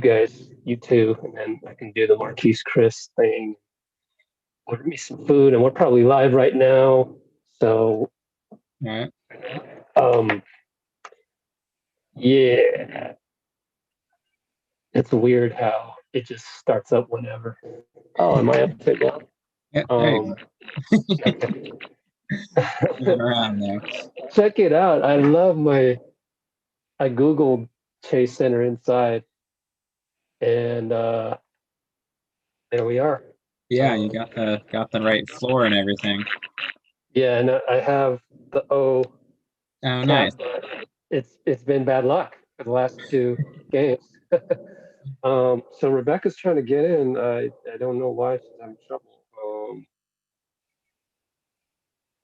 guys, you too, and then I can do the Marquise Chris thing. Order me some food, and we're probably live right now. So, All right. um, yeah, it's weird how it just starts up whenever. Oh, am I up to now? Yeah, there you Um, go. okay. Moving around there. Check it out. I love my. I googled Chase Center inside, and there we are. Yeah, you Um, got the right floor and everything. yeah, and I have the O Oh, cap. nice. It's been bad luck for the last two games. So Rebecca's trying to get in. I don't know why she's having trouble.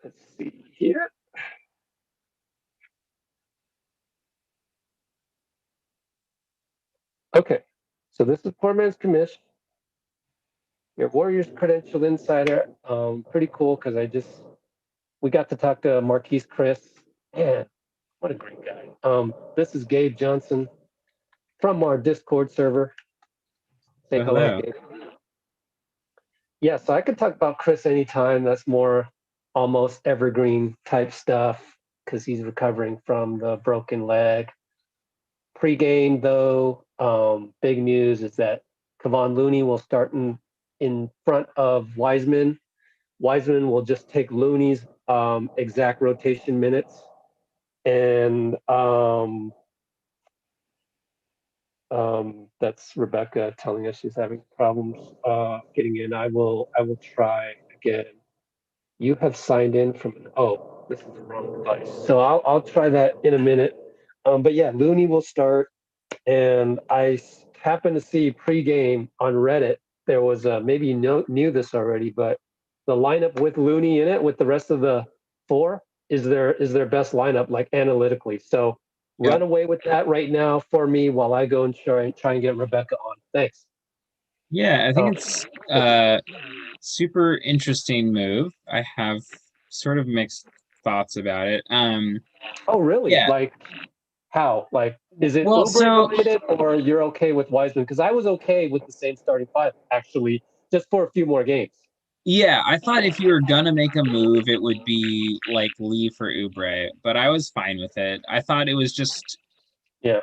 Let's see here. Okay, so this is Poor Man's Commish. Your Warriors credentialed insider. Pretty cool because we got to talk to Marquise Chris. Man, what a great guy. This is Gabe Johnson from our Discord server. Say So hello, hello. Gabe. Yeah, so I could talk about Chris anytime. That's more almost evergreen type stuff because he's recovering from the broken leg. Pre-game, though, big news is that Kevon Looney will start in front of Wiseman. Wiseman will just take Looney's exact rotation minutes, and that's Rebecca telling us she's having problems getting in. I will try again. You have signed in from an this is the wrong device. So I'll try that in a minute. But yeah, Looney will start, and happened to see pregame on Reddit. There was maybe you knew this already, but the lineup with Looney in it with the rest of the four is their best lineup, like analytically. So run Yep. away with that right now for me while I go and try and get Rebecca on. Thanks. Yeah, I think Um, it's super interesting move. I have sort of mixed thoughts about it. oh, really? Yeah. Like how? Like, is it Well, Uber so related, or you're okay with Wiseman? Because I was okay with the same starting five actually, just for a few more games. yeah, I thought if you were gonna make a move, it would be like Lee for Oubre, but I was fine with it. I thought it was just Yeah.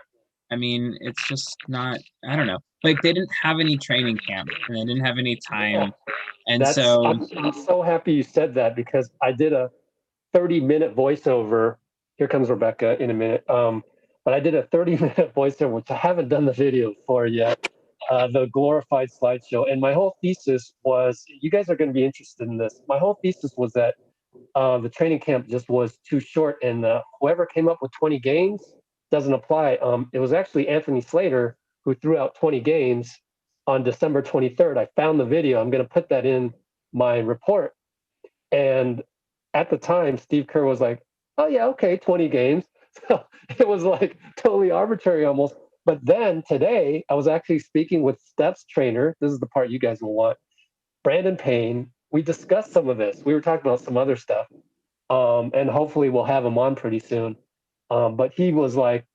I mean, it's just not, I don't know. Like they didn't have any training camp and they didn't have any Yeah. time. And That's so, I'm so happy you said that because I did a 30-minute voiceover. Here comes Rebecca in a minute. But I did a 30-minute voiceover, which I haven't done the video for yet. The glorified slideshow, and my whole thesis was, you guys are going to be interested in this. My whole thesis was that the training camp just was too short, and whoever came up with 20 games doesn't apply. It was actually Anthony Slater who threw out 20 games on December 23rd. I found the video. I'm going to put that in my report. And at the time, Steve Kerr was like, "Oh yeah, okay, 20 games." So it was like totally arbitrary almost. But then today, I was actually speaking with Steph's trainer. This is the part you guys will want. Brandon Payne. We discussed some of this. We were talking about some other stuff, and hopefully we'll have him on pretty soon. But he was like,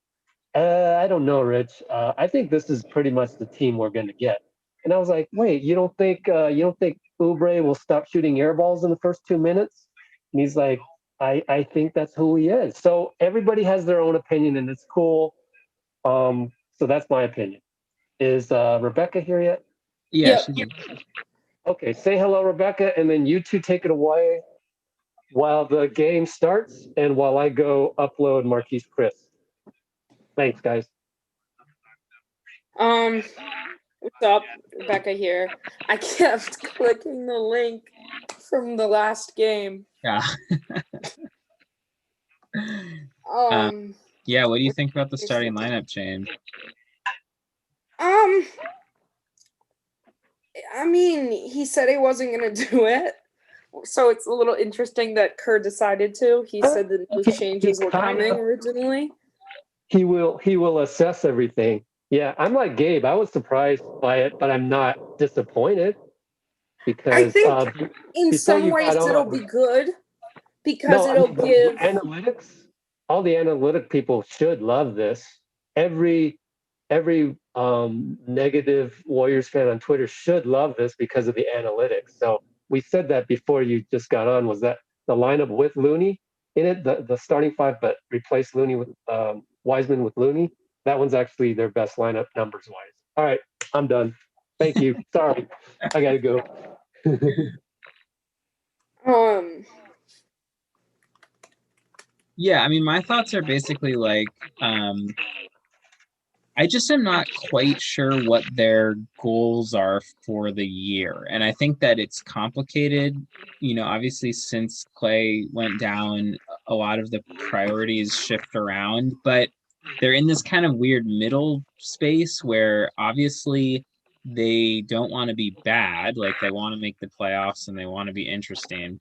I don't know, Rich. I think this is pretty much the team we're going to get. And I was like, wait, you don't think Oubre will stop shooting air balls in the first 2 minutes? And he's like, I think that's who he is. So everybody has their own opinion, and it's cool. So that's my opinion. Is Rebecca here yet? yeah, Yep. she's Okay, say hello, Rebecca, and then you two take it away while the game starts and while I go upload Marquise Chris. Thanks, guys. Um, what's up? Rebecca here. I kept clicking the link from the last game. yeah. Um, Um, yeah, what do you think about the starting lineup change? um, I mean, he said he wasn't gonna do it, so it's a little interesting that Kerr decided to. He said that those changes were coming originally. He will assess everything. Yeah, I'm like Gabe. I was surprised by it, but I'm not disappointed I because think in before some you ways got it'll be on, good because no, I it'll mean the give. analytics. All the analytic people should love this. Every every negative Warriors fan on Twitter should love this because of the analytics. So we said that before you just got on, was that the lineup with Looney in it, the starting five, but replace Looney with Wiseman with Looney. That one's actually their best lineup numbers wise. All right, I'm done. Thank you. Sorry, I gotta go. Yeah, I mean, my thoughts are basically like, I just am not quite sure what their goals are for the year. And I think that it's complicated. You know, obviously, since Clay went down, a lot of the priorities shift around, but they're in this kind of weird middle space where obviously they don't want to be bad. Like, they want to make the playoffs and they want to be interesting.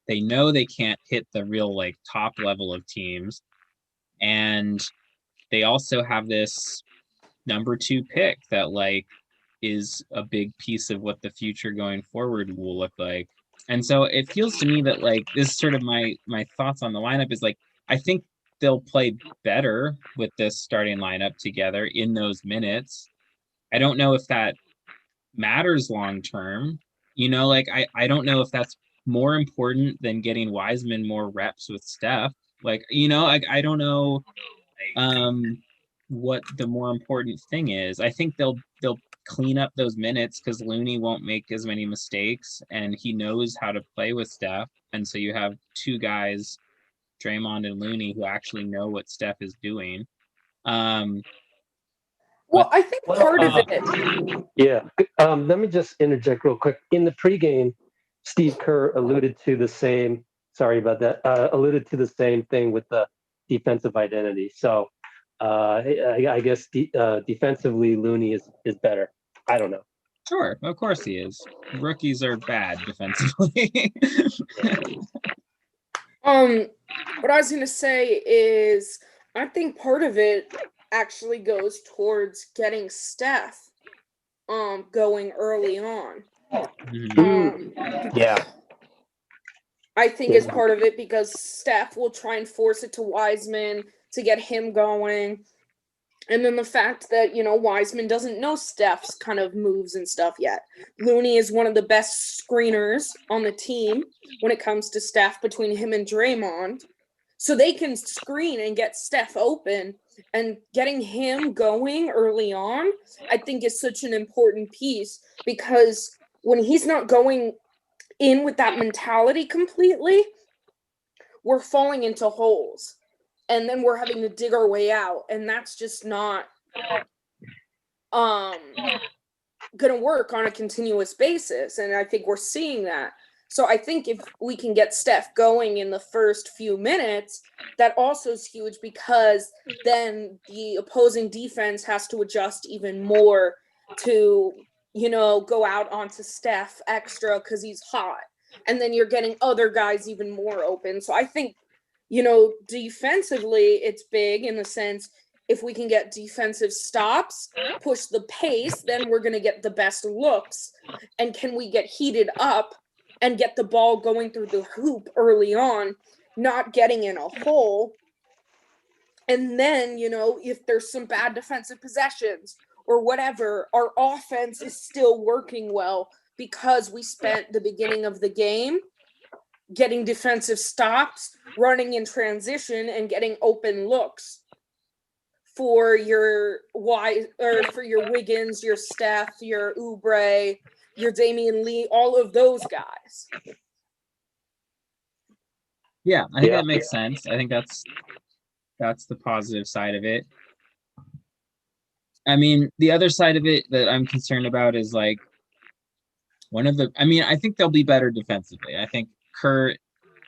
They know they can't hit the real, like, top level of teams. And they also have this number 2 pick that like is a big piece of what the future going forward will look like. And so it feels to me that like this is sort of my thoughts on the lineup is like I think they'll play better with this starting lineup together in those minutes. I don't know if that matters long term. You know, like I don't know if that's more important than getting Wiseman more reps with Steph. Like, you know, I don't know what the more important thing is. I think they'll clean up those minutes because Looney won't make as many mistakes and he knows how to play with Steph. And so you have two guys, Draymond and Looney, who actually know what Steph is doing. Well, But I think part of it. Yeah. Let me just interject real quick. In the pregame, Steve Kerr alluded to the same. Sorry about that. Alluded to the same thing with the defensive identity. So I guess defensively, Looney is better. I don't know. sure, of course he is. Rookies are bad defensively. What I was gonna say is I think part of it actually goes towards getting Steph going early on. Yeah. I think is part of it because Steph will try and force it to Wiseman to get him going. And then the fact that, you know, Wiseman doesn't know Steph's kind of moves and stuff yet. Looney is one of the best screeners on the team when it comes to Steph between him and Draymond. So they can screen and get Steph open, and getting him going early on, I think is such an important piece because when he's not going in with that mentality completely, we're falling into holes and then we're having to dig our way out, and that's just not gonna work on a continuous basis. And I think we're seeing that. So I think if we can get Steph going in the first few minutes, that also is huge because then the opposing defense has to adjust even more to, you know, go out onto Steph extra because he's hot. And then you're getting other guys even more open. So I think, you know, defensively, it's big in the sense if we can get defensive stops, push the pace, then we're going to get the best looks. And can we get heated up and get the ball going through the hoop early on, not getting in a hole? And then, you know, if there's some bad defensive possessions or whatever, our offense is still working well because we spent the beginning of the game getting defensive stops, running in transition, and getting open looks for your for your Wiggins, your Steph, your Oubre, your Damian Lee, all of those guys. Yeah, I think that makes sense. I think that's the positive side of it. I mean, the other side of it that I'm concerned about is like I think they'll be better defensively. I think Kerr,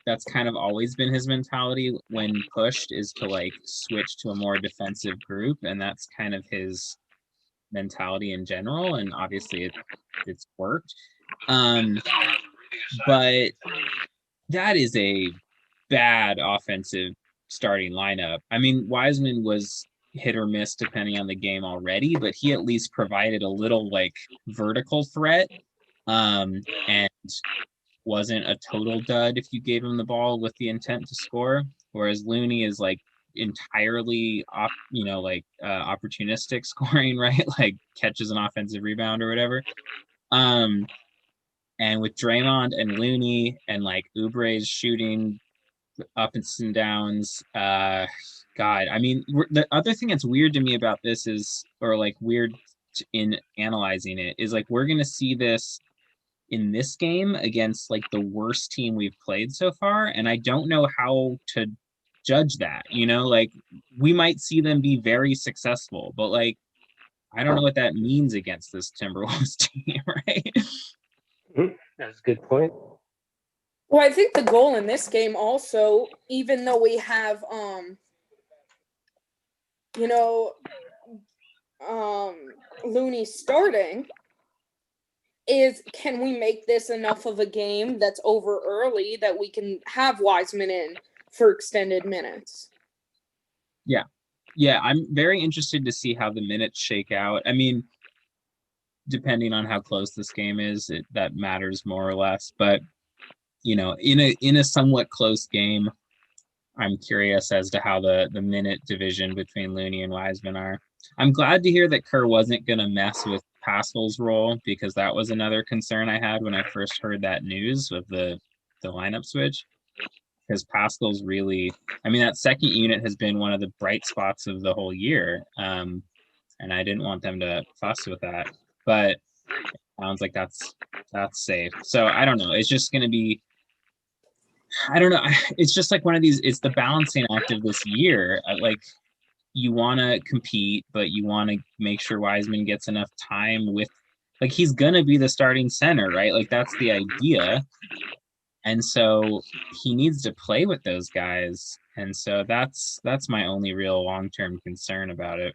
that's kind of always been his mentality when pushed, is to like switch to a more defensive group, and that's kind of his mentality in general, and obviously it's worked. But that is a bad offensive starting lineup. I mean, Wiseman was hit or miss depending on the game already, but he at least provided a little like vertical threat, and wasn't a total dud if you gave him the ball with the intent to score. Whereas Looney is like entirely opportunistic scoring, right? Like catches an offensive rebound or whatever. And with Draymond and Looney and like Oubre's shooting ups and downs, God, I mean, the other thing that's weird to me about this is, or like weird in analyzing it, is like we're gonna see this in this game against like the worst team we've played so far, and I don't know how to judge that. Like we might see them be very successful, but like I don't know what that means against this Timberwolves team, right? That's a good point. Well, I think the goal in this game also, even though we have Looney starting, is can we make this enough of a game that's over early that we can have Wiseman in for extended minutes? Yeah, I'm very interested to see how the minutes shake out. I mean, depending on how close this game is, that matters more or less. But in a somewhat close game, I'm curious as to how the minute division between Looney and Wiseman are. I'm glad to hear that Kerr wasn't going to mess with Pascal's role, because that was another concern I had when I first heard that news of the lineup switch. Because Pascal's really, I mean, that second unit has been one of the bright spots of the whole year. And I didn't want them to fuss with that. But it sounds like that's safe. So I don't know. It's just going to be, I don't know. It's just like one of these, it's the balancing act of this year. Like, you want to compete, but you want to make sure Wiseman gets enough time with, like, he's going to be the starting center, right? Like, that's the idea. And so he needs to play with those guys. And so that's my only real long-term concern about it.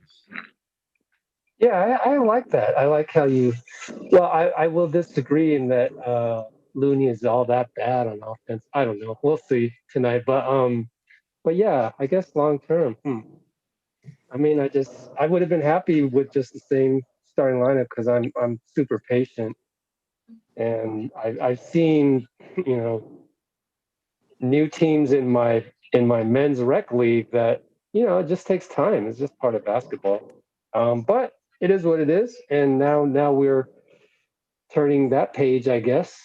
Yeah, I like that. I like how I will disagree in that Looney is all that bad on offense. I don't know. We'll see tonight. But yeah, I guess long term. I mean, I would have been happy with just the same starting lineup because I'm super patient, and I've seen new teams in my men's rec league that it just takes time. It's just part of basketball. But it is what it is, and now we're turning that page, I guess.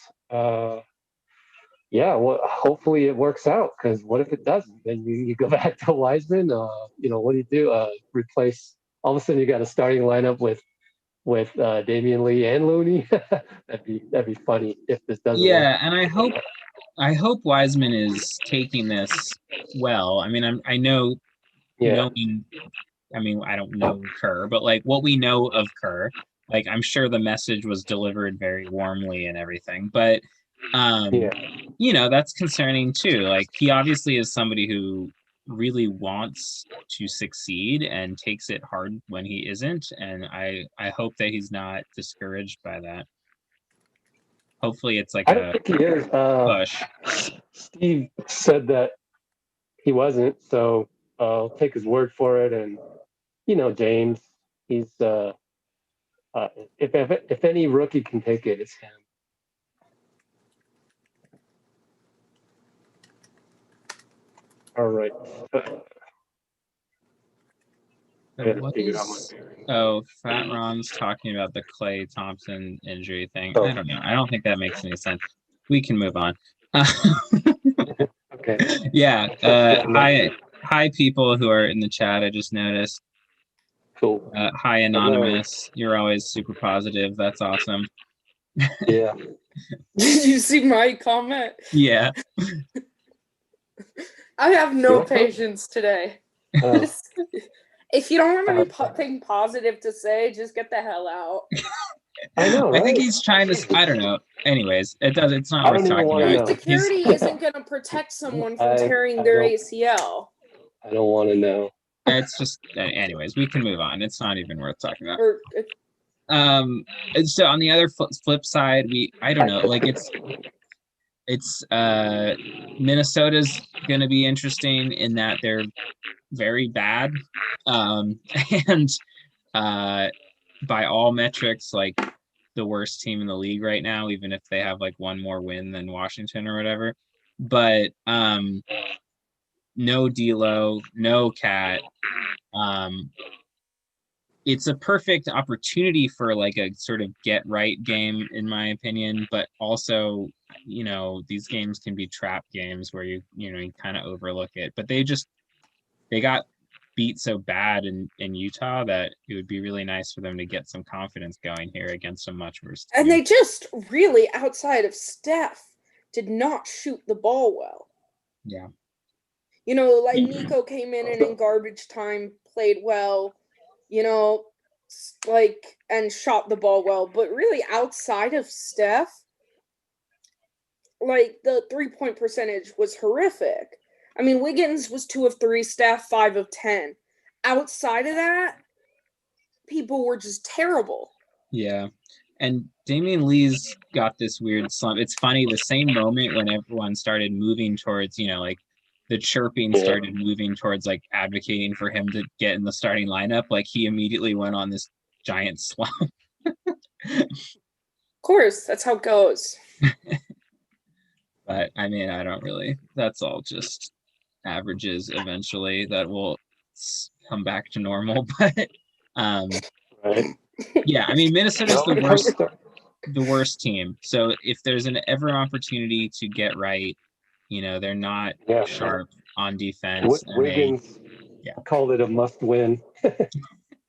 Yeah, well, hopefully it works out, because what if it doesn't? Then you go back to Wiseman. What do you do? Replace, all of a sudden you got a starting lineup with Damian Lee and Looney. that'd be funny if this doesn't work. Yeah, and I hope Wiseman is taking this well. I mean, I know, knowing, I mean, I don't know Kerr, but like what we know of Kerr, like I'm sure the message was delivered very warmly and everything. But that's concerning too. Like, he obviously is somebody who really wants to succeed and takes it hard when he isn't. And I hope that he's not discouraged by that. Hopefully it's like I don't think he is. push. Steve said that he wasn't, so I'll take his word for it. And James, he's if any rookie can take it, it's him. All right. Fat Ron's talking about the Klay Thompson injury thing. I don't know. I don't think that makes any sense. We can move on. Okay. Yeah. Hi, people who are in the chat. I just noticed. Cool. Hi, Anonymous. You're always super positive. That's awesome. Yeah. Did you see my comment? Yeah. I have no patience today. If you don't have anything positive to say, just get the hell out. I know, right? I think he's trying to. I don't know. Anyways, it's not worth talking about. Security isn't going to protect someone from tearing their ACL. I don't want to know. It's just, anyways, we can move on. It's not even worth talking about. So on the other flip side, I don't know. Like, it's Minnesota's going to be interesting in that they're very bad, and by all metrics, like the worst team in the league right now, even if they have like one more win than Washington or whatever. But no D'Lo, no Cat. It's a perfect opportunity for like a sort of get right game, in my opinion, but also, you know, these games can be trap games where you kind of overlook it. But they got beat so bad in Utah that it would be really nice for them to get some confidence going here against a much worse team. And they just really, outside of Steph, did not shoot the ball well. Yeah. You know, like Nico came in garbage time, played well, you know, like, and shot the ball well. But really, outside of Steph, like, the 3-point percentage was horrific. I mean, Wiggins was 2 of 3, Steph 5 of 10. Outside of that, people were just terrible. Yeah. And Damian Lee's got this weird slump. It's funny, the same moment when everyone started moving towards, you know, like the chirping started moving towards like advocating for him to get in the starting lineup, like he immediately went on this giant slump. Of course, that's how it goes. But I mean, I don't really, that's all just averages eventually that will come back to normal. But Right. yeah, I mean, Minnesota's the worst team. So if there's an ever opportunity to get right, you know, they're not sharp on defense. Wiggins called it a must-win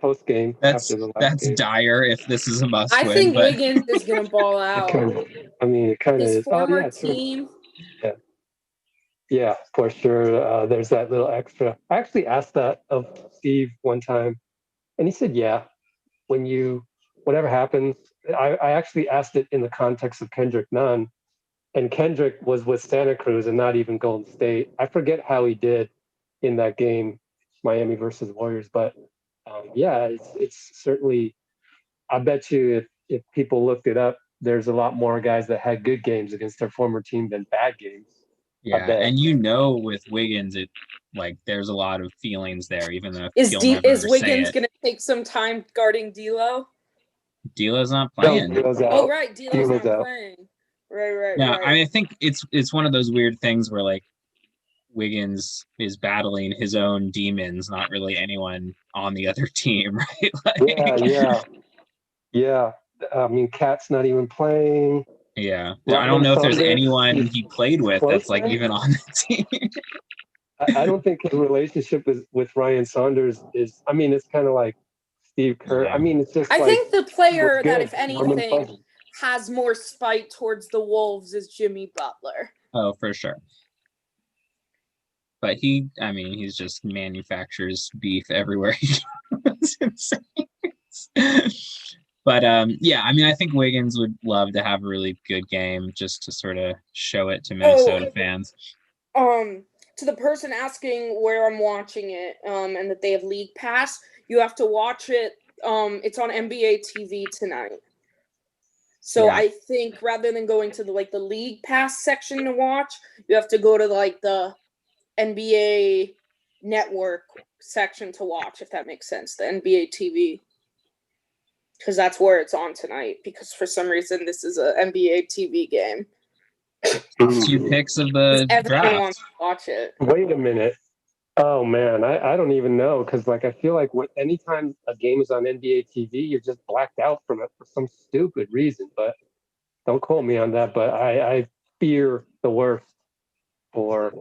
post game after the last game. Dire if this is a must-win. I think Wiggins is going to ball out. It kind of His is. former team. Yeah, for sure. There's that little extra. I actually asked that of Steve one time, and he said, "Yeah, whatever happens." I actually asked it in the context of Kendrick Nunn, and Kendrick was with Santa Cruz and not even Golden State. I forget how he did in that game, Miami versus Warriors, but it's certainly. I bet you if people looked it up, there's a lot more guys that had good games against their former team than bad games. Yeah, and you know, with Wiggins, it like there's a lot of feelings there, even though is Wiggins going to take some time guarding D'Lo? D'Lo's not playing. Oh, right, D'Lo's not playing. Right. Yeah, I mean, I think it's one of those weird things where like Wiggins is battling his own demons, not really anyone on the other team, right? Like, yeah. I mean, Cat's not even playing. Yeah, I don't know if there's anyone he played with that's like even on the team. I don't think his relationship with Ryan Saunders is. I mean, it's kind of like Steve Kerr. Yeah. I mean, it's just. I think the player that, if anything, anything, has more spite towards the Wolves is Jimmy Butler. Oh, for sure. But he's just manufactures beef everywhere. It's insane. But yeah, I mean, I think Wiggins would love to have a really good game just to sort of show it to Minnesota fans. To the person asking where I'm watching it, and that they have League Pass, you have to watch it. It's on NBA TV tonight. So I think rather than going to the League Pass section to watch, you have to go to like the NBA Network section to watch, if that makes sense. The NBA TV. Because that's where it's on tonight. Because for some reason, this is a NBA TV game. Top 2 picks of the everyone draft. wants to watch it. Wait a minute. Oh man, I don't even know, because like I feel like anytime a game is on NBA TV, you're just blacked out from it for some stupid reason. But don't quote me on that. But I fear the worst for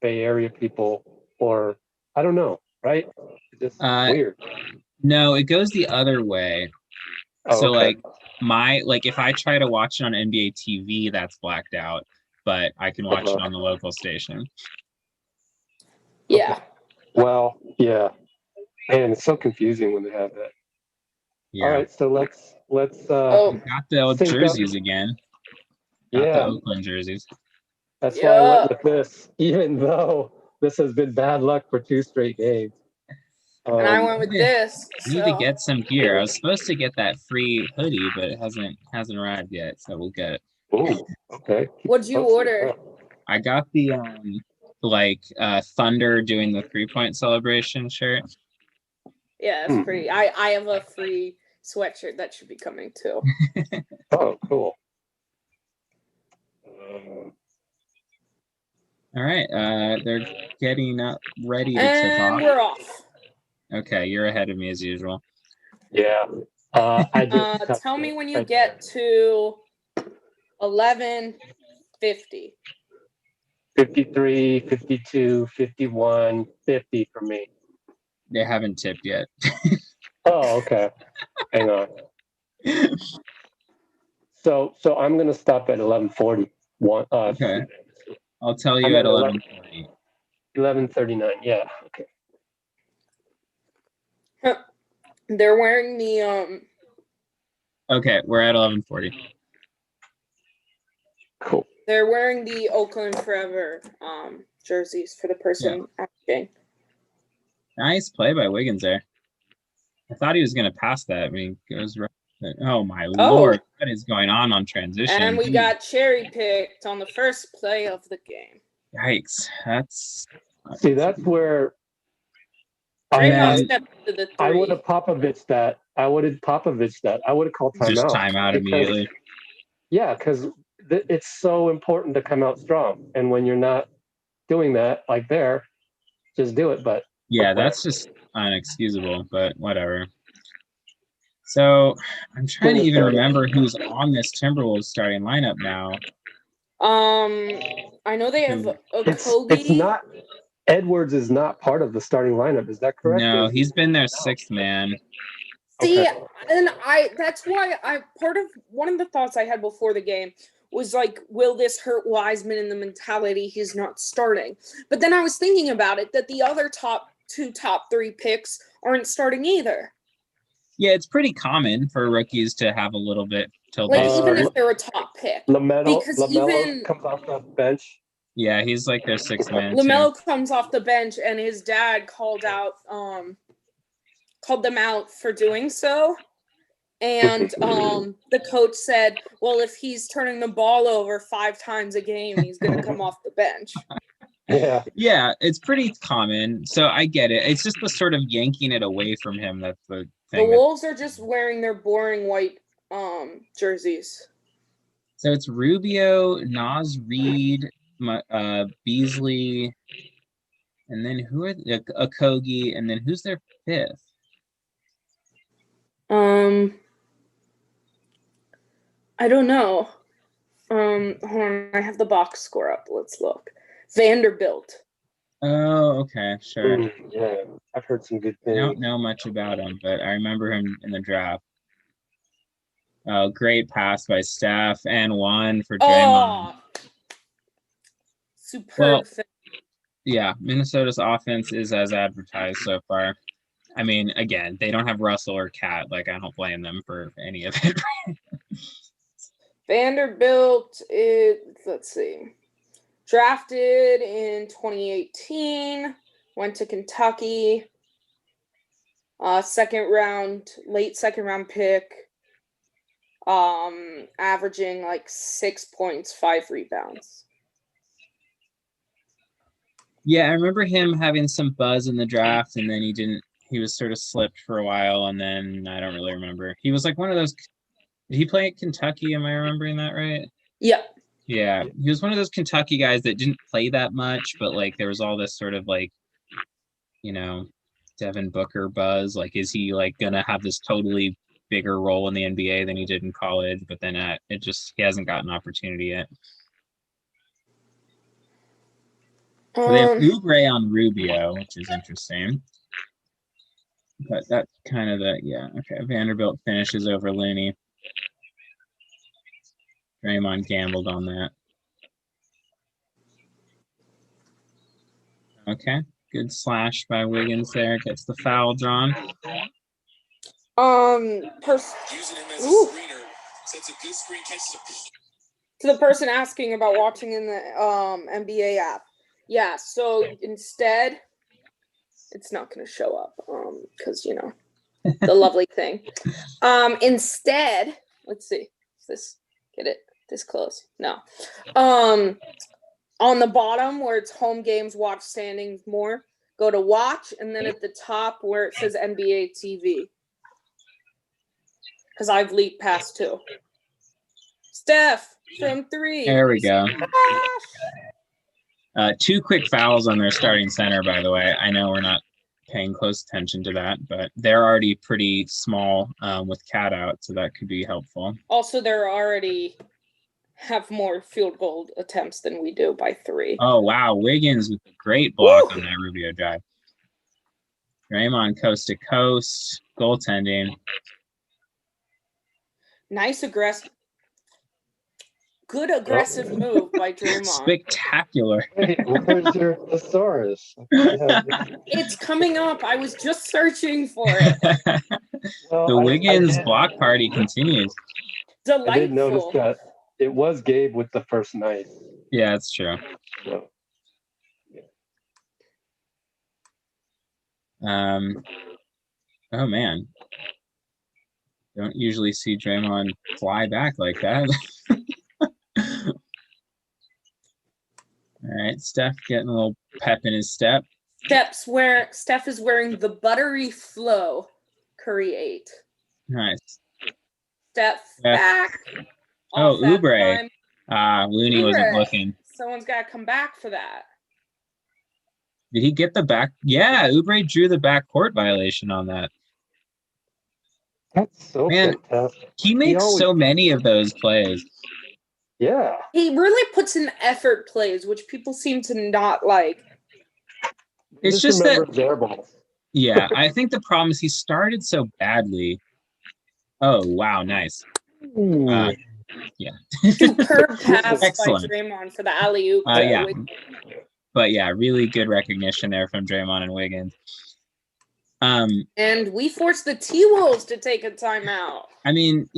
Bay Area people, or I don't know, right? It's just weird. No, it goes the other way. So okay. If I try to watch it on NBA TV, that's blacked out, but I can watch it on the local station. Yeah. Okay. Well, yeah. Man, it's so confusing when they have that. Yeah. All right, so let's got the old jerseys again. Got the Oakland jerseys. That's why I went with this, even though this has been bad luck for 2 straight games. And I went with this. Need to get some gear. I was supposed to get that free hoodie, but it hasn't arrived yet, so we'll get it. Oh, okay. What'd you order? I got the Thunder doing the 3-point celebration shirt. Yeah, it's pretty. I have a free sweatshirt that should be coming too. Oh, cool. All right. They're getting up ready to tip And off. we're off. Okay, you're ahead of me as usual. Yeah. I just Tell me when you get to 11:50. 53, 52, 51, 50 for me. They haven't tipped yet. Oh, okay. Hang on. So I'm gonna stop at 11:40. Okay. I'll tell you I'm at at 11:40. 11:39. Yeah. Okay. They're wearing the Okay, we're at 11:40. Cool. they're wearing the Oakland Forever jerseys for the person asking. Nice play by Wiggins there. I thought he was going to pass that. I mean, it was right. Oh my lord, what is going on transition? And we got cherry picked on the first play of the game. Yikes! That's where Draymond stepped to the 3. I would have Popovich that. I would have called timeout. just timeout immediately. Yeah, because it's so important to come out strong, and when you're not doing that, like there, just do it. But yeah, that's just unexcusable. But whatever. So I'm trying to even remember who's on this Timberwolves starting lineup now. I know they have Kobe. It's not. Edwards is not part of the starting lineup. Is that correct? No, he's been their 6th man. See, and that's why one of the thoughts I had before the game was like, will this hurt Wiseman in the mentality he's not starting? But then I was thinking about it, that the other top 3 picks aren't starting either. Yeah, it's pretty common for rookies to have a little bit till like even if they're a top pick. LaMelo comes off the bench. Yeah, he's like their 6th man. LaMelo comes off the bench, and his dad called them out for doing so. And the coach said, well, if he's turning the ball over 5 times a game, he's going to come off the bench. Yeah, it's pretty common. So I get it. It's just the sort of yanking it away from him that's the thing. The Wolves are just wearing their boring white jerseys. So it's Rubio, Naz Reid, Beasley, and then who are Okogie, and then who's their 5th? I don't know. Hold on, I have the box score up. Let's look. Vanderbilt. Oh, okay, sure. Yeah, I've heard some good things. I don't know much about him, but I remember him in the draft. Oh, great pass by Steph and 1 for Draymond. Superb. Yeah, Minnesota's offense is as advertised so far. I mean, again, they don't have Russell or Cat. Like, I don't blame them for any of it. Vanderbilt is, let's see, drafted in 2018, went to Kentucky, late second round pick, averaging like 6 points, 5 rebounds. Yeah, I remember him having some buzz in the draft, and then he was sort of slipped for a while, and then I don't really remember. He was like one of those. Did he play at Kentucky? Am I remembering that right? Yeah. Yeah, he was one of those Kentucky guys that didn't play that much, but like there was all this sort of like, Devin Booker buzz. Like, is he like gonna have this totally bigger role in the NBA than he did in college? But then he hasn't gotten an opportunity yet. So they have Oubre on Rubio, which is interesting. But that's kind of okay. Vanderbilt finishes over Looney. Draymond gambled on that. Okay, good slash by Wiggins there. Gets the foul drawn. To the person asking about watching in the NBA app. Yeah, so instead, it's not going to show up because, the lovely thing. Instead, let's see. Get it this close? No. On the bottom where it's home games, watch standings more, go to watch, and then at the top where it says NBA TV. Because I've leaked past 2. Steph from 3. There we go. 2 quick fouls on their starting center, by the way. I know we're not paying close attention to that, but they're already pretty small with Cat out, so that could be helpful. Also, they're already have more field goal attempts than we do by 3. Oh, wow. Wiggins with a great block on that Rubio drive. Draymond coast to coast, goaltending. Nice good aggressive move by Draymond. Spectacular. Hey, where's your thesaurus? It's coming up. I was just searching for it. Well, The Wiggins block party continues. Delightful. I did notice that it was Gabe with the first knife. Yeah, that's true. So, Oh man, don't usually see Draymond fly back like that. All right, Steph getting a little pep in his step. Steph is wearing the buttery flow Curry 8. Nice. Steph Yeah. back. Oh, Oubre. Looney wasn't looking. Someone's got to come back for that. Did he get the back? Yeah, Oubre drew the backcourt violation on that. that's so fantastic. He makes so many of those plays. Yeah. He really puts in effort plays, which people seem to not like. It's just that their balls. Yeah, I think the problem is he started so badly. Oh, wow, nice. Yeah. Superb pass Excellent. by Draymond for the alley-oop. Yeah. But yeah, really good recognition there from Draymond and Wiggins. And we forced the T-Wolves to take a timeout. I mean,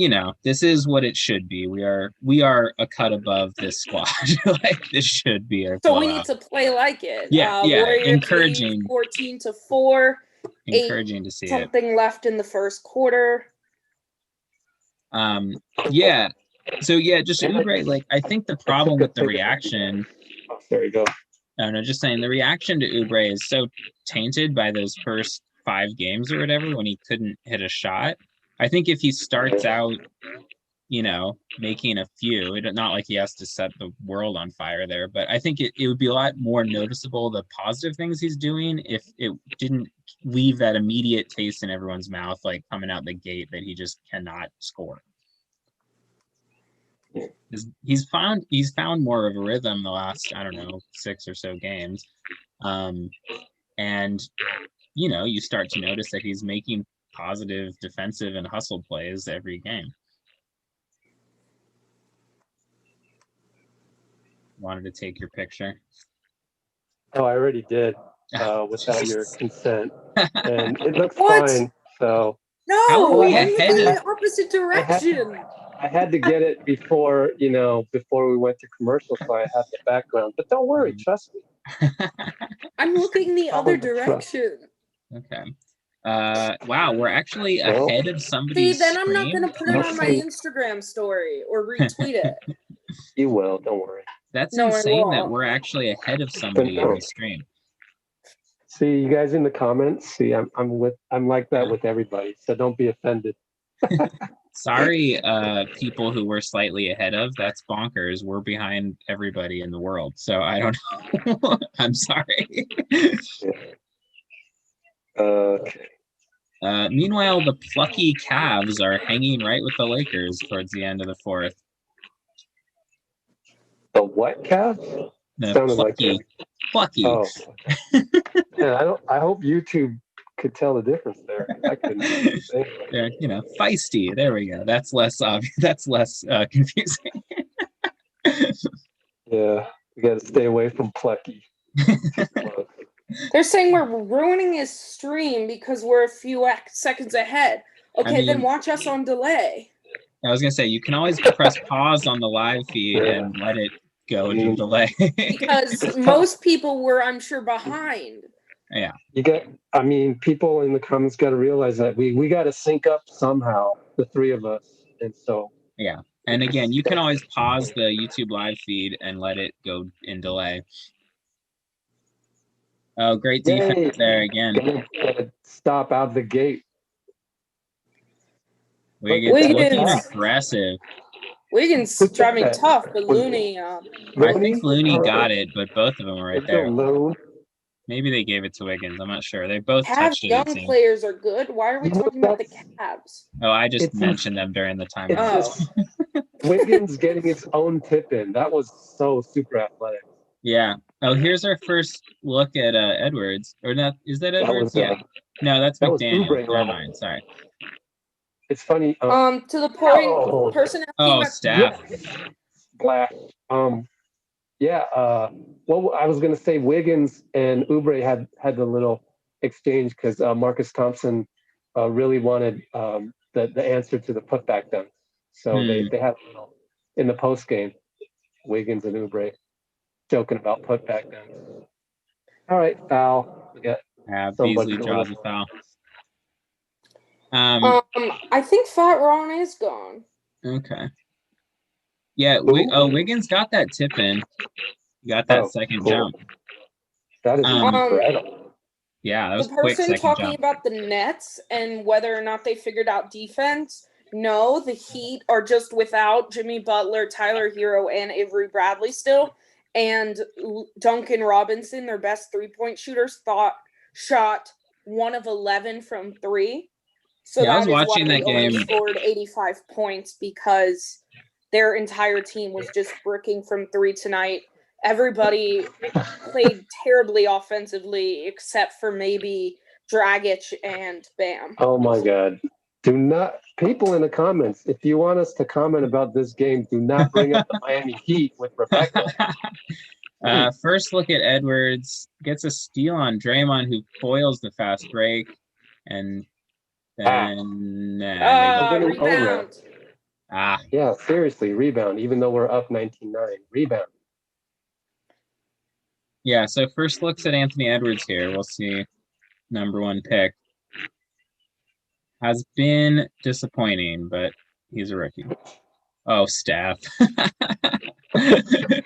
this is what it should be. We are a cut above this squad. Like this should be our So we need to play like it. Yeah, Warriors encouraging. 14-4. Encouraging to see something left in the first quarter. Yeah. So yeah, just Oubre. Like I think the problem with the reaction. Oh, there you go. No, just saying the reaction to Oubre is so tainted by those first 5 games or whatever when he couldn't hit a shot. I think if he starts out, making a few, not like he has to set the world on fire there, but I think it would be a lot more noticeable the positive things he's doing if it didn't leave that immediate taste in everyone's mouth, like coming out the gate that he just cannot score. He's found more of a rhythm the last, 6 or so games. And you start to notice that he's making positive defensive and hustle plays every game. Wanted to take your picture. Oh, I already did without your consent. And it looks fine. So no, I'm in the opposite direction. I had to get it before we went to commercial, so I had the background. But don't worry, trust me. I'm looking the other direction. Okay. Wow, we're actually ahead of somebody's See, then I'm not stream. going to put it on my Instagram story or retweet it. You will, don't worry. That's insane that we're actually ahead of somebody in the stream. See, you guys in the comments, see, I'm like that with everybody, so don't be offended. Sorry, people who we're slightly ahead of. That's bonkers. We're behind everybody in the world, so I don't know. I'm sorry. Okay. Meanwhile, the plucky Cavs are hanging right with the Lakers towards the end of the fourth. The what Cavs? The plucky. Oh. Yeah, I hope YouTube could tell the difference there. I couldn't. They're, feisty. There we go. That's less obvious. That's less confusing. Yeah, we got to stay away from plucky. They're saying we're ruining his stream because we're a few seconds ahead. Okay, then watch us on delay. I was going to say, you can always press pause on the live feed and let it go to delay. Because most people were, I'm sure, behind. Yeah. People in the comments got to realize that we got to sync up somehow, the three of us. And so. Yeah. And again, you can always pause the YouTube live feed and let it go in delay. Oh, great defense there again. Stop out the gate. Wiggins looking aggressive. Wiggins Who took driving that? tough, but Was Looney. I Looney? think Looney Oh, got it, but both of them were right was it there. Loon? Maybe they gave it to Wiggins. I'm not sure. They both Cavs touched it, young it seemed. players are good. Why are we You know, talking about the that's- Cavs? Oh, I just It's mentioned them during the It's timeout. just Wiggins getting his own tip in. That was so super athletic. Yeah. Oh, here's our first look at Edwards. Or not? Is that That Edwards? was Yeah. No, that's that was McDaniel. Oubre Never level. mind. Sorry. It's funny. To the point, Oh. person asking Oh, about staff. Black. Yeah. Well, I was gonna say Wiggins and Oubre had the little exchange because Marcus Thompson really wanted the answer to the putback dunk. So they had a little in the post game. Wiggins and Oubre joking about putback dunks. All right, foul. We got Beasley draws a foul. I think Fat Ron is gone. Okay. Yeah. Wiggins got that tip in. He got that second jump. That is incredible. Yeah, that was the quick person second talking jump. about the Nets and whether or not they figured out defense. No, the Heat are just without Jimmy Butler, Tyler Hero, and Avery Bradley still. And Duncan Robinson, their best three-point shooters, shot 1 of 11 from 3. So Yeah, I was that is watching why that they only game. scored 85 points because their entire team was just bricking from 3 tonight. Everybody played terribly offensively except for maybe Dragic and Bam. Oh my God. Do not, people in the comments, if you want us to comment about this game, do not bring up the Miami Heat with Rebecca. First look at Edwards. Gets a steal on Draymond, who foils the fast break. And then rebound. Yeah, seriously, rebound, even though we're up 19-9. Rebound. Yeah, so first looks at Anthony Edwards here. We'll see. Number 1 pick. Has been disappointing, but he's a rookie. Oh, Steph. I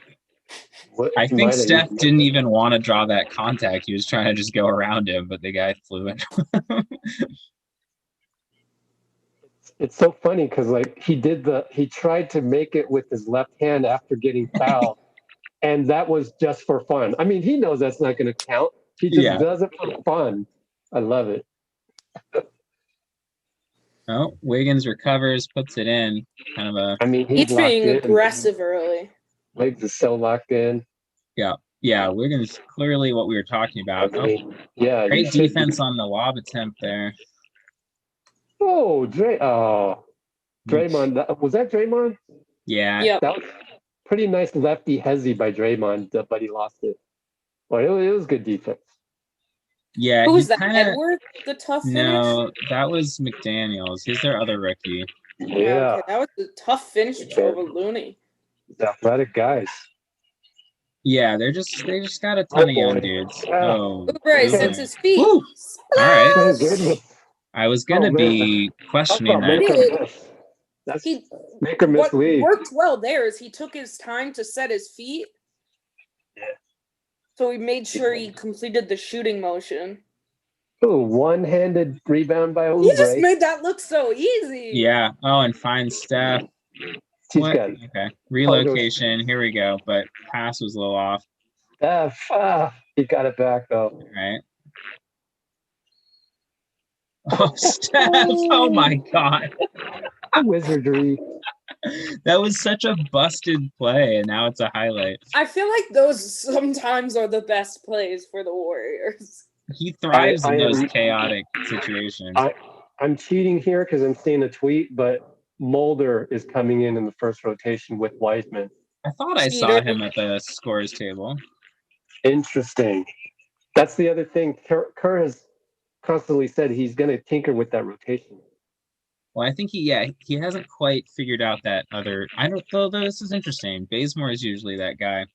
think Steph didn't even want to draw that contact. He was trying to just go around him, but the guy flew in. It's so funny because like he tried to make it with his left hand after getting fouled, and that was just for fun. I mean, he knows that's not going to count. He just does it for fun. I love it. Oh, Wiggins recovers, puts it in. Kind of a. I mean, he's being aggressive early. Legs is so locked in. Yeah, Wiggins clearly what we were talking about. I mean, great defense on the lob attempt there. Oh, Draymond. Was that Draymond? Yeah. Yep. That was pretty nice lefty hezzy by Draymond, but he lost it. Well, it was good defense. Yeah. Who was that? Edwards, the tough finish? No, that was McDaniels. He's their other rookie. Yeah. Okay, that was a tough finish over Looney. Athletic guys. Yeah, they just got a ton of young dudes. Oubre sets his feet. Woo! All right. Thank goodness. I was gonna be questioning that. Make or miss league. What worked well there is he took his time to set his feet. Yeah. So he made sure he completed the shooting motion. Oh, one-handed rebound by Oubre. He just made that look so easy. Yeah. Oh, and fine Steph. Okay. Relocation. Here we go. But pass was a little off. He got it back though. All right. Oh, Steph. Oh my God. Wizardry. That was such a busted play, and now it's a highlight. I feel like those sometimes are the best plays for the Warriors. He thrives in those chaotic situations. I'm cheating here because I'm seeing a tweet, but Mulder is coming in the first rotation with Wiseman. I thought I saw him at the scores table. Interesting. That's the other thing. Kerr has constantly said he's going to tinker with that rotation. Well, I think he hasn't quite figured out that other. I don't know. This is interesting. Bazemore is usually that guy,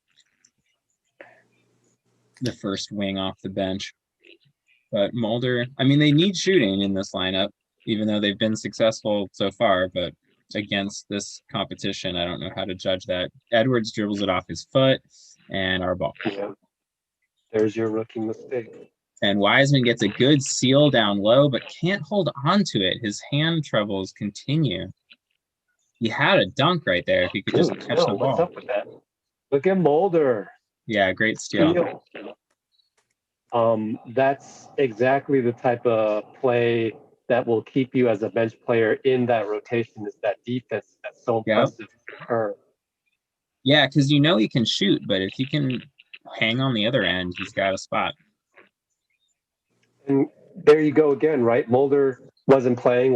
the first wing off the bench. But Mulder, I mean, they need shooting in this lineup, even though they've been successful so far. But against this competition, I don't know how to judge that. Edwards dribbles it off his foot, and our ball. Yeah. There's your rookie mistake. And Wiseman gets a good seal down low, but can't hold on to it. His hand troubles continue. He had a dunk right there if he could just catch the What's ball. up with that? Look at Mulder. Yeah, great steal. That's exactly the type of play that will keep you as a bench player in that rotation, is that defense that's so impressive. Yeah, because you know he can shoot, but if he can hang on the other end, he's got a spot. And there you go again, right? Mulder wasn't playing.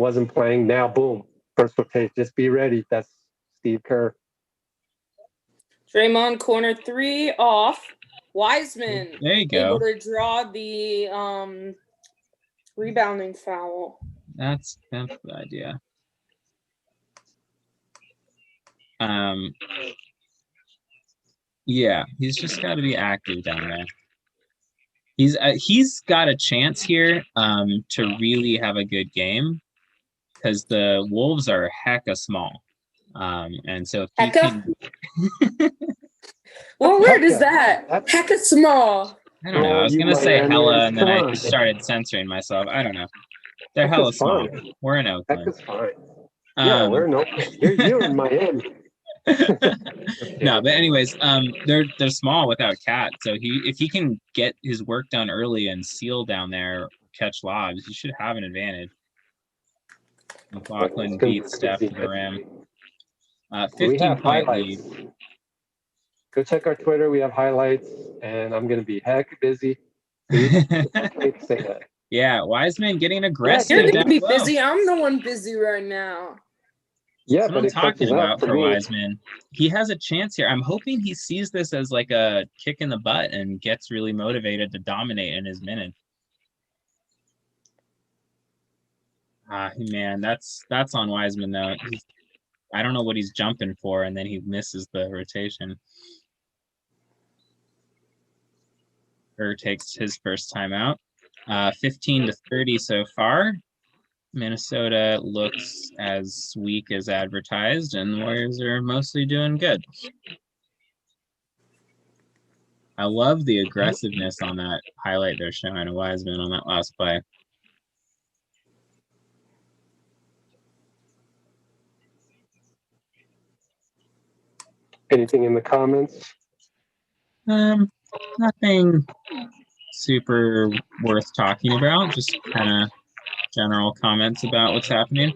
Now, boom, first rotation. Just be ready. That's Steve Kerr. Draymond corner 3 off. Wiseman There you go. able to draw the rebounding foul. That's the idea. Yeah, he's just got to be active down there. He's got a chance here to really have a good game because the Wolves are hecka small, and so if he can, well, where is that? Hecka small. I don't know. I was gonna say hella, and then I just started censoring myself. I don't know. They're hella small. We're in Oakland. Hecka's fine. Yeah, we're in Oakland. You're in Miami. No, but anyways, they're small without Cat, so if he can get his work done early and seal down there, catch lobs, he should have an advantage. McLaughlin beats Steph to the rim. 15-point lead. Go check our Twitter. We have highlights, and I'm gonna be heck busy. Yeah, Wiseman getting aggressive. You're gonna be busy. I'm the one busy right now. Yeah, that's what I'm talking about for Wiseman. He has a chance here. I'm hoping he sees this as like a kick in the butt and gets really motivated to dominate in his minutes. Man, that's on Wiseman though. I don't know what he's jumping for, and then he misses the rotation. Kerr takes his first timeout. 15-30 so far. Minnesota looks as weak as advertised, and the Warriors are mostly doing good. I love the aggressiveness on that highlight they're showing of Wiseman on that last play. Anything in the comments? Nothing super worth talking about, just kind of general comments about what's happening.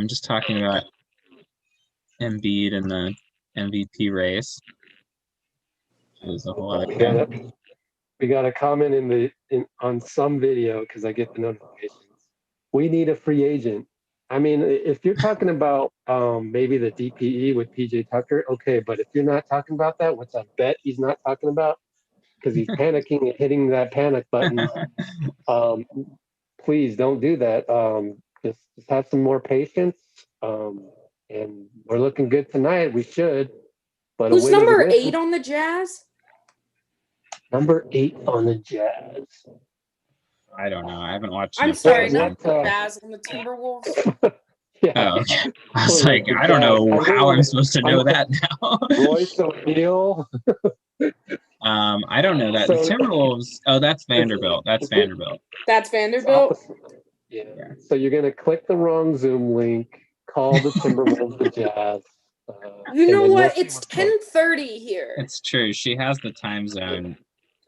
Just talking about Embiid and the MVP race. There's a whole other thing. We got a comment on some video because I get the notifications. We need a free agent. I mean, if you're talking about maybe the DPE with PJ Tucker, okay, but if you're not talking about that, which I bet he's not talking about, because he's panicking and hitting that panic button, please don't do that. Just have some more patience. And we're looking good tonight. We should. But who's number 8 on the Jazz? Number 8 on the Jazz. I don't know. I haven't watched. I'm sorry, not the Jazz on the Timberwolves. Yeah. Oh, okay. I was like, I don't know how I'm supposed to know that now. Royce O'Neal. I don't know that. The Timberwolves. Oh, that's Vanderbilt. That's Vanderbilt. That's Vanderbilt. Yeah. So you're gonna click the wrong Zoom link. Call the Timberwolves the Jazz. You know what? It's 10:30 here. It's true. She has the time zone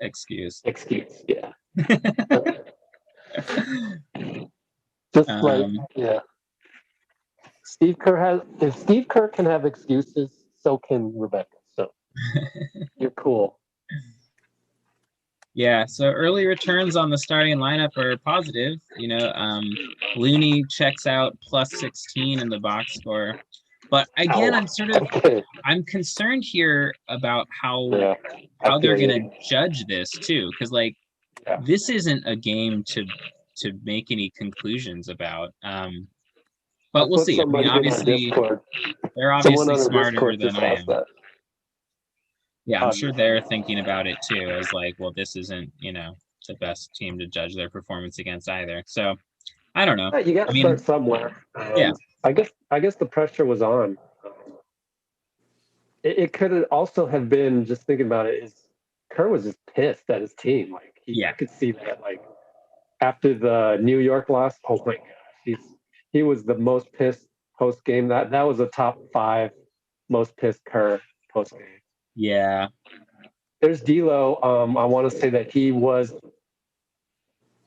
excuse. Yeah. Just yeah. If Steve Kerr can have excuses, so can Rebecca. So you're cool. Yeah, so early returns on the starting lineup are positive. Looney checks out plus 16 in the box score. But again, I'm concerned here about how they're going to judge this too, because this isn't a game to make any conclusions about. But we'll see. I mean, obviously, they're obviously smarter than I am. Yeah, I'm sure they're thinking about it too, as well, this isn't the best team to judge their performance against either. So I don't know. You got to start somewhere. Yeah. I guess the pressure was on. It could also have been, just thinking about it, is Kerr was just pissed at his team. I could see that. After the New York loss, oh my gosh, He was the most pissed post game. That was a top 5 most pissed Kerr post game. Yeah. There's D'Lo. I want to say that he was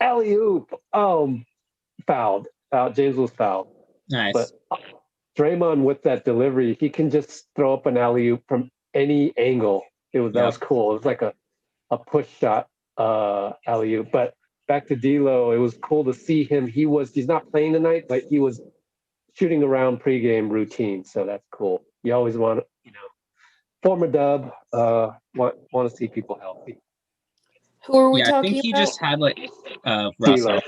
alley-oop. Fouled. James was fouled. Nice. But Draymond with that delivery, he can just throw up an alley-oop from any angle. That was cool. It was like a push shot alley-oop. But back to D'Lo, it was cool to see him. He's not playing tonight, but he was shooting around pregame routine, so that's cool. You always want to, former dub, want to see people healthy. Who are we I talking think he about? just had like Russell.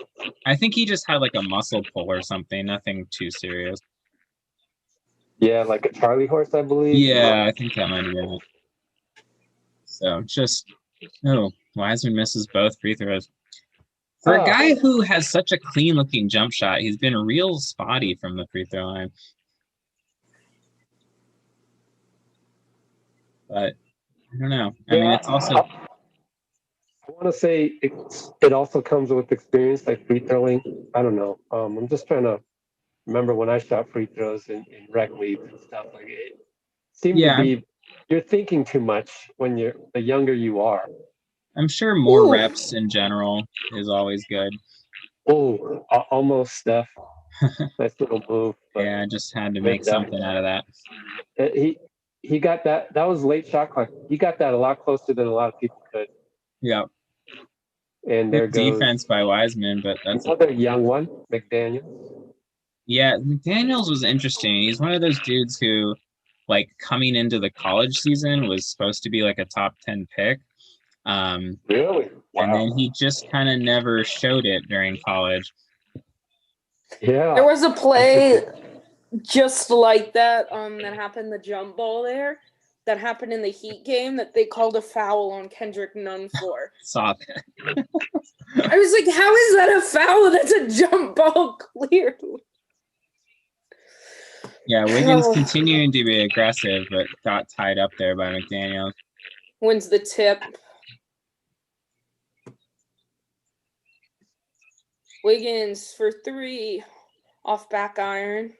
I think he just had like a muscle pull or something. Nothing too serious. Yeah, like a Charlie horse, I believe. Yeah, I think that might have been it. So Wiseman misses both free throws. For a guy who has such a clean-looking jump shot, he's been real spotty from the free throw line. But I don't know. I mean, it's also. I want to say it also comes with experience, like free throwing. I don't know. I'm just trying to remember when I shot free throws in rec leagues and stuff like it. Seemed to be you're thinking too much when the younger you are. I'm sure more reps in general is always good. Oh, almost Steph. Nice little move. Yeah, I just had to make something out of that. He got that. That was late shot clock. He got that a lot closer than a lot of people could. Yeah. And there goes defense by Wiseman, but that's another young one, McDaniels. Yeah, McDaniels was interesting. He's one of those dudes who, like, coming into the college season was supposed to be like a top 10 pick. Really? Wow. And then he just kind of never showed it during college. Yeah. There was a play just like that that happened, the jump ball there, that happened in the Heat game that they called a foul on Kendrick Nunn for. Saw that. I was like, how is that a foul? That's a jump ball, clearly. Yeah, Wiggins continuing to be aggressive, but got tied up there by McDaniels. Wins the tip. Wiggins for 3 off back iron.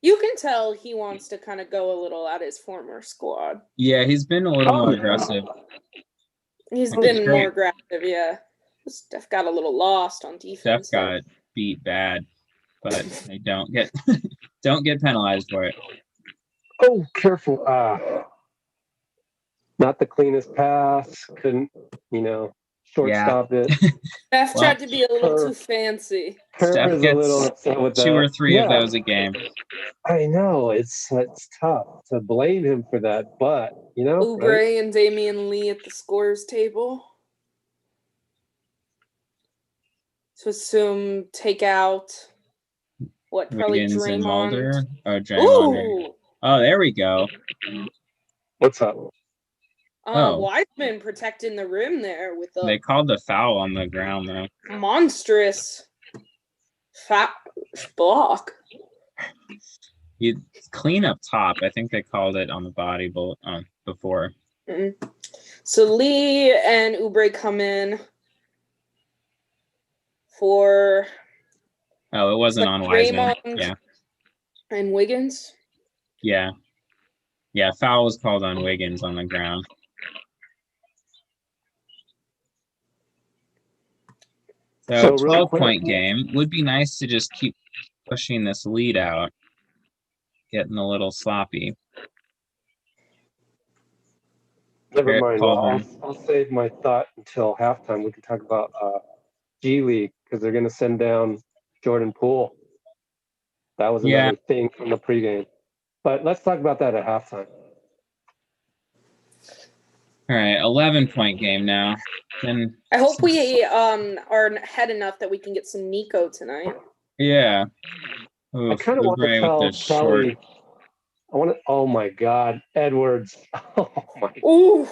You can tell he wants to kind of go a little at his former squad. Yeah, he's been a little more aggressive. He's been more aggressive, yeah. Steph got a little lost on defense. Steph got beat bad, but they don't get penalized for it. Oh, careful. Not the cleanest pass. Couldn't, shortstop it. Steph tried to be a little too fancy. Steph gets a little upset with 2 or 3 of those a game. I know. It's tough to blame him for that, but, Oubre and Damian Lee at the scorers table. So assume take out probably Wiggins Draymond. And Mulder? Oh, Draymond. Oh, there we go. What's up? Wiseman protecting the rim there with the. They called the foul on the ground though. Monstrous block. You clean up top. I think they called it on the body before. Mm-hmm. So Lee and Oubre come in for. Oh, it wasn't on Wiseman. Yeah. And Wiggins. Yeah. Yeah, foul was called on Wiggins on the ground. So 12-point game. Would be nice to just keep pushing this lead out. Getting a little sloppy. Never mind. I'll save my thought until halftime. We can talk about G League because they're going to send down Jordan Poole. That was another thing from the pregame. But let's talk about that at halftime. All right, 11-point game now. And I hope we are ahead enough that we can get some Nico tonight. Yeah. I kind of want to tell Charlie. Oh my God, Edwards! Oh my. Ooh.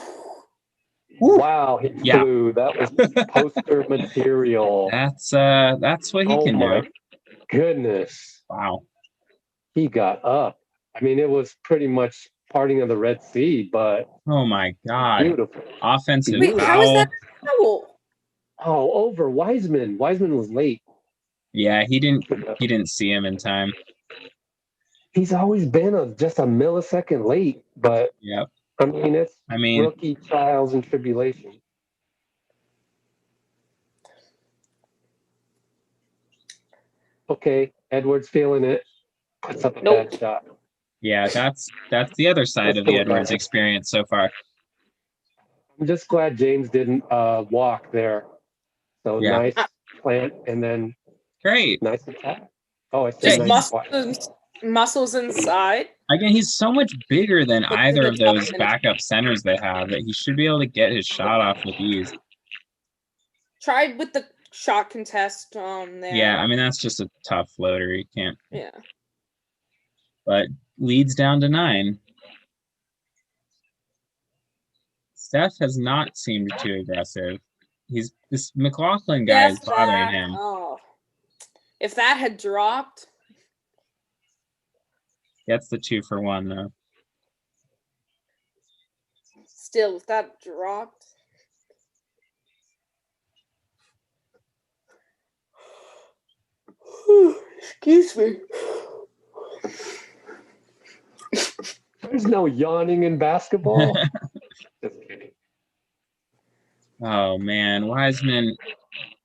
Wow, he flew. That was poster material. That's what he can do. Oh my goodness! Wow. He got up. I mean, it was pretty much parting of the Red Sea, but oh my God, beautiful offensive Wait, foul. how is that a foul? Oh, over Wiseman. Wiseman was late. Yeah, he didn't see him in time. He's always been just a millisecond late, but Yep. I mean, it's I mean, rookie trials and tribulations. Okay, Edwards feeling it. Puts up a Nope. bad shot. yeah, that's the other side Let's of the go Edwards back. experience so far. I'm just glad James didn't walk there. So Yeah. nice plant and then Great. nice attack. Oh, I said Just nice muscles inside. Again, he's so much bigger than But either the of those toughness. backup centers they have that he should be able to get his shot off with ease. Tried with the shot contest there. Yeah, I mean, that's just a tough floater. You can't. Yeah. But leads down to 9. Steph has not seemed too aggressive. This McLaughlin guy is bothering him. Oh. If that had dropped. Gets the 2 for 1 though. Still, if that dropped. Excuse me. There's no yawning in basketball. Just kidding. Oh man, Wiseman.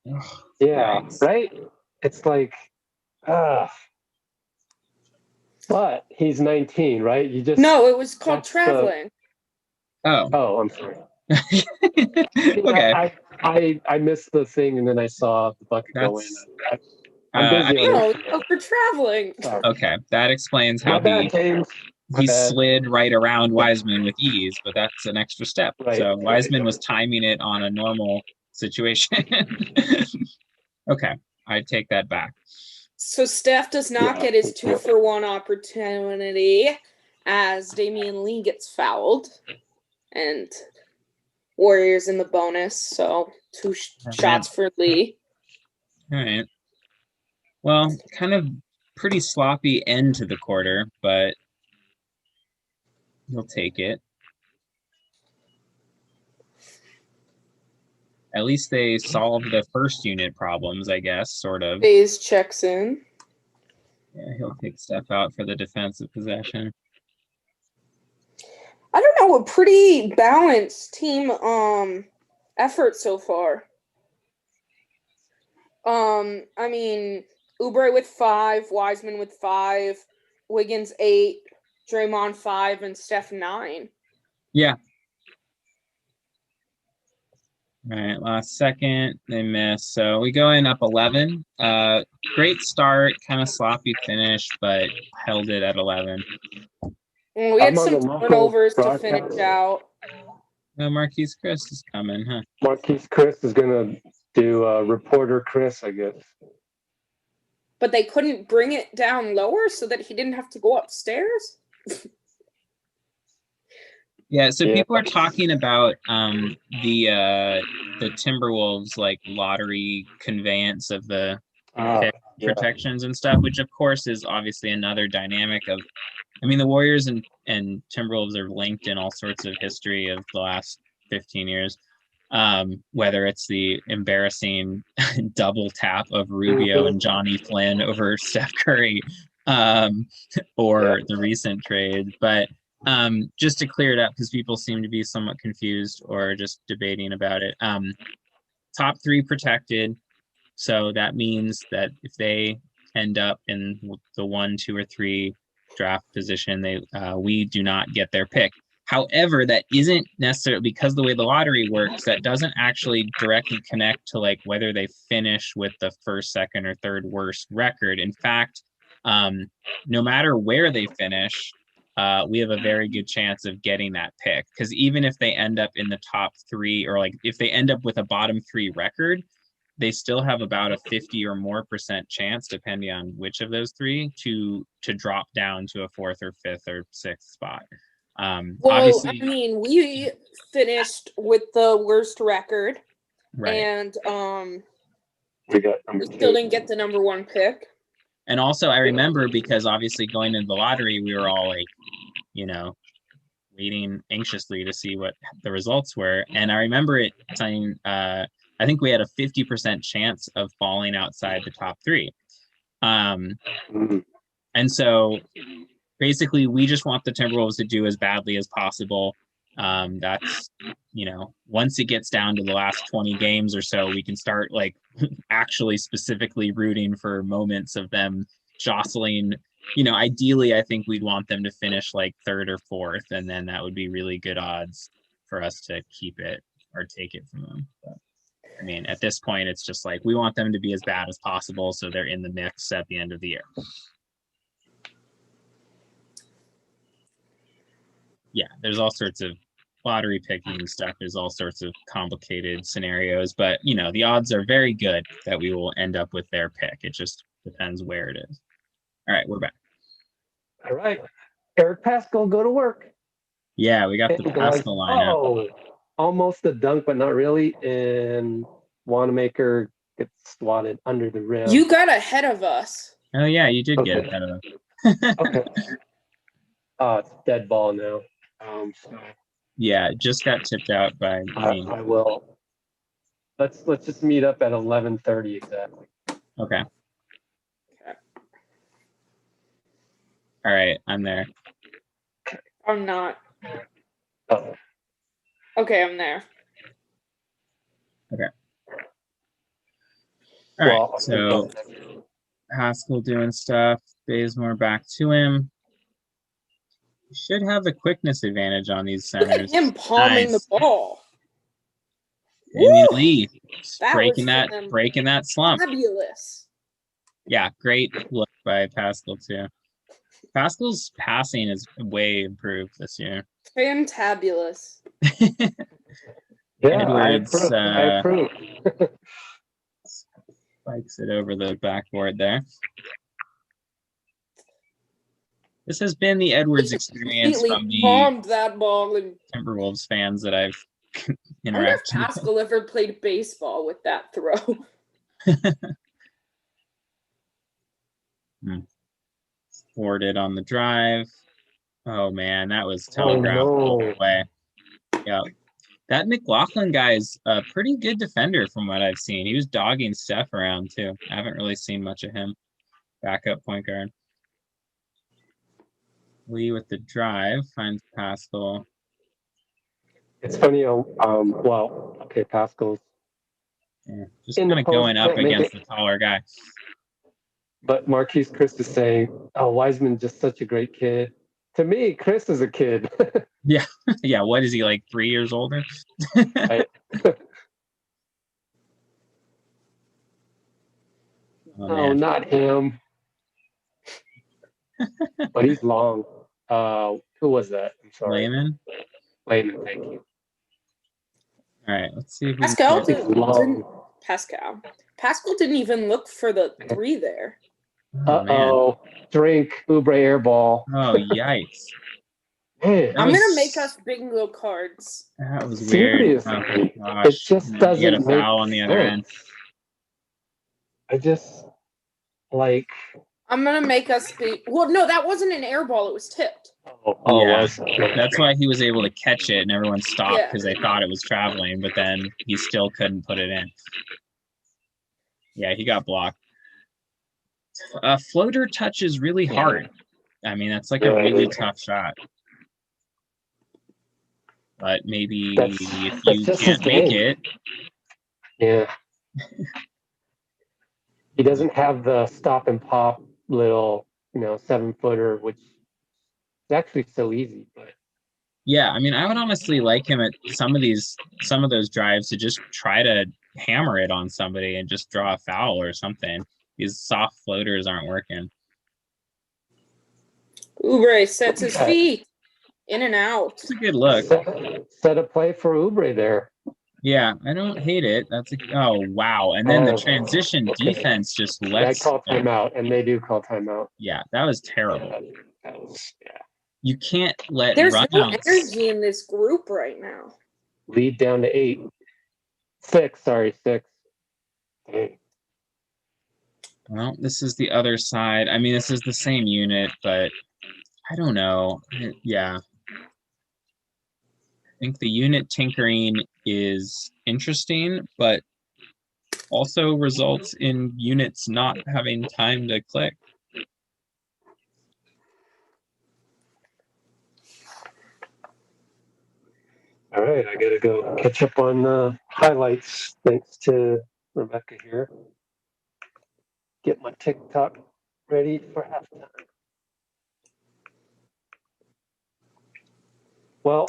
Oh, yeah, yikes. right? It's like, but he's 19, right? You just No, it was called that's traveling. Oh, I'm sorry. okay. I missed the thing and then I saw the bucket go in. I'm busy. No, for traveling. Sorry. Okay, that explains how My bad, James. he slid right around Wiseman with ease, but that's an extra step. Right, So right. Wiseman was timing it on a normal situation. Okay, I take that back. So Steph does not get his 2-for-1 opportunity as Damian Lee gets fouled. And Warriors in the bonus, so 2 shots for Lee. All right. Well, kind of pretty sloppy end to the quarter, but he'll take it. At least they solved the first unit problems, I guess, sort of. Baze checks in. Yeah, he'll take Steph out for the defensive possession. I don't know, a pretty balanced team effort so far. I mean, Oubre with 5, Wiseman with 5, Wiggins 8, Draymond 5, and Steph 9. Yeah. All right, last second, they miss. So we go in up 11. Great start, kind of sloppy finish, but held it at 11. And we had some turnovers to finish out. Marquise Chris is coming, huh? Marquise Chris is going to do reporter Chris, I guess. But they couldn't bring it down lower so that he didn't have to go upstairs? Yeah, so people are talking about the Timberwolves like lottery conveyance of the pick protections and stuff, which of course is obviously another dynamic of, I mean, the Warriors and Timberwolves are linked in all sorts of history of the last 15 years. Whether it's the embarrassing double tap of Rubio and Johnny Flynn over Steph Curry, or the recent trade. But just to clear it up, because people seem to be somewhat confused or just debating about it. Top 3 protected. So that means that if they end up in the 1, 2, or 3 draft position, we do not get their pick. However, that isn't necessarily, because the way the lottery works, that doesn't actually directly connect to like whether they finish with the first, second, or third worst record. In fact, no matter where they finish, we have a very good chance of getting that pick, because even if they end up in the top 3, or like if they end up with a bottom 3 record, they still have about a 50 or more % chance, depending on which of those 3, to drop down to a 4th or 5th or 6th spot. Well, obviously, I mean, we finished with the worst record, right? And we still didn't get the number 1 pick. And also, I remember, because obviously going into the lottery, we were all like, waiting anxiously to see what the results were. And I remember it saying, I I think we had a 50% chance of falling outside the top 3. And so basically we just want the Timberwolves to do as badly as possible. That's, once it gets down to the last 20 games or so, we can start like actually specifically rooting for moments of them jostling. Ideally, I think we'd want them to finish like 3rd or 4th, and then that would be really good odds for us to keep it or take it from them. But, I mean, at this point, it's just like we want them to be as bad as possible so they're in the mix at the end of the year. Yeah, there's all sorts of lottery picking stuff. There's all sorts of complicated scenarios, but the odds are very good that we will end up with their pick. It just depends where it is. All right, we're back. All right, Eric Paschal, go to work. Yeah, we got the Paschal lineup. Oh, almost a dunk, but not really. And Wanamaker gets swatted under the rim. You got ahead of us. Oh yeah, you did get ahead of us. Okay. It's dead ball now. So yeah, it just got tipped out by me. I will. Let's just meet up at 11:30 exactly. Okay. All right, I'm there. I'm not. Oh. Okay, I'm there. Okay. All right, so Paschal doing stuff. Bazemore back to him. Should have the quickness advantage on these centers. Look at him palming the ball. Damian Lee breaking breaking that slump. Fabulous. Yeah, great look by Paschal too. Paschal's passing is way improved this year. Fantabulous. Yeah, Edwards, I approve. spikes it over the backboard there. This has been the Edwards experience from the bombed that ball and Timberwolves fans that I've interacted with. I wonder if Paschal ever played baseball with that throw. Forwarded on the drive. Oh man, that was telegraphed all the way. Yeah. That McLaughlin guy is a pretty good defender from what I've seen. He was dogging Steph around too. I haven't really seen much of him. Backup point guard. Lee with the drive finds Paschal. It's funny. Paschal's. Yeah, just kind of going up against the taller guy. But Marquise Chris is saying, "Oh, Wiseman's just such a great kid." To me, Chris is a kid. Yeah, yeah. What is he, like 3 years older? Right. Oh, not him. But he's long. Who was that? I'm sorry. Layman, thank you. All right, let's see if we Paschal didn't even look for the 3 there. Drink Oubre air ball. Oh, yikes. Man, I'm gonna make us bingo cards. That was weird. Seriously. Oh, gosh. It just doesn't get a make foul on the other end. I just like. I'm gonna make us be. Well, no, that wasn't an air ball. It was tipped. Yeah, that's why he was able to catch it, and everyone stopped because they thought it was traveling, but then he still couldn't put it in. Yeah, he got blocked. Floater touch is really hard. I mean, that's like a really tough shot. But maybe if you can't make it. Yeah. He doesn't have the stop and pop little, 7-footer, which is actually so easy. But yeah, I mean, I would honestly like him at some of those drives to just try to hammer it on somebody and just draw a foul or something. These soft floaters aren't working. Oubre sets his feet in and out. It's a good look. Set a play for Oubre there. Yeah, I don't hate it. Oh wow! And then the transition defense just lets. They call timeout, and they do call timeout. Yeah, that was terrible. You can't let. There's runouts. no energy in this group right now. Lead down to 6. Dang. Well, this is the other side. I mean, this is the same unit, but I don't know. Yeah. I think the unit tinkering is interesting, but also results in units not having time to click. All right, I gotta go catch up on highlights. Thanks to Rebecca here. Get my TikTok ready for halftime. Well,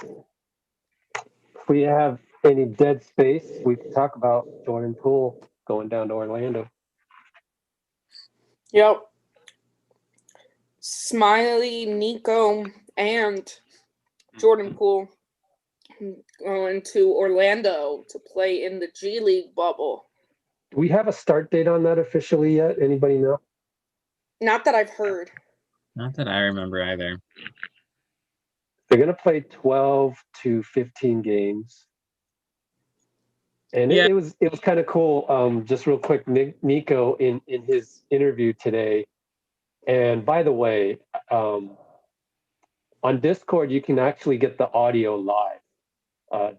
if we have any dead space, we can talk about Jordan Poole going down to Orlando. Yep. Smiley, Nico, and Jordan Poole going to Orlando to play in the G League bubble. Do we have a start date on that officially yet? Anybody know? Not that I've heard. Not that I remember either. They're going to play 12 to 15 games. And Yeah. it was kind of cool. Just real quick, Nico in his interview today. And by the way, on Discord, you can actually get the audio live,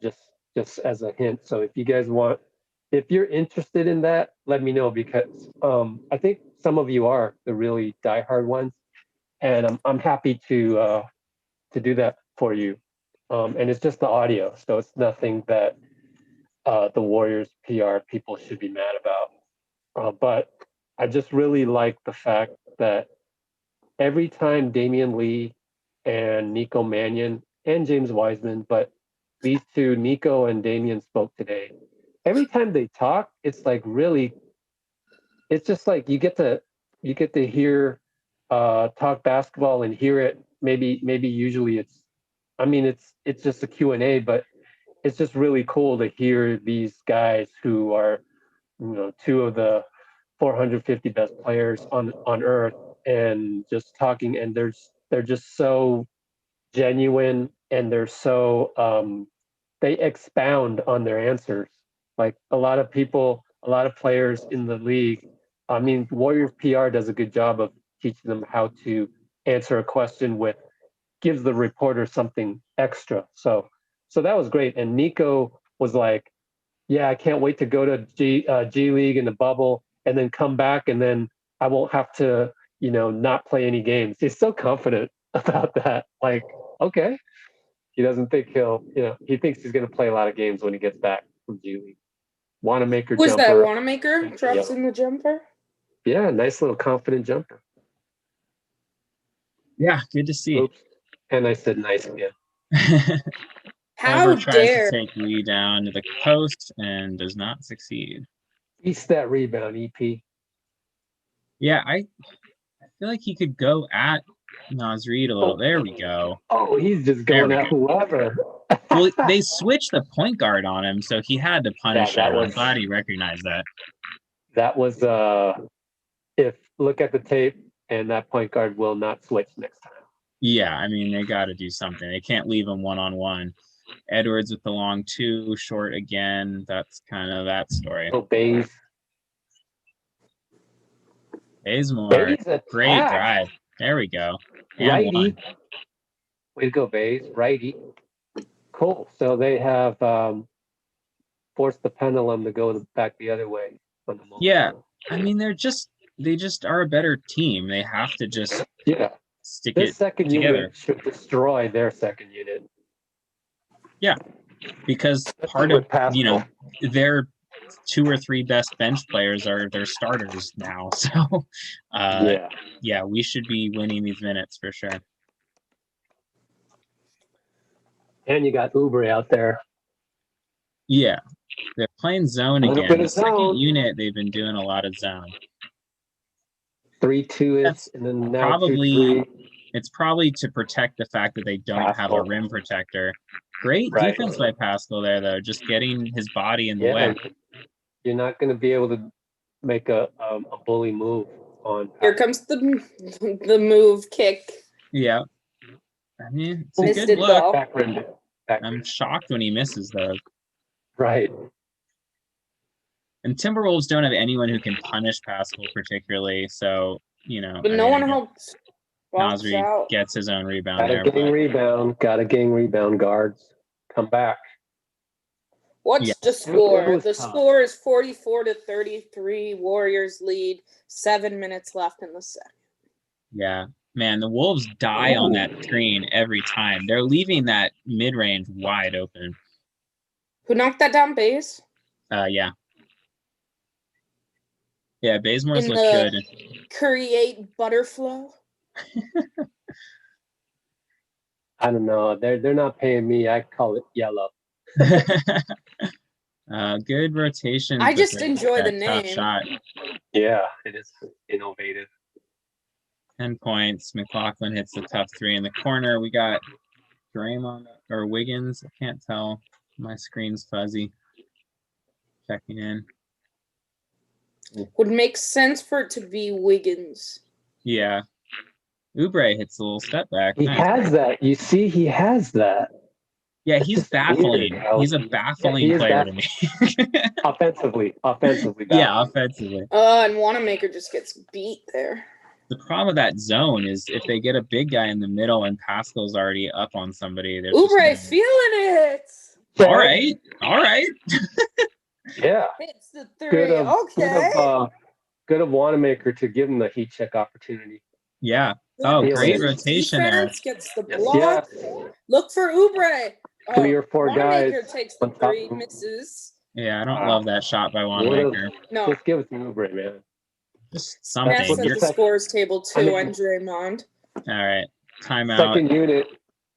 just as a hint. So if you guys want, if you're interested in that, let me know, because I think some of you are the really diehard ones, and I'm happy to do that for you. And it's just the audio, so it's nothing that the Warriors PR people should be mad about. But I just really like the fact that every time Damian Lee and Nico Mannion and James Wiseman, but these two, Nico and Damian, spoke today. Every time they talk, it's like really, it's just like you get to hear talk basketball and hear it. Maybe usually it's just a Q&A, but it's just really cool to hear these guys who are, two of the 450 best players on earth, and just talking, and they're just so genuine, and they're so they expound on their answers. Like a lot of players in the league, I mean, Warriors PR does a good job of teaching them how to answer a question with, gives the reporter something extra. So that was great. And Nico was like, yeah, I can't wait to go to G League in the bubble and then come back, and then I won't have to, not play any games. He's so confident about that. Like, okay. He doesn't think he thinks he's going to play a lot of games when he gets back from G League. Wanamaker Who's jumper. that? Wanamaker drops in the jumper? Yeah, nice little confident jumper. Yeah, good to see. Oops. And I said nice again. How Ever tries dare to take Lee down to the post and does not succeed. East that rebound, EP. Yeah, I feel like he could go at Naz Reid a little. There we go. Oh, he's just going at whoever. Well, they switched the point guard on him, so he had to punish him. I'm glad he recognized that. That was if look at the tape, and that point guard will not switch next time. Yeah, I mean, they got to do something. They can't leave him one-on-one. Edwards with the long two, short again. That's kind of that story. Oh, Bays. Bazemore, great drive. There we go. And righty. one. Way to go, Bays. Righty. Cool. So they have forced the pendulum to go back the other way. Yeah, I mean, they just are a better team. They have to just stick this it second together. Unit should destroy their second unit. Yeah, because part of their 2 or 3 best bench players are their starters now. So, yeah, we should be winning these minutes for sure. And you got Oubre out there. Yeah, they're playing zone again. The second unit, they've been doing a lot of zone. 3-2-ish, and then now probably 2-3. It's probably to protect the fact that they don't have a rim protector. Great defense by Pascal there, though, just getting his body in the way. You're not going to be able to make a bully move on. Here comes the move kick. Yeah. I mean, it's a good look. I'm shocked when he misses those. Right. And Timberwolves don't have anyone who can punish Pascal particularly, so, But no one helps. Naz Reid gets his own rebound Got a gang rebound guards. Come back. What's Yeah. the It score? was The tough. score is 44-33. Warriors lead. 7 minutes left in the second. Yeah. Man, the Wolves die on that screen every time. They're leaving that mid-range wide open. Who knocked that down, Baze? Yeah. Yeah, Bazemore's In looked the good. create butterflow. I don't know. They're not paying me. I call it yellow. Good rotation. I just enjoy the tough name. shot. Yeah, it is innovative. 10 points. McLaughlin hits the tough three in the corner. We got Draymond or Wiggins. I can't tell. My screen's fuzzy. Checking in. Would make sense for it to be Wiggins. Yeah. Oubre hits a little step back. He Nice. has that. You see, he has that. Yeah, It's he's just baffling. weird how He's a he baffling is player to me. offensively. Yeah, baffling. offensively. And Wanamaker just gets beat there. The problem with that zone is if they get a big guy in the middle and Pascal's already up on somebody, there's Oubre just feeling it. all right. Yeah. Hits the three. Good of Okay. good of Wanamaker to give him the heat check opportunity. Yeah. Oh, Feeling great it. rotation there. Defense gets the Yes, block. yes. Look for Oubre. 3 or 4 Wanamaker guys takes the on top three, of him. misses. Yeah, I don't love that shot by Wanamaker. No. Just give it to Oubre, man. Just That's something. what at you're the saying. scores table too, I mean- and Draymond. All right. Timeout. Second unit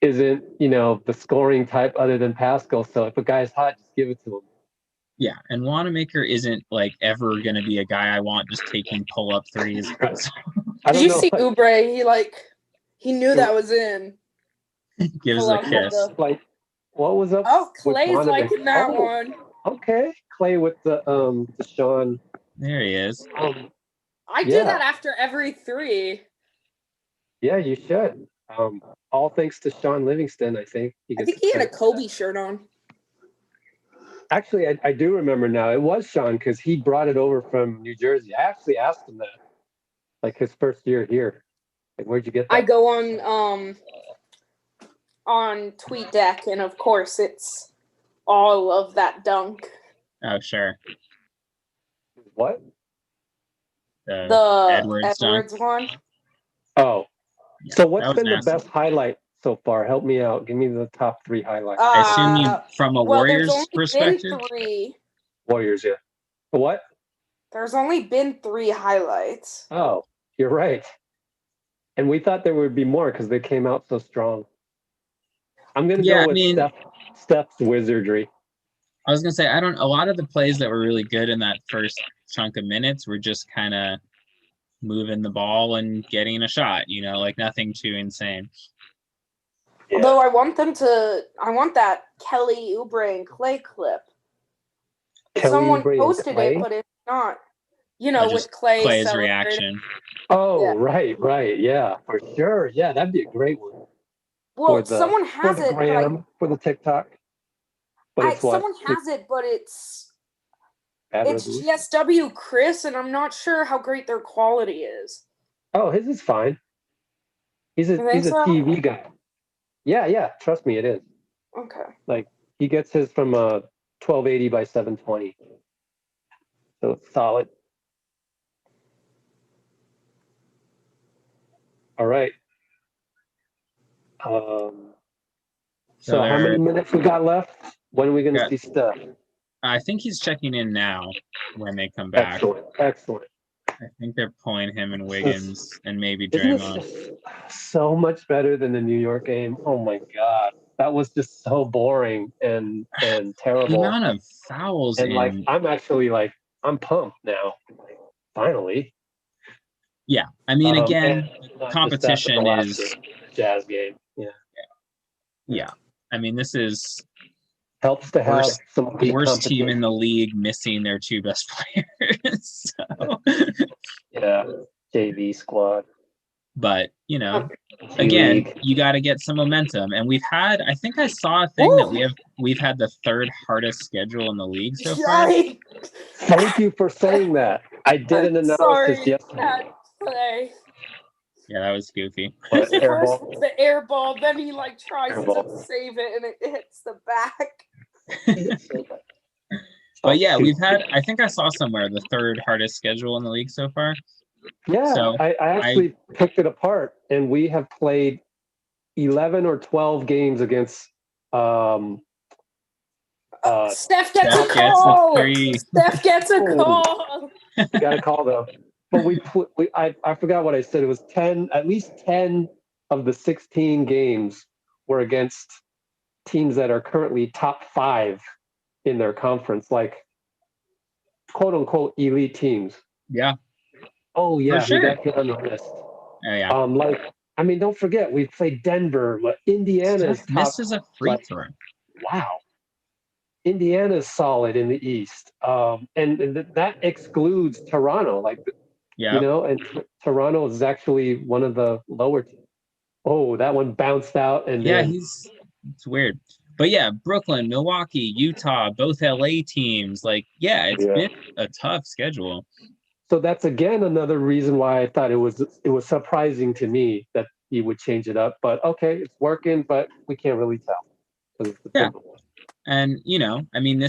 isn't, the scoring type other than Pascal. So if a guy's hot, just give it to him. Yeah, and Wanamaker isn't like ever gonna be a guy I want just taking pull-up threes. I Did don't you know. see Oubre? He knew that was in. Gives Pull a out kiss. Like, what was up? Oh, with Clay's Wanamaker? liking that Oh, one. Okay, Clay with the Sean. There he is. I do Yeah. that after every three. Yeah, you should. All thanks to Sean Livingston, I think. I think he had a Kobe shirt on. Actually, I do remember now. It was Sean because he brought it over from New Jersey. I actually asked him that, like his first year here. Like, where'd you get that? I go on TweetDeck, and of course it's all of that dunk. Oh, sure. What? The Edwards dunk. one. Oh, Yeah, so that what's was been nasty. the best highlight so far? Help me out. Give me the top 3 highlights. I assume you, from a Well, there's Warriors only perspective. been 3. Warriors, yeah. What? There's only been 3 highlights. Oh, you're right. And we thought there would be more because they came out so strong. I'm gonna go with Steph's wizardry. I was gonna say a lot of the plays that were really good in that first chunk of minutes were just kind of moving the ball and getting a shot, like nothing too insane. Yeah. Although I want that Kelly Oubre and Clay clip. Kelly Someone Oubre and posted Clay? it, but it's not. Just With Clay Clay's celebrating. reaction. Oh, Yeah. right. Yeah, for sure. Yeah, that'd be a great one. Well, someone has for the it, gram, for the TikTok. But it's what? Someone has it, but it's Bad it's resolution? GSW Chris, and I'm not sure how great their quality is. Oh, his is fine. He's a You think so? TV guy. Yeah. Trust me, it is. Okay. Like he gets his from 1280 by 720. So it's solid. All right. So how many minutes we got left? When are we going to see Steph? I think he's checking in now when they come back. Excellent. I think they're pulling him and Wiggins and maybe Isn't Draymond. this so much better than the New York game? Oh my God. That was just so boring and terrible. The amount of fouls and I'm pumped now. Finally. Yeah. I mean, again, not competition is Jazz game. Yeah. I mean, this is helps to have some worst team in the league missing their 2 best players. So. Yeah, JV squad. But again, you got to get some momentum, and I think I saw a thing that we've had the 3rd hardest schedule in the league so far. Thank you for saying that. I did an analysis yesterday. Yeah, that was goofy. First it's the air ball, then he tries to save it and it hits the back. But yeah, shoot. we've had, I think I saw somewhere, the third hardest schedule in the league so far. Yeah, So I actually picked it apart, and we have played 11 or 12 games against Steph gets Steph a gets a call. 3. Steph gets a Oh. call. We got a call though. But I forgot what I said. It was 10, at least 10 of the 16 games were against teams that are currently top 5 in their conference, like quote unquote elite teams. Yeah, Oh yeah, for sure. we got hit on the wrist. Oh yeah. Like, I mean, don't forget we played Denver, Indiana's Steph top. misses a free like, throw. Wow. Indiana's solid in the East, and that excludes Toronto. Like, Yeah. and Toronto is actually one of the lower teams. Oh, that one bounced out, and Yeah, then it's weird. But yeah, Brooklyn, Milwaukee, Utah, both LA teams. Like, yeah, it's been a tough schedule. So that's again another reason why I thought it was surprising to me that he would change it up. But okay, it's working, but we can't really tell because it's the Timberwolves. And I mean,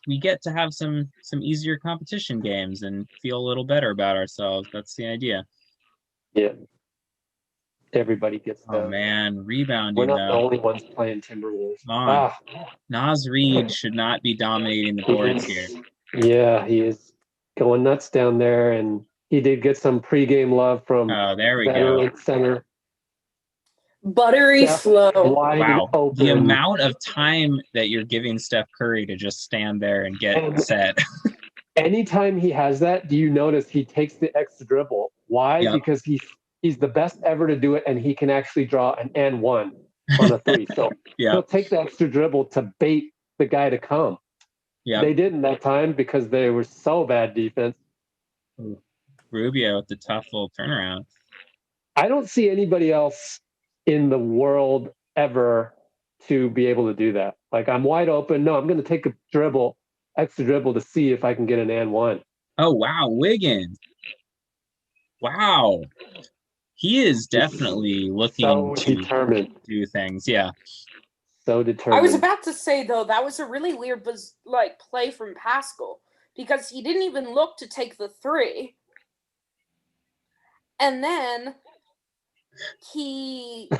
we get to have some easier competition games and feel a little better about ourselves. That's the idea. Yeah, everybody gets Oh the. man, rebounding We're not though. the only ones playing Timberwolves. Come on. Nas Reed should not be dominating the boards here. Yeah, he is going nuts down there, and he did get some pregame love from there we veteran go. center. Buttery slow. Wow. Open. The amount of time that you're giving Steph Curry to just stand there and get set. Anytime he has that, do you notice he takes the extra dribble? Why? Yep. Because he's the best ever to do it, and he can actually draw an and one on a 3. So he'll take the extra dribble to bait the guy to come. Yeah. They didn't that time because they were so bad defense. Rubio with the tough little turnaround. I don't see anybody else in the world ever to be able to do that. Like, I'm wide open. No, I'm going to take a extra dribble to see if I can get an and one. Oh, wow. Wiggins. Wow. He is definitely looking to do things. Yeah. So determined. I was about to say, though, that was a really weird play from Pascal because he didn't even look to take the 3. And then he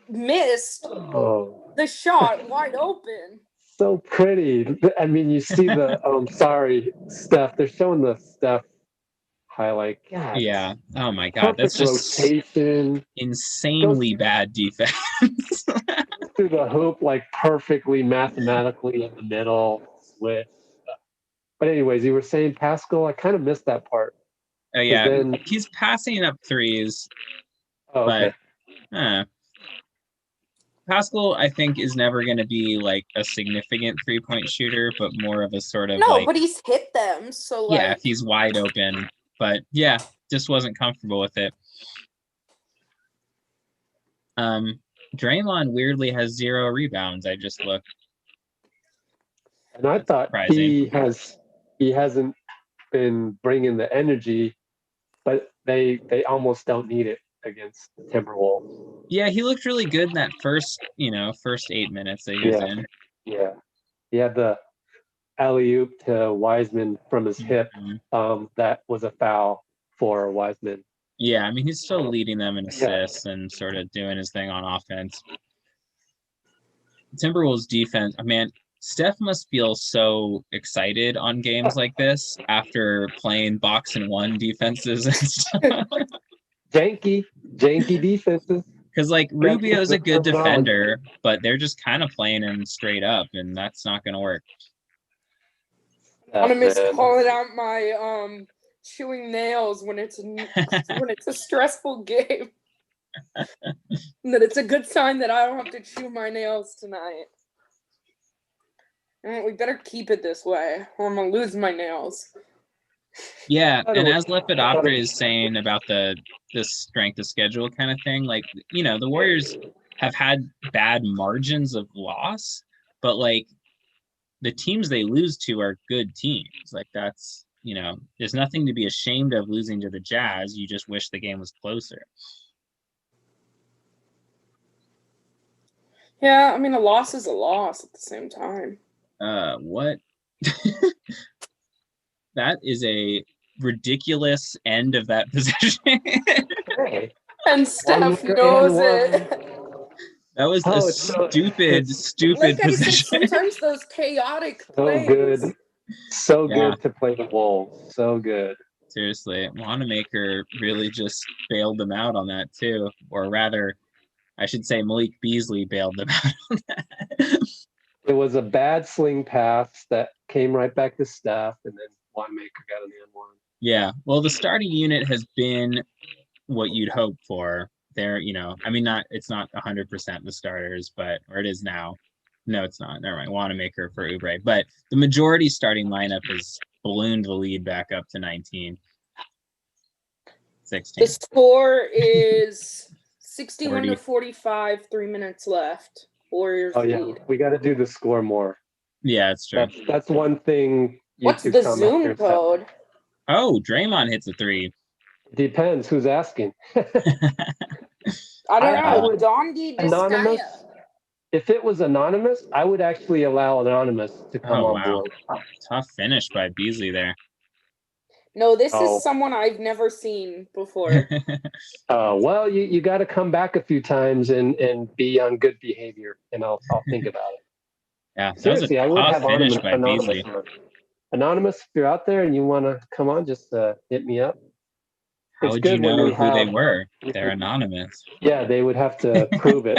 missed the shot wide open. So pretty. I mean, you see the sorry, Steph. They're showing the Steph highlight. God, yeah. Oh my God. That's just rotation. Insanely bad defense. Through the hoop, like perfectly mathematically in the middle. Switch. But anyways, you were saying Pascal. I kind of missed that part. Oh yeah, he's passing up threes. Oh, okay. But Pascal, I think, is never going to be like a significant 3-point shooter, but more of a sort of but he's hit them. So yeah, if he's wide open. But yeah, just wasn't comfortable with it. Draymond weirdly has 0 rebounds. I just looked. And I thought he hasn't been bringing the energy, but they almost don't need it against the Timberwolves. Yeah, he looked really good in that first 8 minutes that he was in. Yeah. He had the alley-oop to Wiseman from his hip. That was a foul for Wiseman. Yeah, I mean, he's still leading them in assists and sort of doing his thing on offense. Timberwolves defense, man, Steph must feel so excited on games like this after playing box and one defenses and stuff. Janky defenses. Because Rubio's a good defender, but they're just kind of playing him straight up, and that's not going to work. I'm gonna miss calling out my chewing nails when it's a stressful game. That it's a good sign that I don't have to chew my nails tonight. We better keep it this way, or I'm gonna lose my nails. Yeah, and as Lepidopter is saying about the strength of schedule kind of thing, the Warriors have had bad margins of loss, but the teams they lose to are good teams. That's there's nothing to be ashamed of losing to the Jazz. You just wish the game was closer. Yeah, I mean, a loss is a loss at the same time. What That is a ridiculous end of that position. Hey, And Steph Wanamaker knows and it. That was Oh, a it's so- stupid Like I said, position. sometimes those chaotic so plays. good. So Yeah. good to play the Wolves. So good. Seriously, Wanamaker really just bailed them out on that too, or rather, I should say Malik Beasley bailed them out on that. It was a bad sling pass that came right back to Steph, and then Wanamaker got an and one. Yeah, well, the starting unit has been what you'd hope for. There, I mean, it's not 100% the starters, or it is now. No, it's not. Never mind. Wanamaker for Oubre, but the majority starting lineup has ballooned the lead back up to 19. 16. The score is 61 to 45, 3 minutes left. Warriors lead. We got to do the score more. Yeah, it's true. That's one thing. What's the Zoom code? Oh, Draymond hits a 3. Depends who's asking. I don't know. Dondi anonymous. Disgaea. If it was anonymous, I would actually allow anonymous to come on board. Tough finish by Beasley there. No, this is someone I've never seen before. Well, you got to come back a few times and be on good behavior, and I'll think about it. Yeah, seriously, I would have finish by anonymous. Beasley. Anonymous, if you're out there and you want to come on, just hit me up. How would you know who they were? They're anonymous. Yeah, they would have to prove it.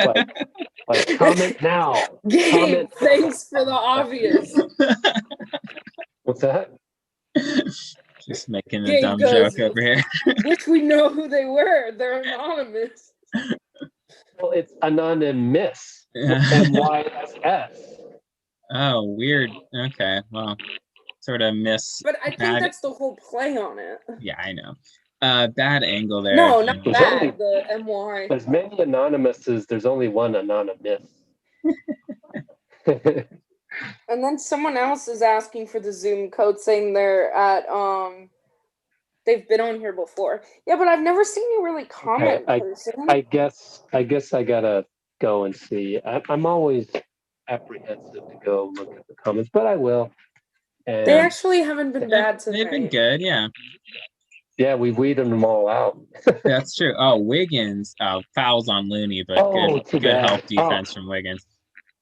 Like comment now. Gabe, thanks for the obvious. What's that? Just making a dumb joke over here. Which we know who they were. They're anonymous. Well, it's anonymous. MYSS. Oh, weird. Okay, well, sort of miss. But I think that's the whole play on it. Yeah, I know. Bad angle there. No, not bad. The MY. As many anonymouses, there's only one anonymous. And then someone else is asking for the Zoom code, saying they're at they've been on here before. Yeah, but I've never seen you really comment. I guess I gotta go and see. I'm always apprehensive to go look at the comments, but I will. And they actually haven't been bad tonight. They've been good, yeah. Yeah, we've weeded them all out. That's true. Oh, Wiggins. Fouls on Looney, but good help defense from Wiggins.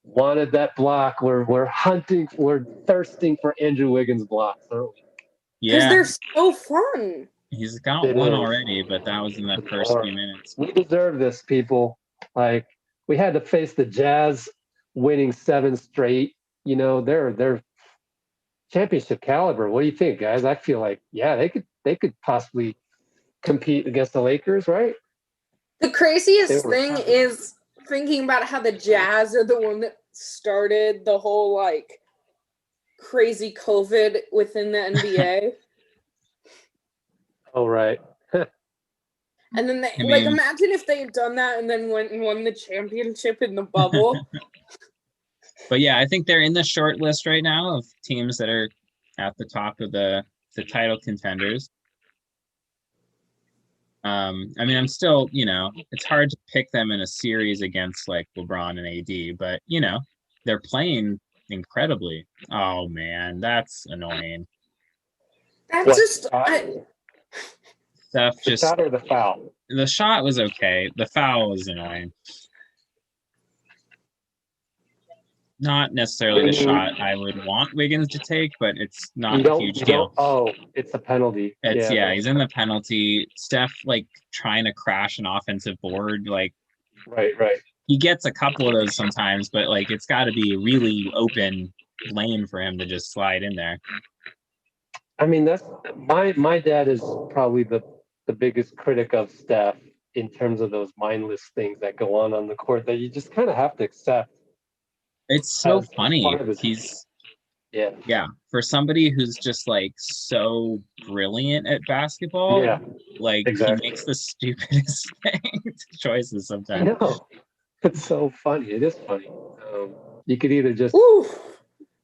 Wanted that block. We're hunting. We're thirsting for Andrew Wiggins blocks, aren't we? Yeah, because they're so fun. He's got one already, but that was in the first few minutes. We deserve this, people. Like, we had to face the Jazz winning 7 straight. They're championship caliber. What do you think, guys? I feel like, yeah, they could possibly compete against the Lakers, right? The craziest thing is thinking about how the Jazz are the one that started the whole crazy COVID within the NBA. Oh, right. And then imagine if they had done that and then went and won the championship in the bubble. But yeah, I think they're in the short list right now of teams that are at the top of the title contenders. I mean, I'm still, it's hard to pick them in a series against LeBron and AD, but they're playing incredibly. Oh man, that's annoying. That's just Steph just. The shot or the foul? The shot was okay. The foul was annoying. Not necessarily the shot I would want Wiggins to take, but it's not a huge deal. Oh, it's a penalty. He's in the penalty. Steph trying to crash an offensive board. Right. He gets a couple of those sometimes, but it's got to be a really open lane for him to just slide in there. I mean, that's my dad is probably the biggest critic of Steph in terms of those mindless things that go on the court that you just kind of have to accept. It's so funny. He's for somebody who's just so brilliant at basketball. Yeah, exactly. He makes the stupidest choices sometimes. I know. It's so funny. It is funny. You could either just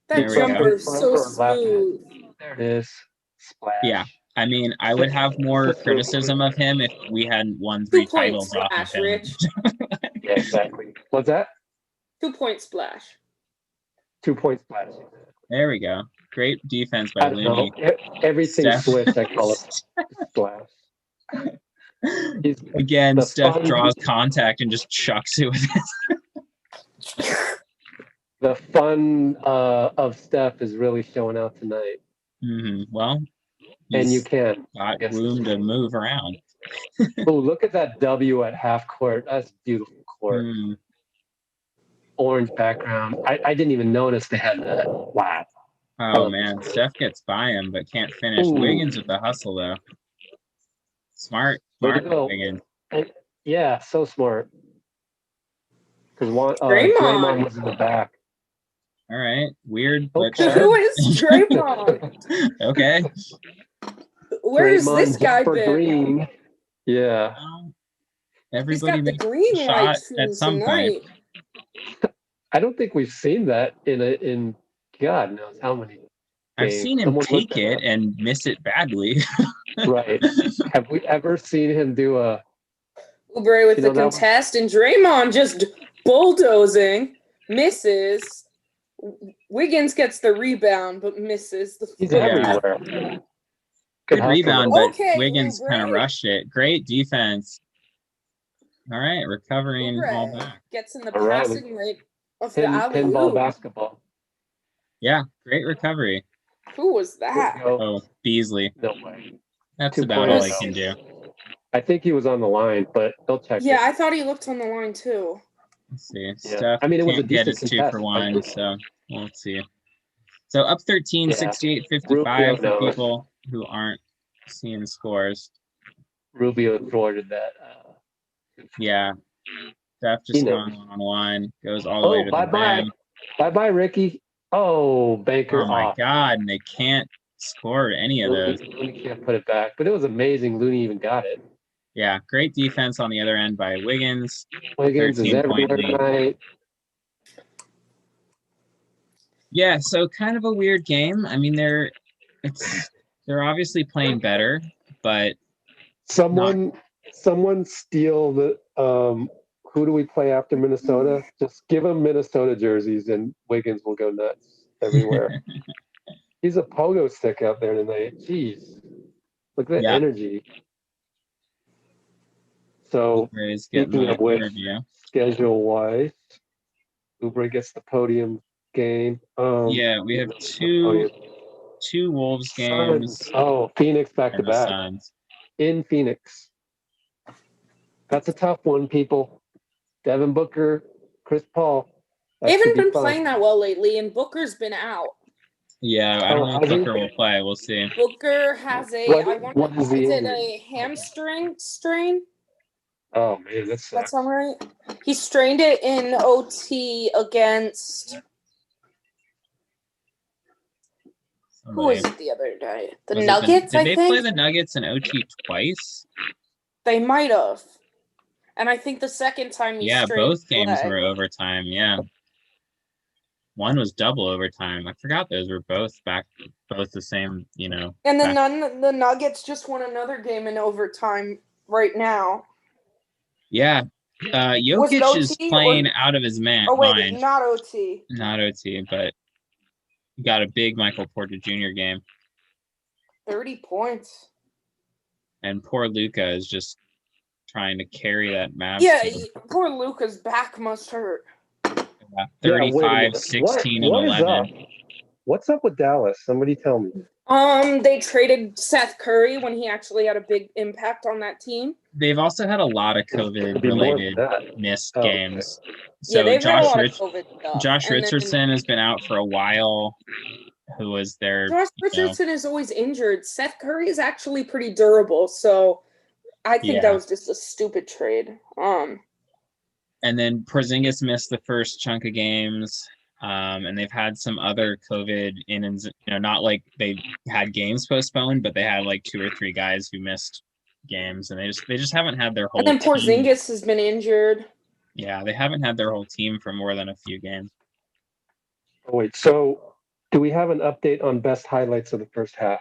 that jumper is so smooth. There it is. Splash. Yeah. I mean, I would have more criticism of him if we hadn't won 3 titles off of him. Rich. Yeah, exactly. What's that? 2-point splash. 2-point splash. There we go. Great defense by I don't know. Looney. Everything Steph. Swiss, I call it splash. He's Again, the Steph fun- draws contact and just chucks it with it. The fun of Steph is really showing out tonight, Well, and you he's can. got Yes. room to move around. Oh, look at that W at half court. That's beautiful court. Orange background. I didn't even notice they had that. Wow. Oh man, Steph gets by him but can't finish. Ooh. Wiggins with the hustle though. Smart Way to go. Wiggins. Yeah, so smart. Because Draymond. Draymond was in the back. All right, weird but Okay. sure. Who is Draymond? Okay. Where's Draymond this guy for been? Green. Yeah. He's Everybody got the makes green a shot light at some point. tonight. I don't think we've seen that in God knows how many games. I've seen him Someone take looked that it up. and miss it badly. Right. Have we ever seen him do a Oubre with You the know, that was- contest, and Draymond just bulldozing, misses. Wiggins gets the rebound, but misses. he's Yeah. everywhere. Good hustle, rebound, though. but Okay, Wiggins kind of Oubre. rushed it. Great defense. All right, recovering all Oubre back. gets in the All right. passing lane of the Pinball alley-oop. basketball. Yeah, great recovery. Who was There that? you go. Oh, Beasley. No way. That's 2 about all he points. can do. I think he was on the line, but they'll check Yeah, it. I thought he looked on the line too. Let's see. Yeah. Steph I mean, it was a can't get decent his 2 contest, for but- 1, so let's see. So up 13, Yeah. 68, Rubio 55 for knows. people who aren't seeing scores. Rubio thwarted that. Yeah. Steph He just knows. going on the line, goes all the way to the bye-bye. rim. Bye-bye, Ricky. Oh, Banker Oh my off. God, and they can't score any of those. Looney can't put it back, but it was amazing. Looney even got it. Yeah, great defense on the other end by Wiggins. Wiggins is 13-point everywhere lead. tonight. Yeah, so kind of a weird game. I mean, they're obviously playing better, but Someone steal the who do we play after Minnesota? Just give them Minnesota jerseys and Wiggins will go nuts everywhere. He's a pogo stick out there tonight. Jeez. Look at that Yeah. energy. So Oubre is getting speaking the of which, interview. schedule wise, Oubre gets the podium game. Yeah, we have the two Wolves podium. games Suns. Oh, Phoenix back to and the back Suns. in Phoenix. That's a tough one, people. Devin Booker, Chris Paul. That They should haven't be been fun. playing that well lately, and Booker's been out. Yeah, I don't know if has he? Booker will play. We'll see. Booker has a, What is he is it injured? a hamstring strain? Oh man, that sucks. That's all right. He strained it in OT against who was it the other day? The Was it Nuggets, did I they think. play the Nuggets in OT twice? They might have. And I think the second time he Yeah, strained both games leg. were overtime. Yeah. One was double overtime. I forgot those were both the same, And back. the Nuggets just won another game in overtime right now. Yeah. Jokic is OT playing or- out of his mind. Oh wait, not OT. Not OT, but he got a big Michael Porter Jr. game. 30 points. And poor Luca is just trying to carry that Mavs Yeah, team. poor Luca's back must hurt. Yeah, Yeah, wait a 35, minute. 16, What and is 11. up? What's up with Dallas? Somebody tell me. They traded Seth Curry when he actually had a big impact on that team. They've also had a lot of Could be more than COVID-related that. missed Oh, games. Yeah, So they've had a Josh, lot of COVID stuff. Josh And then Richardson has been out for a while, who was their Josh Richardson is always injured. Seth Curry is actually pretty durable, so I think Yeah. that was just a stupid trade. And then Porzingis missed the first chunk of games. And they've had some other COVID not like they had games postponed, but they had like 2 or 3 guys who missed games, and they just haven't had their whole And then team. Porzingis has been injured. Yeah, they haven't had their whole team for more than a few games. Oh, wait, so do we have an update on best highlights of the first half?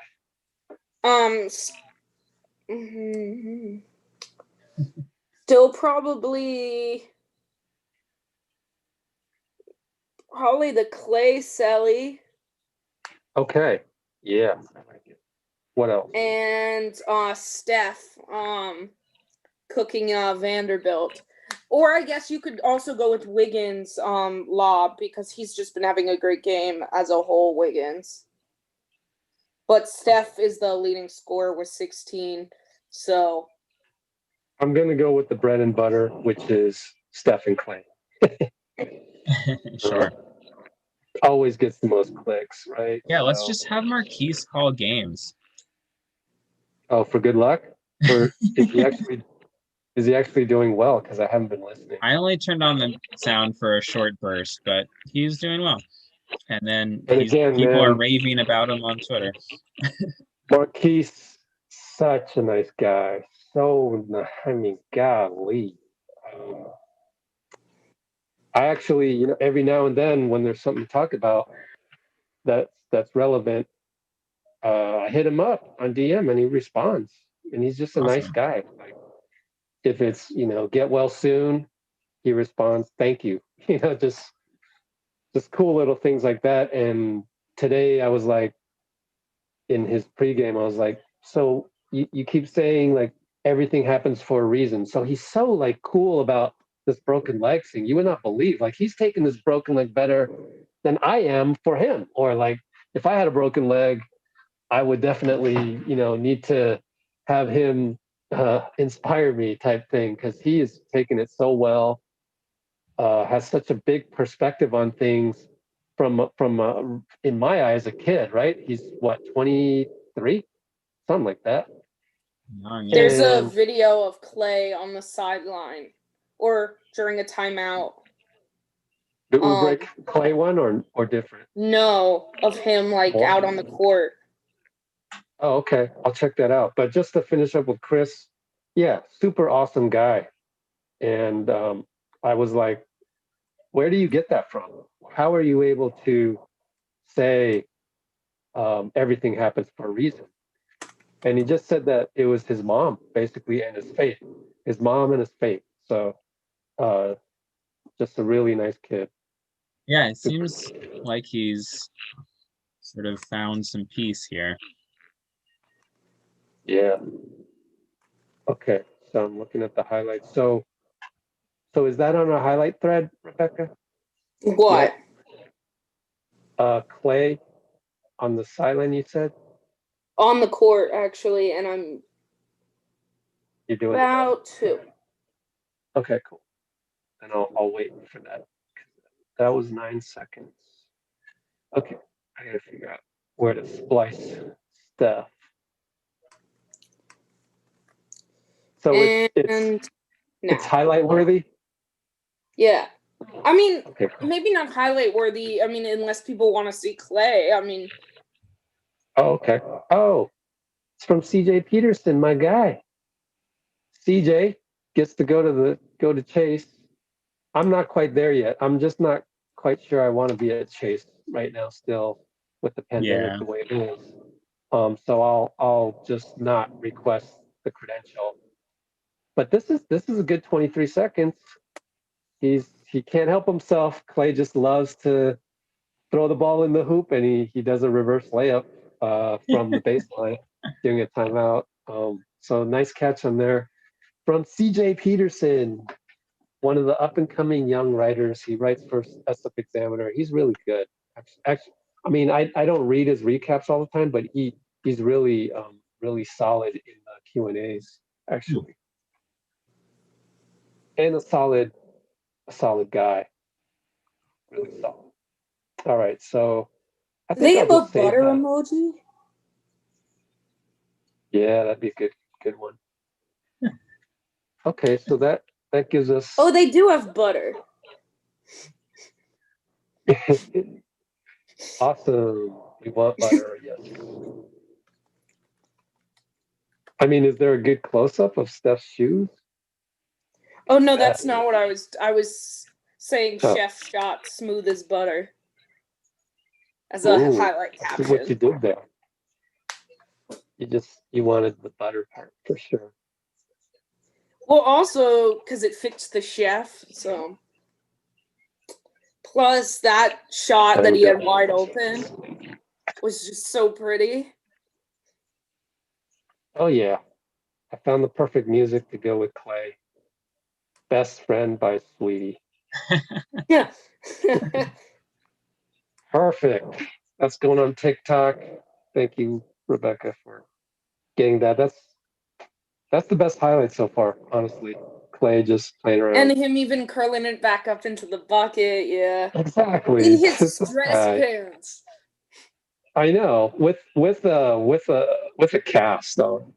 Still probably the Clay Selly. Okay. Yeah. I like it. What else? And Steph cooking Vanderbilt. Or I guess you could also go with Wiggins lob because he's just been having a great game as a whole, Wiggins. But Steph is the leading scorer with 16. So I'm gonna go with the bread and butter, which is Steph and Clay. Sure. Always gets the most clicks, right? Yeah, let's So- just have Marquise call games. Oh, for good luck? Or is he actually doing well? Because I haven't been listening. I only turned on the sound for a short burst, but he's doing well. And then And again, people are man, raving about him on Twitter. Marquise, such a nice guy. I mean, golly. Um, I actually, every now and then when there's something to talk about that's relevant, I hit him up on DM and he responds. And he's just a nice Awesome. guy. Like if it's, get well soon, he responds, thank you. Just cool little things like that. And today I was like, in his pregame, I was like, so you keep saying like everything happens for a reason. So he's so like cool about this broken leg thing. You would not believe. Like he's taking this broken leg better than I am for him. Or like if I had a broken leg, I would definitely, need to have him inspire me type thing because he is taking it so well. Has such a big perspective on things from in my eye as a kid, right? He's what 23, something like that. Yeah. there's a And video of Clay on the sideline or during a timeout. the Ubrick Clay one or different? No, of him like More? out on the court. Oh, okay. I'll check that out. But just to finish up with Chris, yeah, super awesome guy. And I was like, where do you get that from? How are you able to say everything happens for a reason? And he just said that it was his mom, basically, and his mom and his faith. So uh, just a really nice kid. Yeah, it seems like he's sort of found some peace here. Yeah. Okay. So I'm looking at the highlights. So is that on a highlight thread, Rebecca? What? Clay on the sideline, you said? On the court, actually, and I'm You're doing about to. Okay, cool. And I'll wait for that. That was 9 seconds. Okay. I gotta figure out where to splice stuff. So And now. it's highlight worthy? Yeah. I mean, Okay, cool. maybe not highlight worthy. I mean, unless people want to see Clay. I mean, Oh, okay. Oh, it's from CJ Peterson, my guy. CJ gets to go to Chase. I'm not quite there yet. I'm just not quite sure I want to be at Chase right now still with the pandemic Yeah. the way it is. So I'll just not request the credential. But this is a good 23 seconds. He can't help himself. Clay just loves to throw the ball in the hoop, and he does a reverse layup from the baseline during a timeout. So nice catch on there from CJ Peterson, one of the up and coming young writers. He writes for SF Examiner. He's really good. Actually, I mean, I don't read his recaps all the time, but he's really really solid in the Q&As actually, and a solid guy, really solid. All right, so I do they think I'll have a just save butter that. emoji? Yeah, that'd be a good one. Okay, so that gives us. Oh, they do have butter. Awesome. We want butter, yes. I mean, is there a good close up of Steph's shoes? Oh no, that's not what I was saying. Oh. Chef shot smooth as butter as a Ooh, highlight I see what you caption. did there. You wanted the butter part for sure. Well, also because it fits the chef. So plus that shot that he had wide open. was just so pretty. Oh yeah, I found the perfect music to go with Clay. Best Friend by Sweetie. Yeah. Perfect. That's going on TikTok. Thank you, Rebecca, for getting that. That's the best highlight so far, honestly. Clay just playing And around. him even curling it back up into the bucket, yeah. Exactly. In It's his just this dress guy. pants. I know. With a cast on.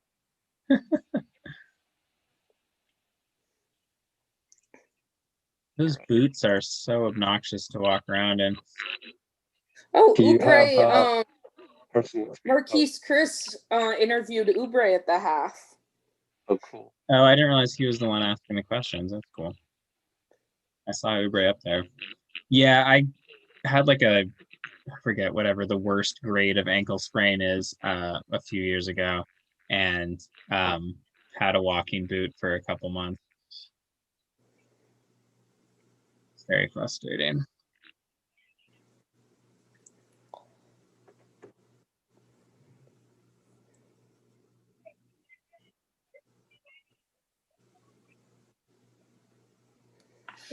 Those boots are so obnoxious to walk around in. Oh, Do you have Oubre, personal? Marquise Chris interviewed Oubre at the half. Oh, cool. Oh, I didn't realize he was the one asking the questions. That's cool. I saw Oubre up there. Yeah, I had like I forget whatever the worst grade of ankle sprain is a few years ago, and had a walking boot for a couple months. It's very frustrating.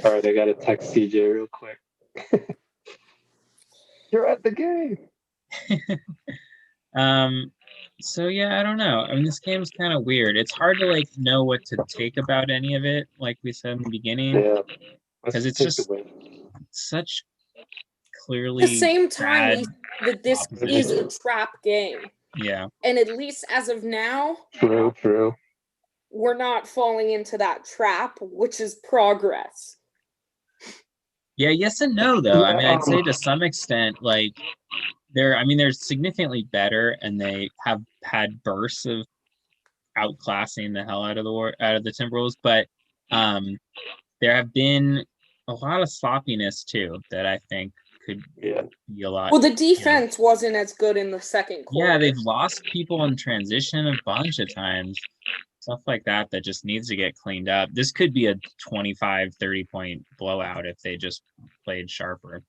All right, I got to text CJ real quick. You're at the game. So yeah, I don't know. I mean, this game's kind of weird. It's hard to like know what to take about any of it, like we said in the beginning, Yeah. because it's take the just win. such At clearly the same time, bad we see that this is a trap game. Yeah. And at least as of now, True. we're not falling into that trap, which is progress. Yeah, yes and no, though. I mean, Yeah, I'd say to some extent, like they're significantly better, and they have had bursts of outclassing the hell out of the Timberwolves, but there have been a lot of sloppiness too that I think could be a lot. Well, the defense wasn't as good in the second quarter. Yeah, they've lost people in transition a bunch of times. Stuff like that just needs to get cleaned up. This could be a 25, 30-point blowout if they just played sharper.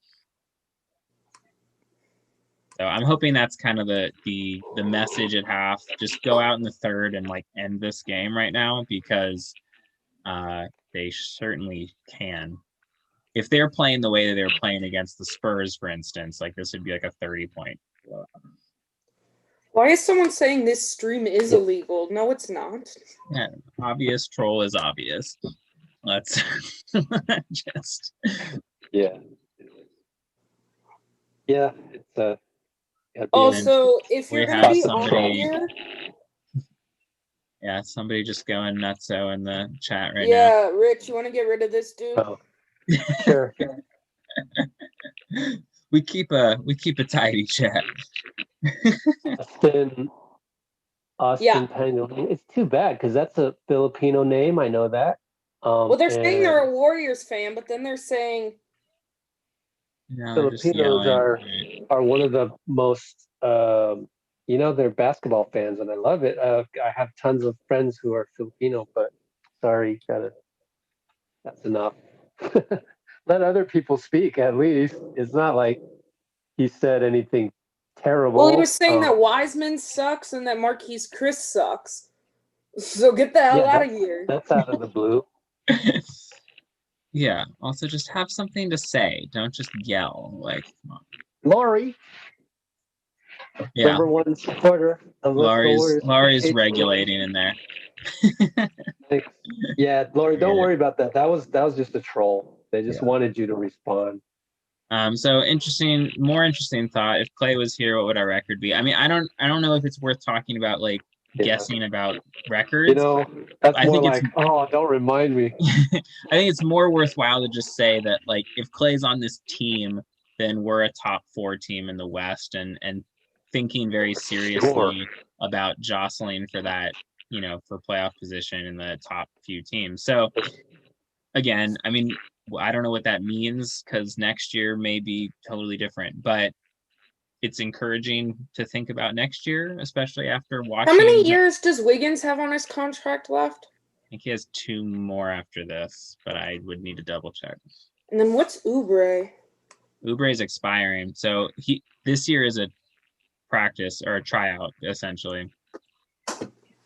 So I'm hoping that's kind of the message at half. Just go out in the third and like end this game right now, because they certainly can. If they're playing the way that they're playing against the Spurs, for instance, like this would be like a 30-point blowout. Why is someone saying this stream is illegal? No, it's not. Yeah, obvious troll is obvious. Let's just. Yeah. It's Also, if you're gonna be on here, yeah, somebody just going nutso in the chat right now. Yeah, Rich, you want to get rid of this dude? Oh, sure. we keep a tidy chat. Austin Pangolin. It's too bad because that's a Filipino name. I know that. Well, they're saying they're a Warriors fan, but then they're saying Filipinos are one of the most they're basketball fans, and I love it. I have tons of friends who are Filipino, but sorry, that's enough. Let other people speak at least. It's not like he said anything terrible. Well, he was saying that Wiseman sucks and that Marquise Chris sucks. So get the hell out of here. That's out of the blue. Yeah. Also, just have something to say. Don't just yell. Like, come on. Laurie. Yeah. #1 supporter of Laurie's regulating in there. Yeah, Laurie, don't worry about that. That was just a troll. They just wanted you to respond. So more interesting thought. If Clay was here, what would our record be? I mean, I don't know if it's worth talking about like guessing about records. That's more like, don't remind me. I think it's more worthwhile to just say that like if Clay's on this team, then we're a top 4 team in the West, and thinking very seriously about jostling for that, for playoff position in the top few teams. So again, I mean, I don't know what that means because next year may be totally different, but it's encouraging to think about next year, especially after watching. How many years does Wiggins have on his contract left? I think he has 2 more after this, but I would need to double check. And then what's Oubre? Oubre is expiring, so this year is a practice or a tryout, essentially.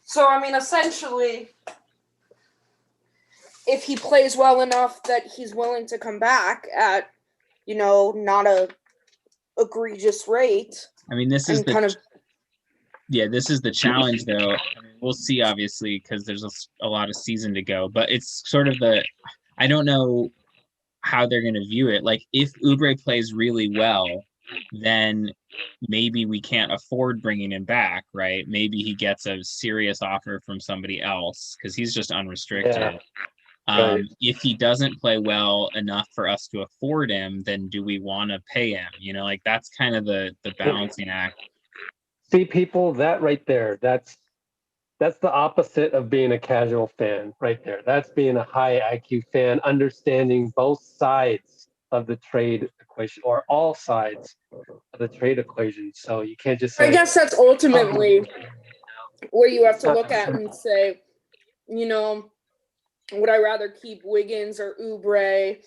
So, I mean, essentially, if he plays well enough that he's willing to come back at, not a egregious rate. I mean, this is this is the challenge, though. I mean, we'll see, obviously, because there's a lot of season to go. But it's sort of I don't know how they're going to view it. Like, if Oubre plays really well, then maybe we can't afford bringing him back, right? Maybe he gets a serious offer from somebody else because he's just unrestricted. Yeah. Right. If he doesn't play well enough for us to afford him, then do we want to pay him? Like that's kind of the balancing act. See, people, that right there, that's the opposite of being a casual fan right there. That's being a high IQ fan, understanding both sides of the trade equation or all sides of the trade equation. So you can't just say, I guess that's ultimately where you have to look at and say, would I rather keep Wiggins or Oubre?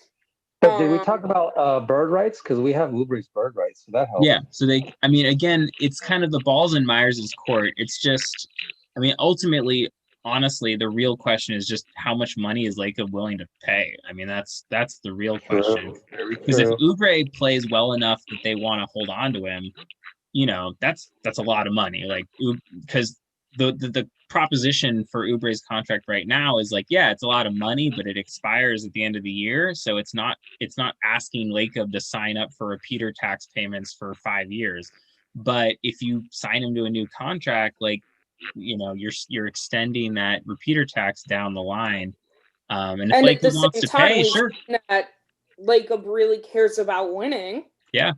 But did we talk about bird rights? Because we have Oubre's bird rights, so that helps. Yeah. So again, it's kind of the ball's in Myers' court. It's just, ultimately, honestly, the real question is just how much money is Lacob willing to pay? I mean, that's the real question. Because if Oubre plays well enough that they want to hold on to him, that's a lot of money. Like, because the proposition for Oubre's contract right now is like, yeah, it's a lot of money, but it expires at the end of the year. So it's not asking Lacob to sign up for repeater tax payments for 5 years. But if you sign him to a new contract, like, you're extending that repeater tax down the line. And if Lacob wants to pay, sure. That Lacob really cares about winning. Yeah.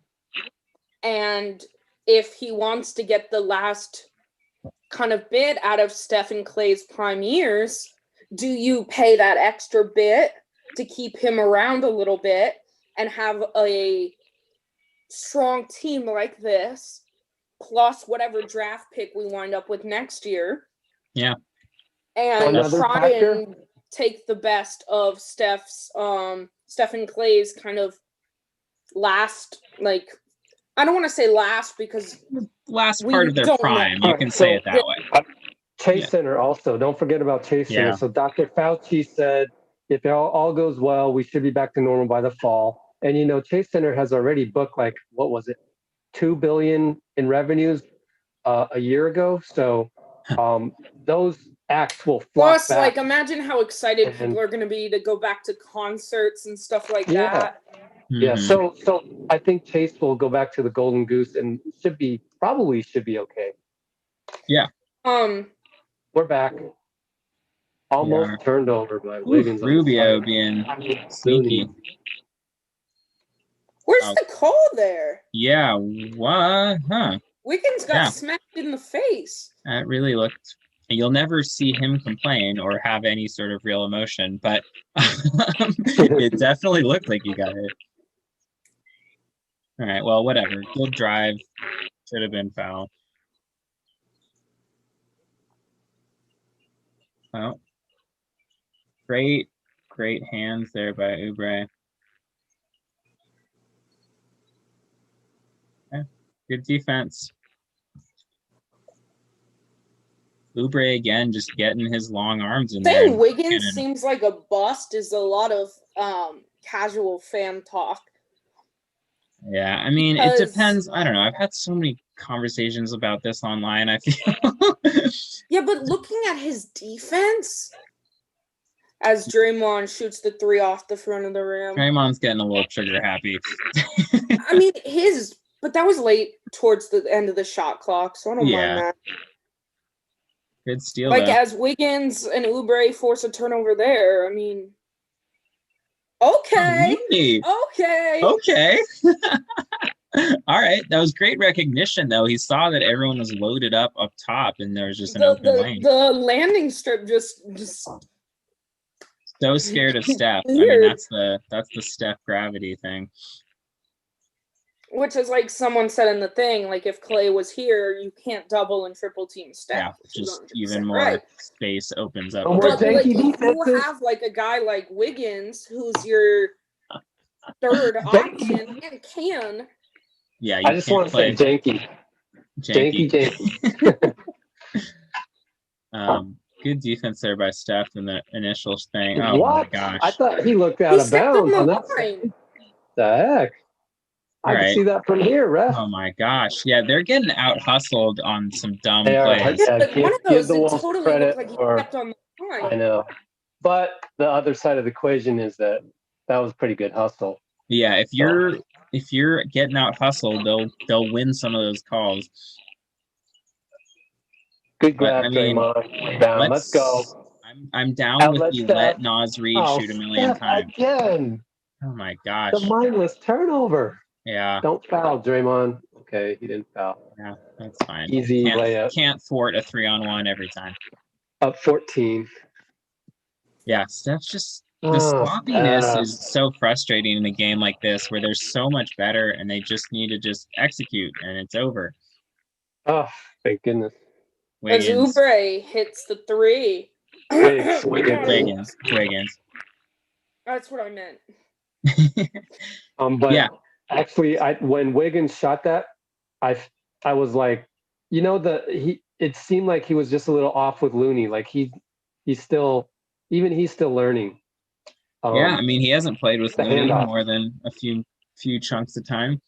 And if he wants to get the last kind of bit out of Steph and Clay's prime years, do you pay that extra bit to keep him around a little bit and have a strong team like this, plus whatever draft pick we wind up with next year? Yeah. And try and take the best of Steph and Clay's kind of last, like, I don't want to say last because last part of their prime. You can say it that way. Chase Center also. Don't forget about Chase Center. So Dr. Fauci said if it all goes well, we should be back to normal by the fall. And Chase Center has already booked like, what was it, $2 billion in revenues a year ago. So those acts will flock Plus, back. like, imagine how excited people are going to be to go back to concerts and stuff like that. Yeah, so I think Chase will go back to the Golden Goose and probably should be okay. Yeah. We're back. Almost turned over by Wiggins. Rubio being sneaky. Where's the call there? Yeah, what? Huh. Wiggins got smacked in the face. That really looked... You'll never see him complain or have any sort of real emotion, but it definitely looked like he got hit. All right, well, whatever. Good drive. Should have been foul. Well, great hands there by Oubre. Okay. Good defense. Oubre again, just getting his long arms in there. Saying Wiggins seems like a bust is a lot of casual fan talk. Yeah, I mean, it depends. I don't know. I've had so many conversations about this online, I feel. Yeah, but looking at his defense, as Draymond shoots the three off the front of the rim. Draymond's getting a little trigger happy. I mean, but that was late towards the end of the shot clock, so I don't mind that. Good steal, like, though. as Wiggins and Oubre force a turnover there, I mean, okay. Okay. All right. That was great recognition, though. He saw that everyone was loaded up top, and there was just an open lane. The landing strip just so scared of Steph. Weird. I mean, that's the Steph gravity thing. Which is like someone said in the thing, like if Clay was here, you can't double and triple team Steph. Yeah, just even more space opens up. But like, if you have like a guy like Wiggins, who's your third option and can. Yeah, I just want to say janky. Janky, janky. Good defense there by Steph in the initial thing. Oh What? my gosh. I thought he looked out He of stepped bounds on on the that line. side. The heck? I can Right. see that from here, ref. Oh my gosh. Yeah, they're getting out hustled on some dumb They are. plays. Yeah, but one of Give those, the it Wolves totally credit looked like he for. stepped on the line. I know, but the other side of the equation is that was pretty good hustle. Yeah, if you're getting out hustled, they'll win some of those calls. Good But, grab, I mean, Draymond. Down. Let's go. I'm down Outlet with the Steph. let Nas Reed shoot a million Steph times. again. Oh my gosh. The mindless turnover. Yeah. Don't foul, Draymond. Okay, he didn't foul. Yeah, that's fine. Easy layup. Can't thwart a 3-on-1 every time. Up 14. Yeah, Steph's just the sloppiness is so frustrating in a game like this where they're so much better and they just need to just execute and it's over. Oh, thank goodness. As Wiggins. Oubre hits the three. Wiggins. That's what I meant. But yeah. Actually, when Wiggins shot that, I was like, it seemed like he was just a little off with Looney. Like he's still learning. Yeah, I mean he hasn't played with Looney handoff. more than a few chunks of time.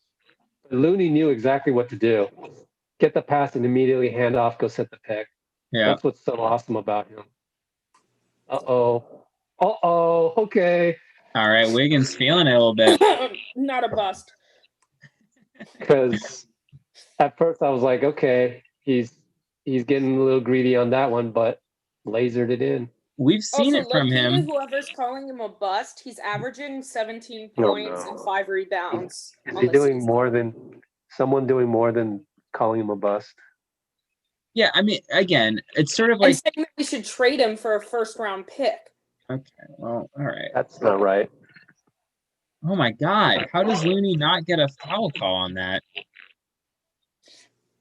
Looney knew exactly what to do. Get the pass and immediately hand off, go set the pick. Yeah. That's what's so awesome about him. Okay. All right, Wiggins feeling it a little bit. Not a bust. Because at first I was like, okay, he's getting a little greedy on that one, but lasered it in. We've seen it from him. Whoever's calling him a bust, he's averaging 17 points and 5 rebounds. Is he doing more than someone doing more than calling him a bust? Yeah, I mean, again, it's sort of like saying that we should trade him for a first-round pick. Okay, well, all right. That's not right. Oh my God, how does Looney not get a foul call on that?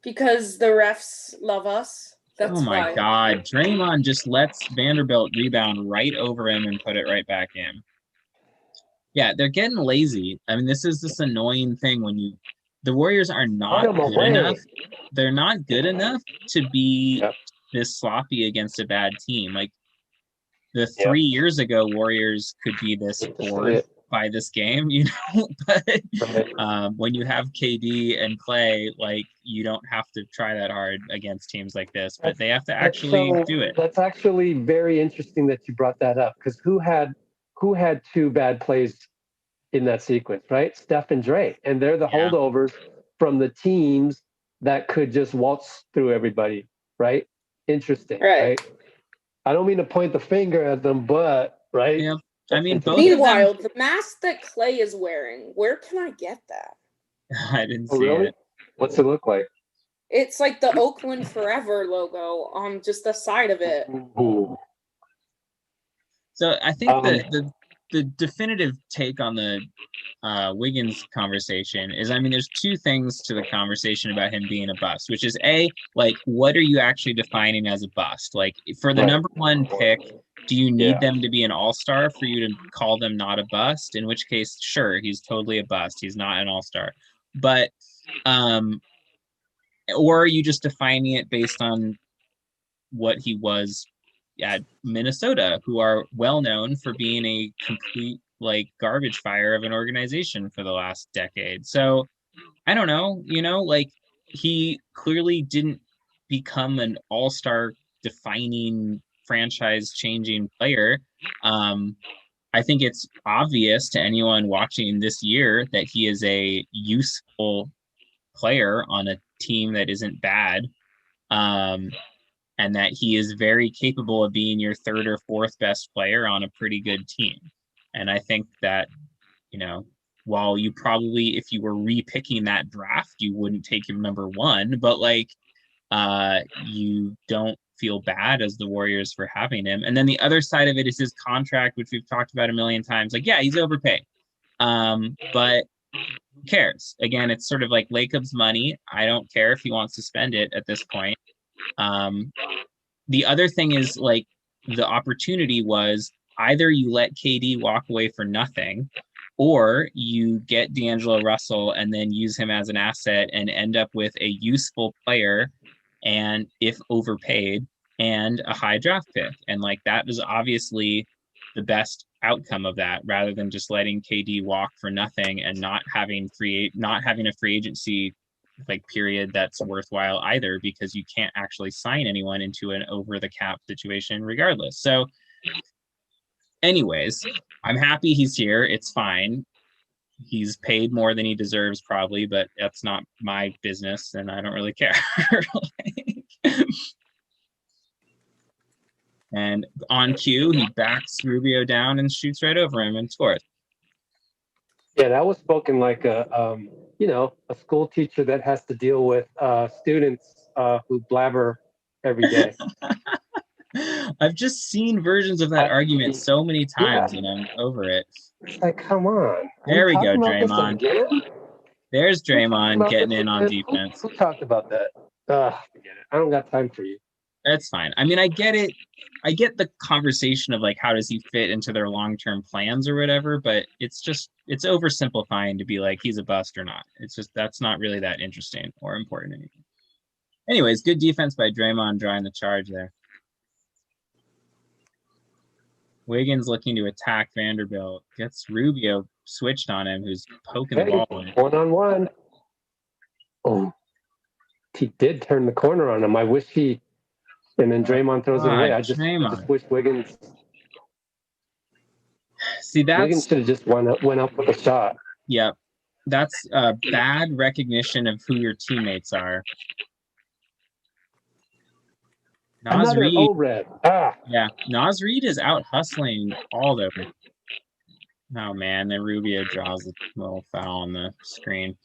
Because the refs love us. That's oh my why. God, Draymond just lets Vanderbilt rebound right over him and put it right back in. Yeah, they're getting lazy. I mean, this is this annoying thing when the Warriors are not good enough. They're not good enough to be this sloppy against a bad team. Like the 3 years ago Warriors could be this bored by this game, but when you have KD and Clay, like you don't have to try that hard against teams like this, but they have to actually do it. That's actually very interesting that you brought that up, because who had 2 bad plays in that sequence, right? Steph and Dre, and they're the holdovers from the teams that could just waltz through everybody, right? Interesting, right? I don't mean to point the finger at them, but right. Yeah. I mean, both meanwhile, the mask that Clay is wearing, where can I get that? I didn't see it. What's it look like? It's like the Oakland Forever logo on just the side of it. Ooh. So I think the definitive take on the Wiggins conversation is, I mean, there's 2 things to the conversation about him being a bust, which is A, like, what are you actually defining as a bust? Like, for the number 1 pick, do you need them to be an all-star for you to call them not a bust? In which case, sure, he's totally a bust. He's not an all-star. But, or are you just defining it based on what he was at Minnesota, who are well known for being a complete like garbage fire of an organization for the last decade? So I don't know, like he clearly didn't become an all-star defining franchise changing player. I think it's obvious to anyone watching this year that he is a useful player on a team that isn't bad. And that he is very capable of being your 3rd or 4th best player on a pretty good team. And I think that, while you probably, if you were repicking that draft, you wouldn't take him number 1, but like, you don't feel bad as the Warriors for having him. And then the other side of it is his contract, which we've talked about a million times. Like, yeah, he's overpaid. But who cares? Again, it's sort of like Lacob's money. I don't care if he wants to spend it at this point. The other thing is, like, the opportunity was either you let KD walk away for nothing, or you get D'Angelo Russell and then use him as an asset and end up with a useful player, and if overpaid, and a high draft pick. And like that is obviously the best outcome of that, rather than just letting KD walk for nothing and not having a free agency like period that's worthwhile either, because you can't actually sign anyone into an over the cap situation regardless. So anyways, I'm happy he's here. It's fine. He's paid more than he deserves probably, but that's not my business and I don't really care. And on cue, he backs Rubio down and shoots right over him and scores. Yeah, that was spoken like a a school teacher that has to deal with students who blabber every day. I've just seen versions of that argument so many times, yeah. and I'm over it. It's like, come on. There we go, Draymond. There's Draymond getting in on defense. Who talked about that? Forget it. I don't got time for you. That's fine. I mean, I get it. I get the conversation of like, how does he fit into their long-term plans or whatever, but it's oversimplifying to be like, he's a bust or not. It's just, that's not really that interesting or important anymore. Anyways, good defense by Draymond drawing the charge there. Wiggins looking to attack Vanderbilt. Gets Rubio switched on him, who's poking the ball in. 1-on-1. Oh, he did turn the corner on him. I wish he... And then Draymond throws it away. I just wish Wiggins... See, Wiggins should have just went up with a shot. Yep. That's a bad recognition of who your teammates are. Naz Reid, yeah, Naz Reid is out hustling Aldo. Oh man, then Rubio draws a little foul on the screen.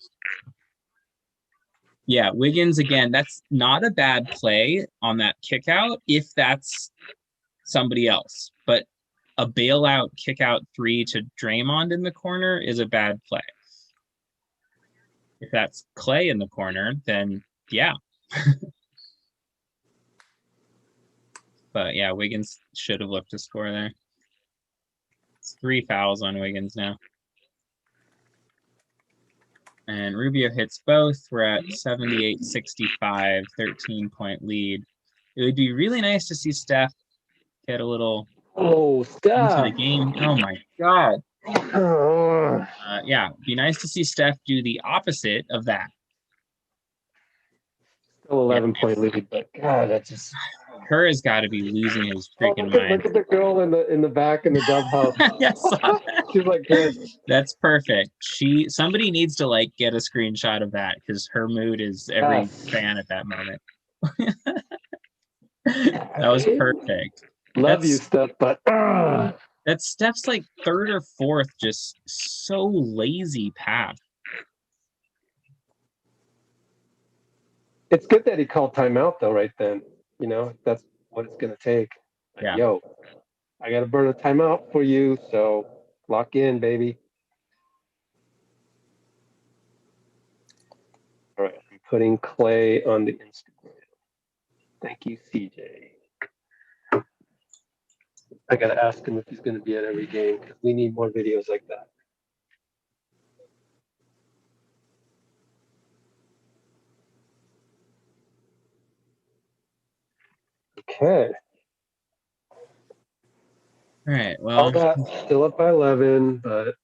Yeah, Wiggins again. That's not a bad play on that kick out if that's somebody else, but a bailout kick out three to Draymond in the corner is a bad play. If that's Clay in the corner, then yeah. But yeah, Wiggins should have looked to score there. It's 3 fouls on Wiggins now. And Rubio hits both. We're at 78-65, 13-point lead. It would be really nice to see Steph get a little into the game. Oh my God. Yeah, be nice to see Steph do the opposite of that. Still 11-point lead, but God, that just... Kerr has got to be losing his freaking mind. Look at the girl in the back in the dub house. Yes, she's like this. That's perfect. Somebody needs to like get a screenshot of that because her mood is every fan at that moment. That was perfect. Love you, Steph, but that's Steph's like third or fourth, just so lazy pass. It's good that he called timeout though, right then. You know, that's what it's going to take. Like, yeah. Yo, I got to burn a timeout for you, so lock in, baby. All right, I'm putting Clay on the Instagram. Thank you, CJ. I got to ask him if he's going to be at every game because we need more videos like that. Okay. All right. Well, still up by 11, but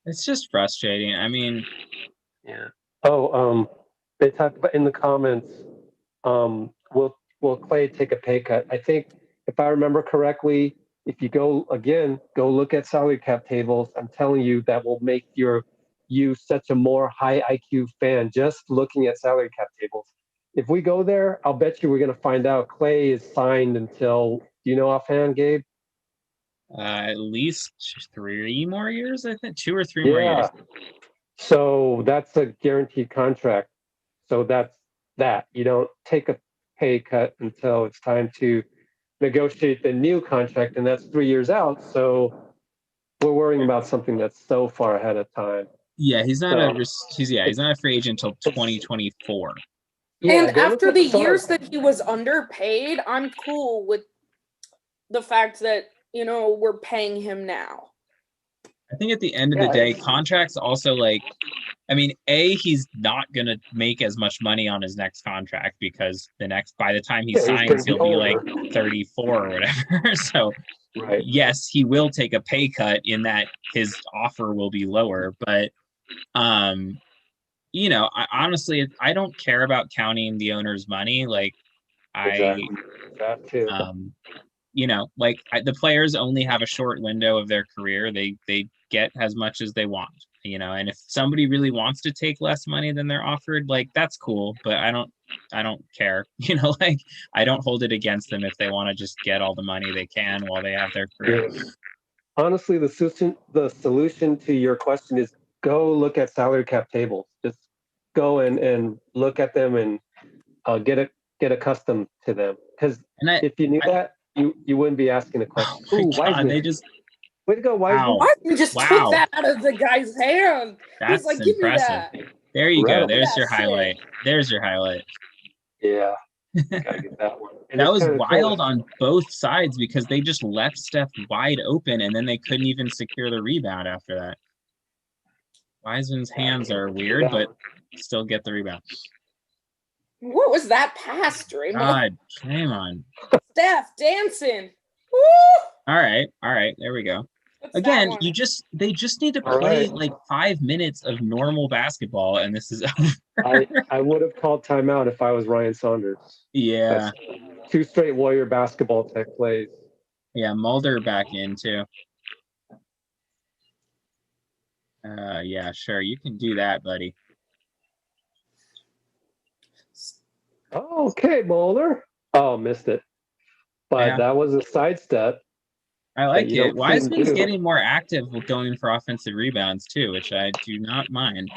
it's just frustrating. I mean, yeah. Oh, they talked about in the comments. Will Clay take a pay cut? I think if I remember correctly, if you go look at salary cap tables. I'm telling you that will make you such a more high IQ fan just looking at salary cap tables. If we go there, I'll bet you we're going to find out Clay is signed until, do you know offhand, Gabe? At least 3 more years, I think. 2 or 3 more years. So that's a guaranteed contract. So that's that. You don't take a pay cut until it's time to negotiate the new contract, and that's 3 years out. So we're worrying about something that's so far ahead of time. Yeah, he's not a free agent until 2024. Yeah, and after the years that he was underpaid, I'm cool with the fact that, we're paying him now. I think at the end of the day, contracts also like, I mean, he's not gonna make as much money on his next contract because by the time he signs, he'll be like 34 or whatever. So yes, he will take a pay cut in that his offer will be lower, but you know, honestly, I don't care about counting the owner's money. Like you know, like the players only have a short window of their career. They get as much as they want, you know, and if somebody really wants to take less money than they're offered, like that's cool, but I don't care, you know, like I don't hold it against them if they want to just get all the money they can while they have their career. Honestly, the solution to your question is go look at salary cap tables. Just go and look at them and get accustomed to them. Because if you knew that, you wouldn't be asking the question. Oh Ooh, God, Wiseman. they just way to go, Wiseman. Wiseman just took that out of the guy's hand. That's He's like, impressive. give me that. There you go. There's That's your highlight. There's your highlight. Yeah. Gotta get that one. And that was wild on both sides because they just left Steph wide open and then they couldn't even secure the rebound after that. Wiseman's hands are weird, but still get the rebound. What was that pass, Draymond? God, Draymond. Steph dancing. Woo! All right. There we go. Again, they just need to play like 5 minutes of normal basketball, and this is over. I would have called timeout if I was Ryan Saunders. Yeah. That's 2 straight Warrior basketball tech plays. Yeah, Mulder back in too. Yeah, sure. You can do that, buddy. Oh, okay, Mulder. Oh, missed it. But that was a sidestep. I like it. Wiseman's getting more active with going for offensive rebounds too, which I do not mind.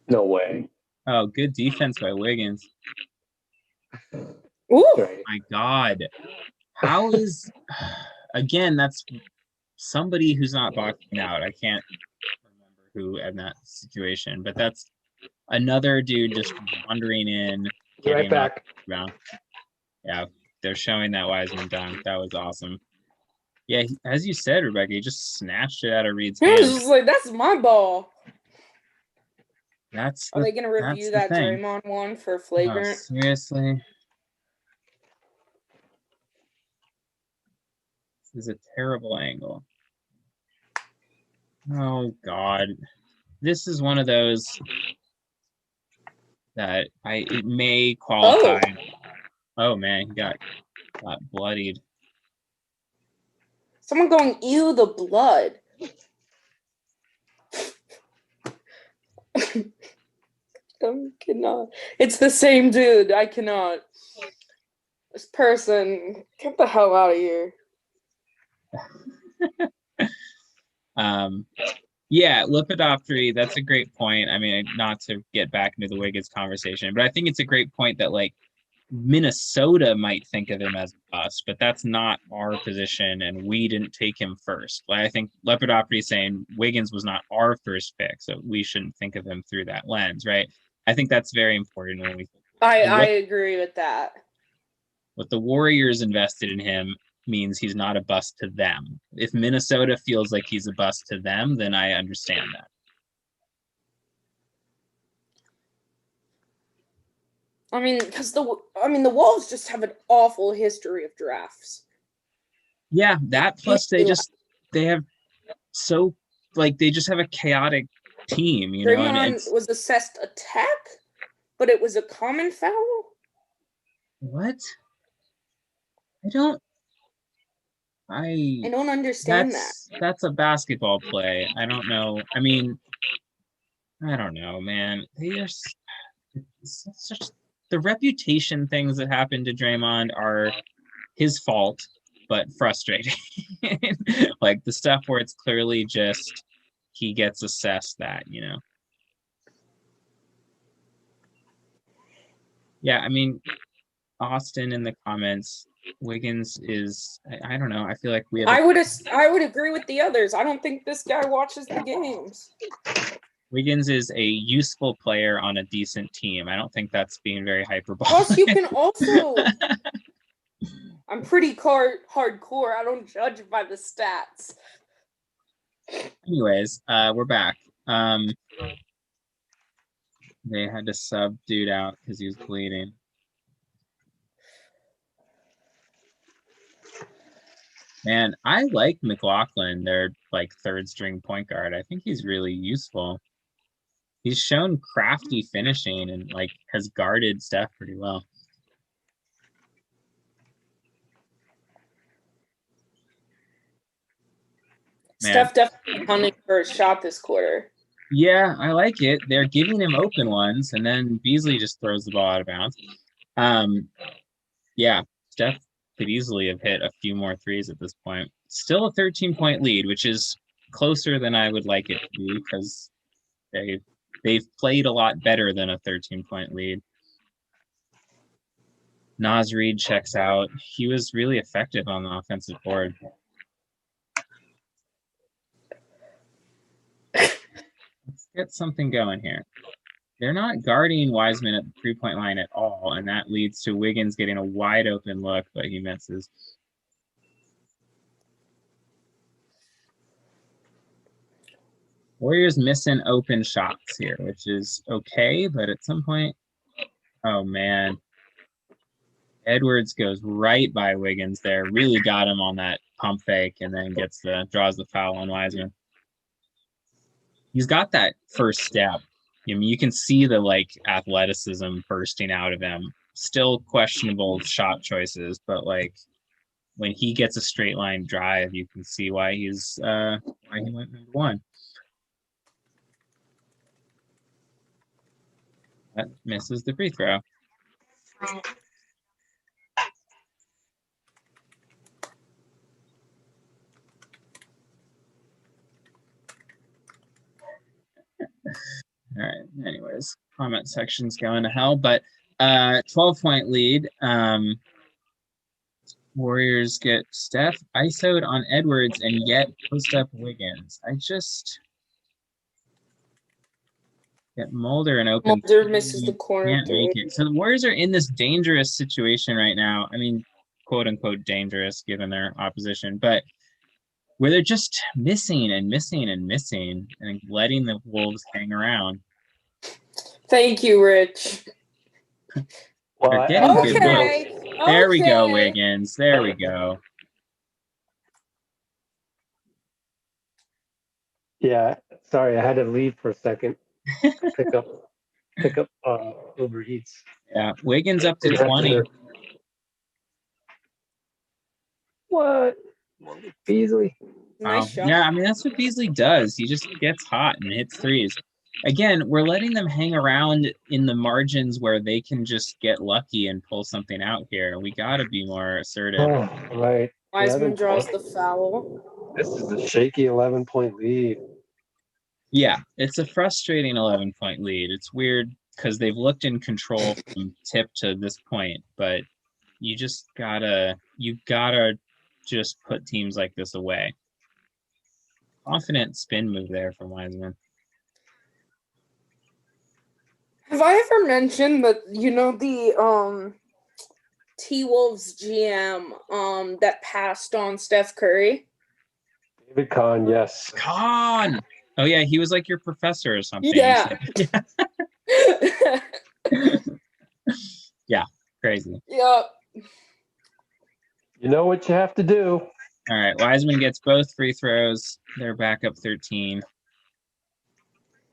No way. Oh, good defense by Wiggins. Ooh. My God. How is again, that's somebody who's not boxing out. I can't remember who in that situation, but that's another dude just wandering in. Right back. Yeah, they're showing that Wiseman dunk. That was awesome. Yeah, as you said, Rebecca, he just snatched it out of Reed's hand. He was just like, that's my ball. Are they going to review that Draymond one for flagrant? Oh, seriously? This is a terrible angle. Oh, God. This is one of those that it may qualify. Oh, man, he got bloodied. Someone going, ew, the blood. I cannot. It's the same dude. I cannot. This person, get the hell out of here. Yeah, Lipidoptery, that's a great point. I mean, not to get back into the Wiggins conversation, but I think it's a great point that, like, Minnesota might think of him as a bust, but that's not our position, and we didn't take him first. Like, I think Lepidoptery is saying Wiggins was not our first pick, so we shouldn't think of him through that lens, right? I think that's very important when we. I agree with that. What the Warriors invested in him means he's not a bust to them. If Minnesota feels like he's a bust to them, then I understand that. I mean, because the Wolves just have an awful history of drafts. Yeah, that plus they just have a chaotic team, you know. Draymond was assessed a tech, but it was a common foul. What? I don't understand that. That's a basketball play. I don't know. I mean, I don't know, man. The reputation things that happened to Draymond are his fault, but frustrating. Like the stuff where it's clearly just he gets assessed that, you know. Yeah, I mean, Austin in the comments, Wiggins is, I don't know. I feel like we have. I would agree with the others. I don't think this guy watches the games. Wiggins is a useful player on a decent team. I don't think that's being very hyperbolic. Plus, you can also. I'm pretty hardcore. I don't judge by the stats. Anyways, we're back. They had to sub dude out because he was bleeding. Man, I like McLaughlin, their like third string point guard. I think he's really useful. He's shown crafty finishing and like has guarded Steph pretty well. Man. Steph definitely hunting for a shot this quarter. Yeah, I like it. They're giving him open ones, and then Beasley just throws the ball out of bounds. Yeah, Steph could easily have hit a few more threes at this point. Still a 13-point lead, which is closer than I would like it to be because they've played a lot better than a 13-point lead. Naz Reid checks out. He was really effective on the offensive board. Let's get something going here. They're not guarding Wiseman at the three-point line at all, and that leads to Wiggins getting a wide open look, but he misses. Warriors missing open shots here, which is okay, but at some point, oh man. Edwards goes right by Wiggins there, really got him on that pump fake, and then draws the foul on Wiseman. He's got that first step. I mean, you can see the like athleticism bursting out of him. Still questionable shot choices, but like when he gets a straight line drive, you can see why he went number one. That misses the free throw. All right. Anyways, comment section's going to hell, but 12-point lead. Warriors get Steph ISO'd on Edwards and yet post up Wiggins. I just get Mulder and open. Mulder misses the corner. Can't make it. So the Warriors are in this dangerous situation right now. I mean, quote unquote dangerous given their opposition, but where they're just missing and missing and missing and letting the Wolves hang around. Thank you, Rich. Well, okay. There we go, Wiggins. There we go. Yeah, sorry, I had to leave for a second. Pick up Uber Eats. Yeah, Wiggins up to 20. What? Beasley? Nice shot. Yeah, I mean, that's what Beasley does. He just gets hot and hits threes. Again, we're letting them hang around in the margins where they can just get lucky and pull something out here. We got to be more assertive. Oh, right. Wiseman draws the foul. This is a shaky 11-point lead. Yeah, it's a frustrating 11-point lead. It's weird because they've looked in control from tip to this point, but you gotta just put teams like this away. Confident spin move there from Wiseman. Have I ever mentioned that the T-Wolves GM that passed on Steph Curry? David Kahn, yes. Kahn! Oh yeah, he was like your professor or something. Yeah. Yeah, crazy. Yep. You know what you have to do. All right, Wiseman gets both free throws. They're back up 13.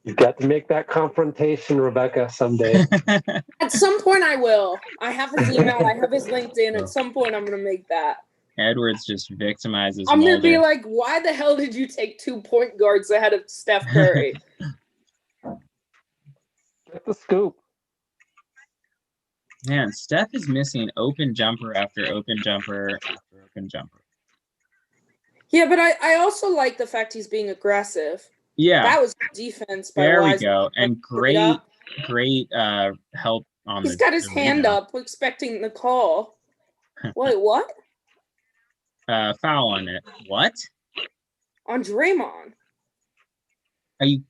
You've got to make that confrontation, Rebecca, someday. At some point I will. I have his email, I have his LinkedIn. At some point I'm going to make that. Edwards just victimizes I'm going to Mulder. be like, why the hell did you take 2 point guards ahead of Steph Curry? Get the scoop. Man, Steph is missing open jumper after open jumper after open jumper. Yeah, but I also like the fact he's being aggressive. Yeah. That was defense by There Wiseman. we go. And great help on He's got his hand up, expecting the call. Wait, what? Foul on it. What? On Draymond. Are you...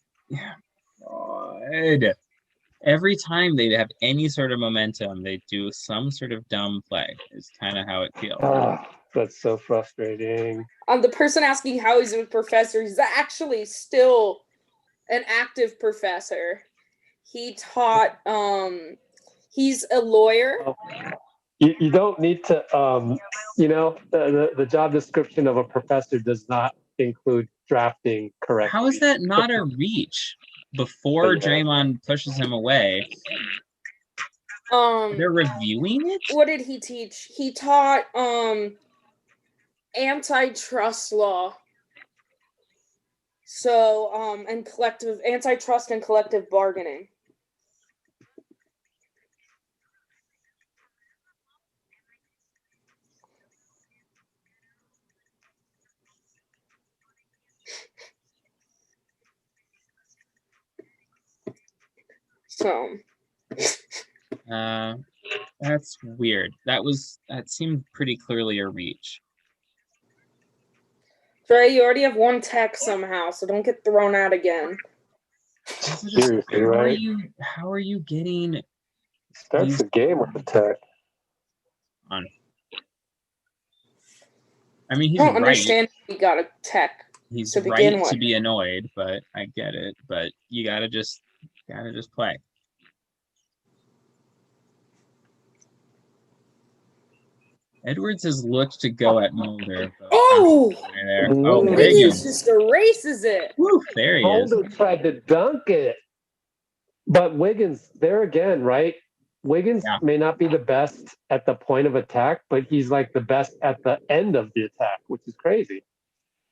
God. Every time they have any sort of momentum, they do some sort of dumb play. Is kind of how it feels. That's so frustrating. The person asking how he's a professor, he's actually still an active professor. He taught, he's a lawyer. You don't need to, the job description of a professor does not include drafting correctly. How is that not a reach? Before Draymond pushes him away, they're reviewing it? What did he teach? He taught antitrust law. So, and antitrust and collective bargaining. So, that's weird. That seemed pretty clearly a reach. Trey, you already have one tech somehow, so don't get thrown out again. Seriously, right? How are you getting? Starts the game with the tech. On. I mean, he's I don't right. understand he got a tech. He's to right begin with. to be annoyed, but I get it. But you gotta just play. Edwards has looked to go at Mulder. Wiggins just erases it. Woo, there he is. Mulder tried to dunk it. But Wiggins, there again, right? Wiggins may not be the best at the point of attack, but he's like the best at the end of the attack, which is crazy.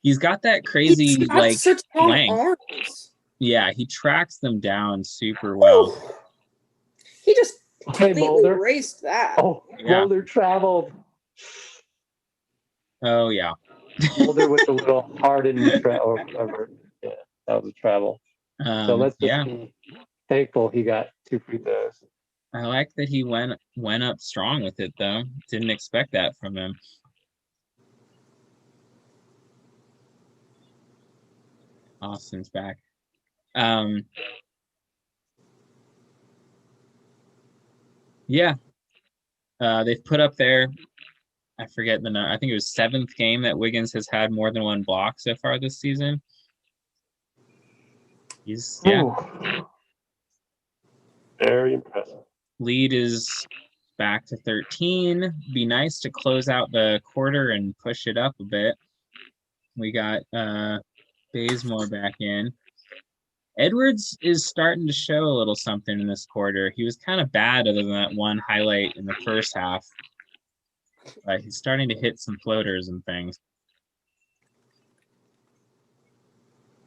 He's got that crazy He's got such long arms. Yeah, he tracks them down super well. Ooh. He just completely erased that. Oh, yeah. Mulder traveled. Oh, yeah. Mulder with a little hardened or whatever. Yeah, that was a travel. So let's just be thankful he got 2 free throws. I like that he went up strong with it, though. Didn't expect that from him. Austin's back. Yeah. They've put up there, I forget the number. I think it was 7th game that Wiggins has had more than 1 block so far this season. He's very impressive. Lead is back to 13. Be nice to close out the quarter and push it up a bit. We got Bazemore back in. Edwards is starting to show a little something in this quarter. He was kind of bad other than that one highlight in the first half. But he's starting to hit some floaters and things.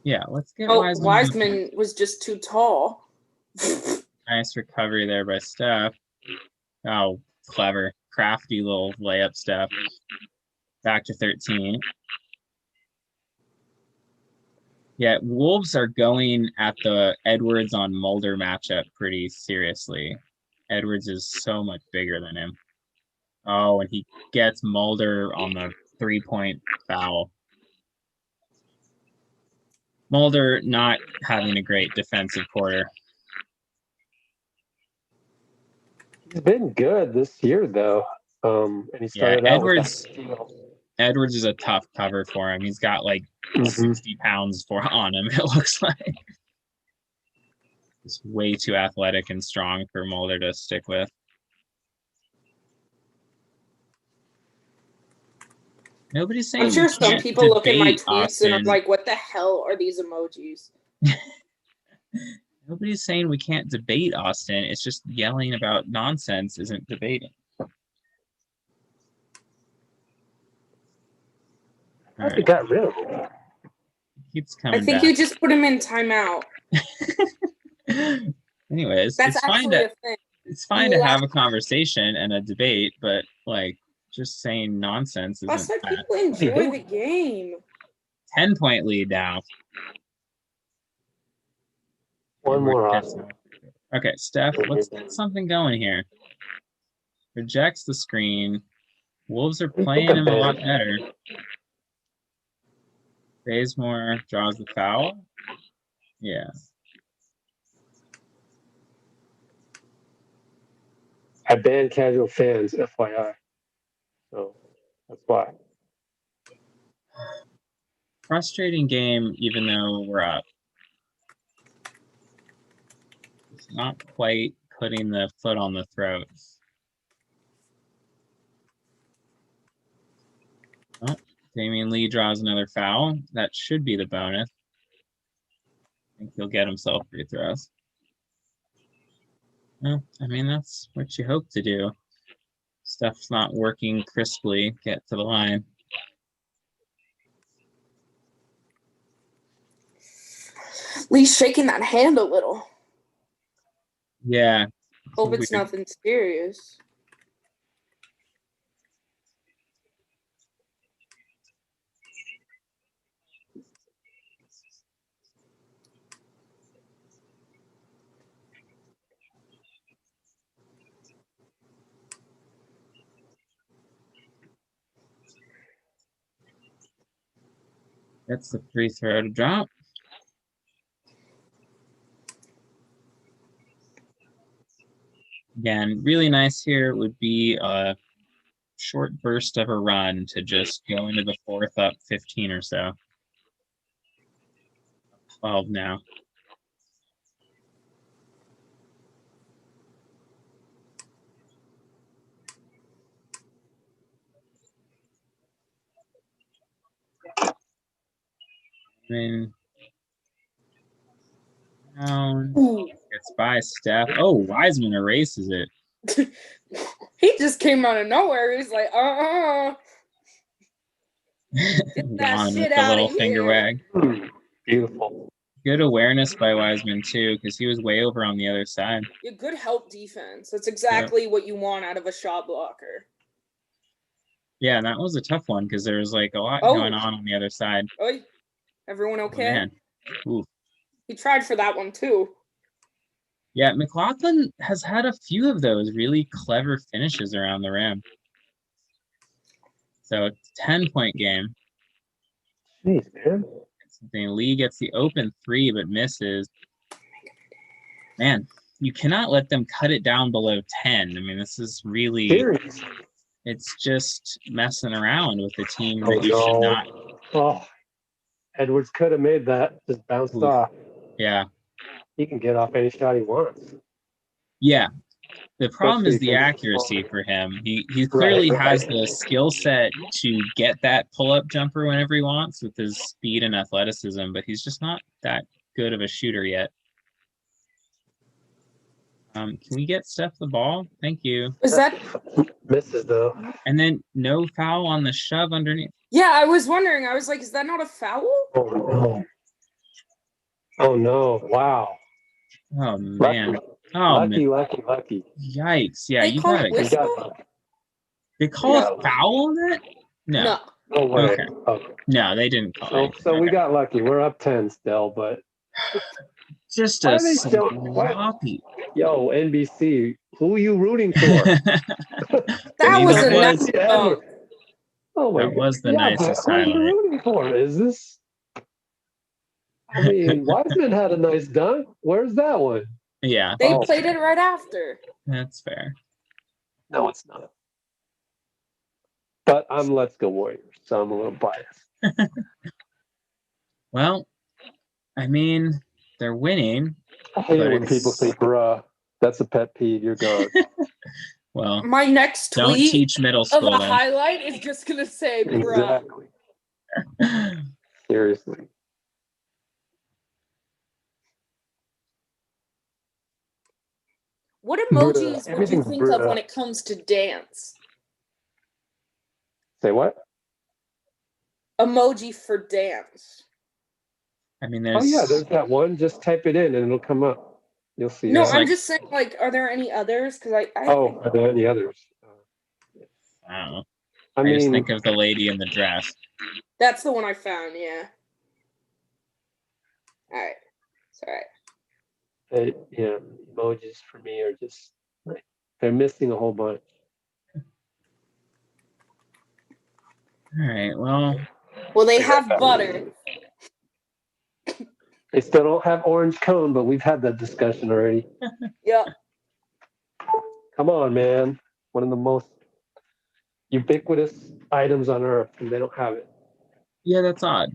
Yeah, let's get Wiseman. Wiseman was just too tall. Nice recovery there by Steph. Oh, clever. Crafty little layup Steph. Back to 13. Yeah, Wolves are going at the Edwards on Mulder matchup pretty seriously. Edwards is so much bigger than him. Oh, and he gets Mulder on the 3-point foul. Mulder not having a great defensive quarter. He's been good this year, though. And he started out Edwards is a tough cover for him. He's got like 60 pounds on him, it looks like. He's way too athletic and strong for Mulder to stick with. Nobody's saying I'm sure some people look at my tweets Austin. and I'm like, what the hell are these emojis? Nobody's saying we can't debate Austin. It's just yelling about nonsense isn't debating. I got rid of him. Keeps coming I think back. you just put him in timeout. Anyways, That's it's fine to have a conversation and a debate, but like just saying nonsense isn't Plus, people enjoy the game. 10-point lead now. One more Austin. Okay, Steph, let's get something going here. Rejects the screen. Wolves are playing him a lot better. Bazemore draws the foul. Yeah. I banned casual fans, FYI. So that's why. Frustrating game, even though we're up. It's not quite putting the foot on the throat. Oh, Damian Lee draws another foul. That should be the bonus. I think he'll get himself free throws. Well, I mean, that's what you hope to do. Stuff's not working crisply. Get to the line. Lee's shaking that hand a little. Yeah. Hope it's weird. nothing serious. That's the free throw to drop. Again, really nice here would be a short burst of a run to just go into the fourth up 15 or so. 12 now. Then down. Gets by Steph. Oh, Wiseman erases it. He just came out of nowhere. He's like, Get that Gone shit with the outta little finger here. wag. Beautiful. Good awareness by Wiseman too, because he was way over on the other side. Yeah, good help defense. That's exactly what you want out of a shot blocker. Yeah, and that was a tough one because there was like a lot Oh. going on the other side. Oi, everyone Oh, okay? man. Ooh. He tried for that one too. Yeah, McLaughlin has had a few of those really clever finishes around the rim. So it's a 10-point game. Jeez, man. Lee gets the open three but misses. Man, you cannot let them cut it down below 10. I mean, this is really, Serious. it's just messing around with the team Oh, that you should not. Oh, Edwards could have made that. Just bounced Ooh. off. Yeah. He can get off any shot he wants. Yeah. The problem is Especially the against accuracy Florida. for him. He clearly Right. has the skill set to get that pull-up jumper whenever he wants with his speed and athleticism, but he's just not that good of a shooter yet. Can we get Steph the ball? Thank you. Is that? Misses though. And then no foul on the shove underneath. Yeah, I was wondering. I was like, is that not a foul? Oh no. Oh no. Wow. Oh man. Lucky. Oh Lucky. man. Yikes. Yeah, They you call got it it. whistle? They call a foul on that? No. No way. Okay. No, they didn't call So, it. so we got lucky. We're up 10 still, but Just why a are they still? sloppy. Yo, NBC, who are you rooting for? That was a that nice was- dunk. Oh my That was the God. nicest Who are you highlight. rooting for? Is this? I mean, Wiseman had a nice dunk. Where's that one? Yeah. They Oh. played it right after. That's fair. No, it's not. But I'm Let's Go Warriors, so I'm a little biased. Well, I mean, they're winning. I hate But it when people say bruh. That's a pet peeve. You're gone. Well, My next don't tweet teach middle of school a then. highlight is just gonna say bruh. Exactly. Seriously. What emojis would you Everything's think of bruh. when it comes to dance? Say what? Emoji for dance. I mean, Oh yeah, there's that one. Just type it in and it'll come up. You'll see. No, It's I'm like- just saying, like, are there any others? Because I Are there any others? I don't know. I I just mean, think of the lady in the dress. that's the one I found. Yeah. All right. It's all right. yeah, emojis for me are just like they're missing a whole bunch. All right. Well, Well, they have butter. They still don't have orange cone, but we've had that discussion already. Yeah. Come on, man. One of the most ubiquitous items on earth, and they don't have it. Yeah, that's odd.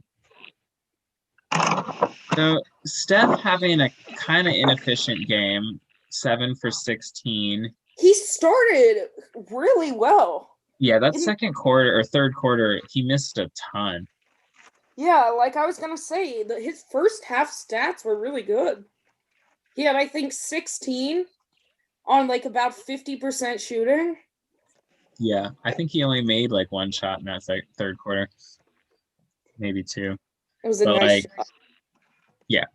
So Steph having a kind of inefficient game, 7 for 16. He started really well. Yeah, that second quarter or third quarter, he missed a ton. Yeah, like I was going to say, his first half stats were really good. He had, I think, 16 on like about 50% shooting. Yeah, I think he only made like one shot in that third quarter. Maybe two. It was a nice shot. Yeah.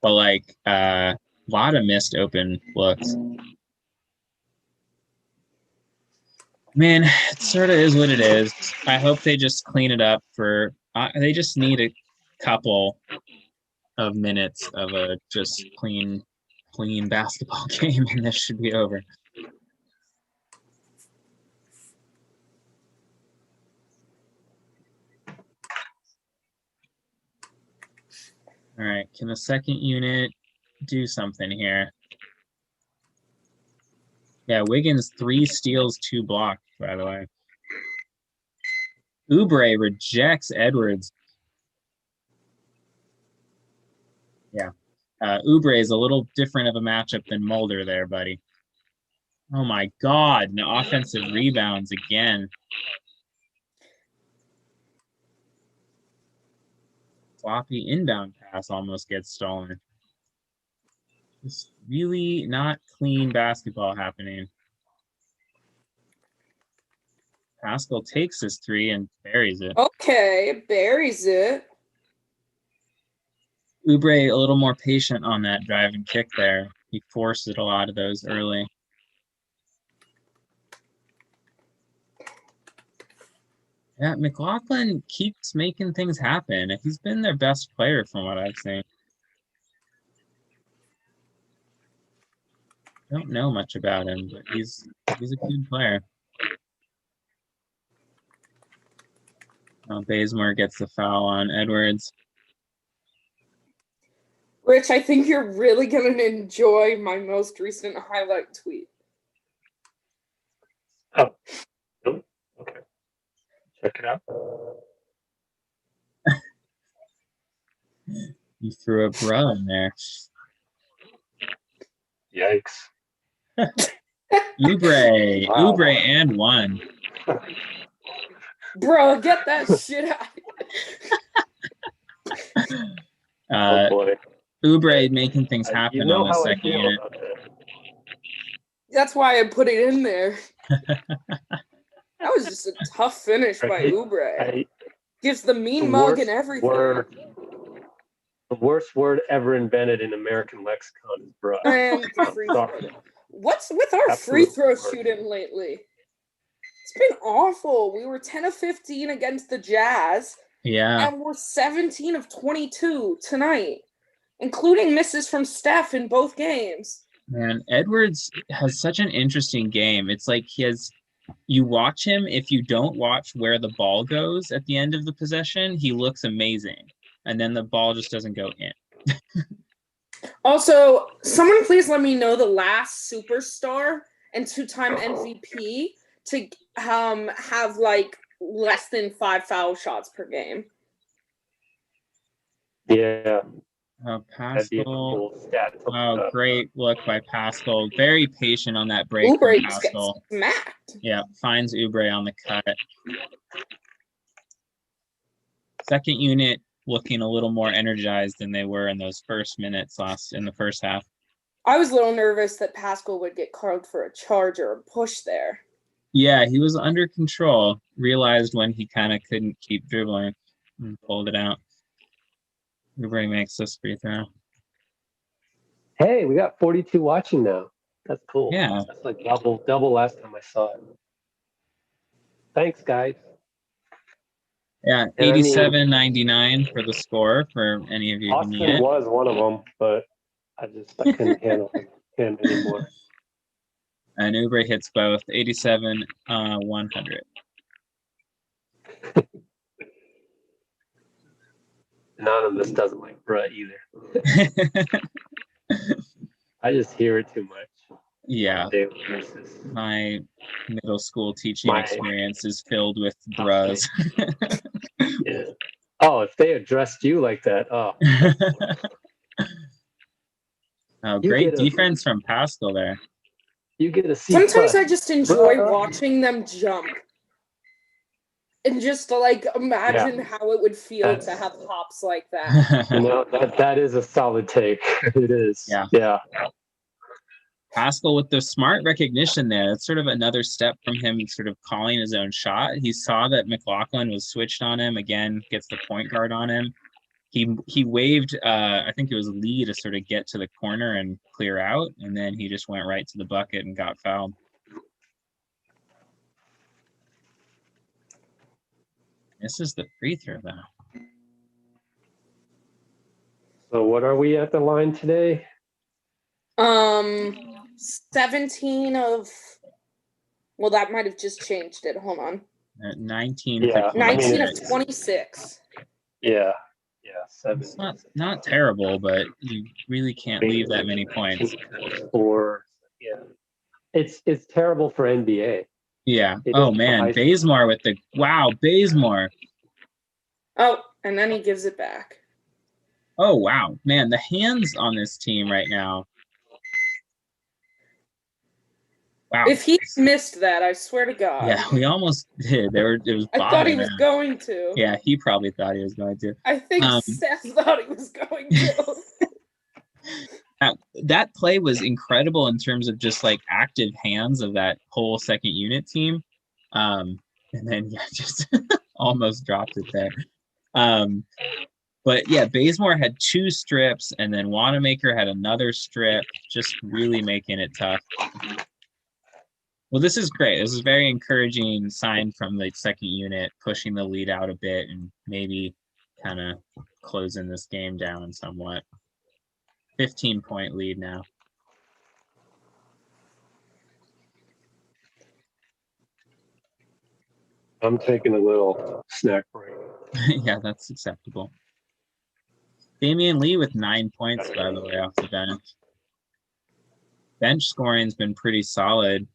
But like a lot of missed open looks. Man, it sort of is what it is. I hope they just clean it up they just need a couple of minutes of a just clean basketball game, and this should be over. All right, can the second unit do something here? Yeah, Wiggins 3 steals, 2 blocks, by the way. Oubre rejects Edwards. Yeah. Oubre is a little different of a matchup than Mulder there, buddy. Oh my God, the offensive rebounds again. Floppy inbound pass almost gets stolen. Just really not clean basketball happening. Pascal takes his 3 and buries it. Okay, buries it. Oubre a little more patient on that drive and kick there. He forced a lot of those early. Yeah, McLaughlin keeps making things happen. He's been their best player from what I've seen. Don't know much about him, but he's a good player. Bazemore gets the foul on Edwards. Rich, I think you're really going to enjoy my most recent highlight tweet. Oh, okay. Check it out. You threw a bro in there. Yikes. Oubre. Wow. Oubre and 1. Bro, get that shit out. Oh boy. Oubre making things happen on the second unit. That's why I put it in there. That was just a tough finish by Oubre. Gives the mean mug and everything. The worst word ever invented in American lexicon is bruh. And the free throw. What's with our free throw shooting lately? It's been awful. We were 10 of 15 against the Jazz. Yeah. And we're 17 of 22 tonight, including misses from Steph in both games. Man, Edwards has such an interesting game. It's like you watch him, if you don't watch where the ball goes at the end of the possession, he looks amazing. And then the ball just doesn't go in. Also, someone please let me know the last superstar and 2-time MVP to have like less than 5 foul shots per game. Yeah. Pascal. Oh, great look by Pascal. Very patient on that break from Pascal. Smacked. Yeah, finds Oubre on the cut. Second unit looking a little more energized than they were in those first minutes in the first half. I was a little nervous that Pascal would get called for a charge or a push there. Yeah, he was under control. Realized when he kind of couldn't keep dribbling and pulled it out. Oubre makes this free throw. Hey, we got 42 watching now. That's cool. Yeah. That's like double last time I saw it. Thanks, guys. Yeah, 87.99 for the score for any of you who need it. Austin was one of them, but I couldn't handle him anymore. And Oubre hits both, 87, 100. Anonymous doesn't like bruh either. I just hear it too much. Yeah, Versus my middle school teaching My- experience is filled with bros. yeah. Oh, if they addressed you like that, oh, Oh, You great get a- defense from Pascal there. you get a C+. Sometimes I just enjoy Bruh. watching them jump. And just to like imagine how it would feel to have hops like that. That is a solid take. It is. Yeah. Pascal with the smart recognition there. That's sort of another step from him sort of calling his own shot. He saw that McLaughlin was switched on him. Again, gets the point guard on him. He waved, I think it was Lee to sort of get to the corner and clear out. And then he just went right to the bucket and got fouled. This is the free throw, though. So what are we at the line today? 17 of, well, that might have just changed it. Hold on. 19 for 19 of 26. 26. Yeah. 7. It's not terrible, but you really can't leave that many points. It's terrible for NBA. Yeah. Oh man, Bazemore with the Bazemore. Oh, and then he gives it back. Oh wow, man, the hands on this team right now. Wow. If he missed that, I swear to God. Yeah, we almost did. It was. I thought he was going to. Yeah, he probably thought he was going to. I think Seth thought he was going to. That play was incredible in terms of just like active hands of that whole second unit team. And then just almost dropped it there. But yeah, Bazemore had 2 strips, and then Wanamaker had another strip, just really making it tough. Well, this is great. This is a very encouraging sign from the second unit, pushing the lead out a bit and maybe kind of closing this game down somewhat. 15-point lead now. I'm taking a little snack break. Yeah, that's acceptable. Damian Lee with 9 points, by the way, off the bench. Bench scoring's been pretty solid.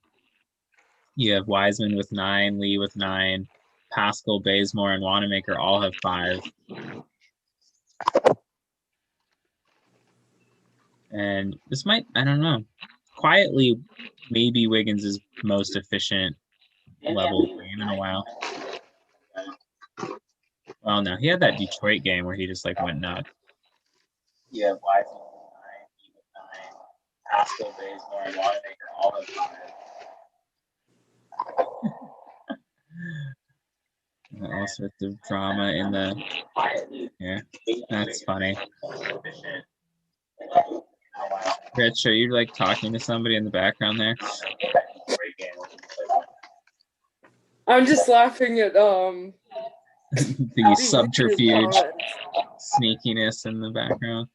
You have Wiseman with 9, Lee with 9, Pascal, Bazemore, and Wanamaker all have 5. And this might, I don't know, quietly, maybe Wiggins' most efficient level game in a while. Well, no, he had that Detroit game where he just like went nuts. You have Wiseman with 9, Lee with 9, Pascal, Bazemore, and Wanamaker all have 5. All sorts of drama in the that's funny. Rich, are you like talking to somebody in the background there? I'm just laughing at the subterfuge sneakiness in the background.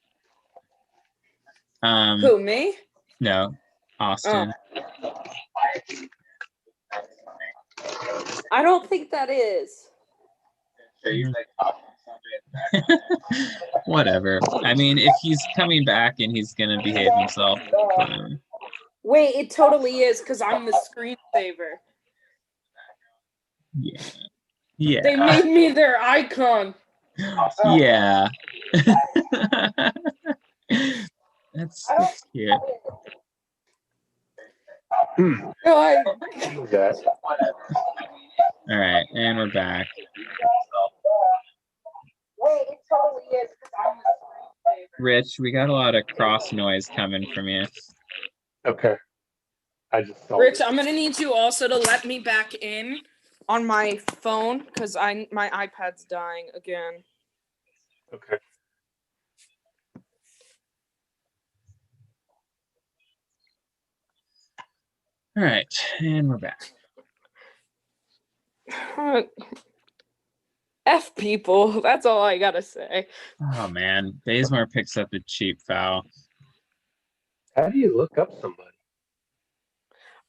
Who, me? No, Austin. I don't think that is. Whatever. I mean, if he's coming back and he's gonna behave himself. Wait, it totally is because I'm the screensaver. Yeah. They made me their icon. Yeah. That's cute. God. All right, and we're back. Wait, it totally is because I'm the screensaver. Rich, we got a lot of cross noise coming from you. Okay. I just saw Rich, I'm gonna need you also to let me back in on my phone because my iPad's dying again. Okay. All right, and we're back. F people, that's all I gotta say. Oh man, Bazemore picks up a cheap foul. How do you look up somebody?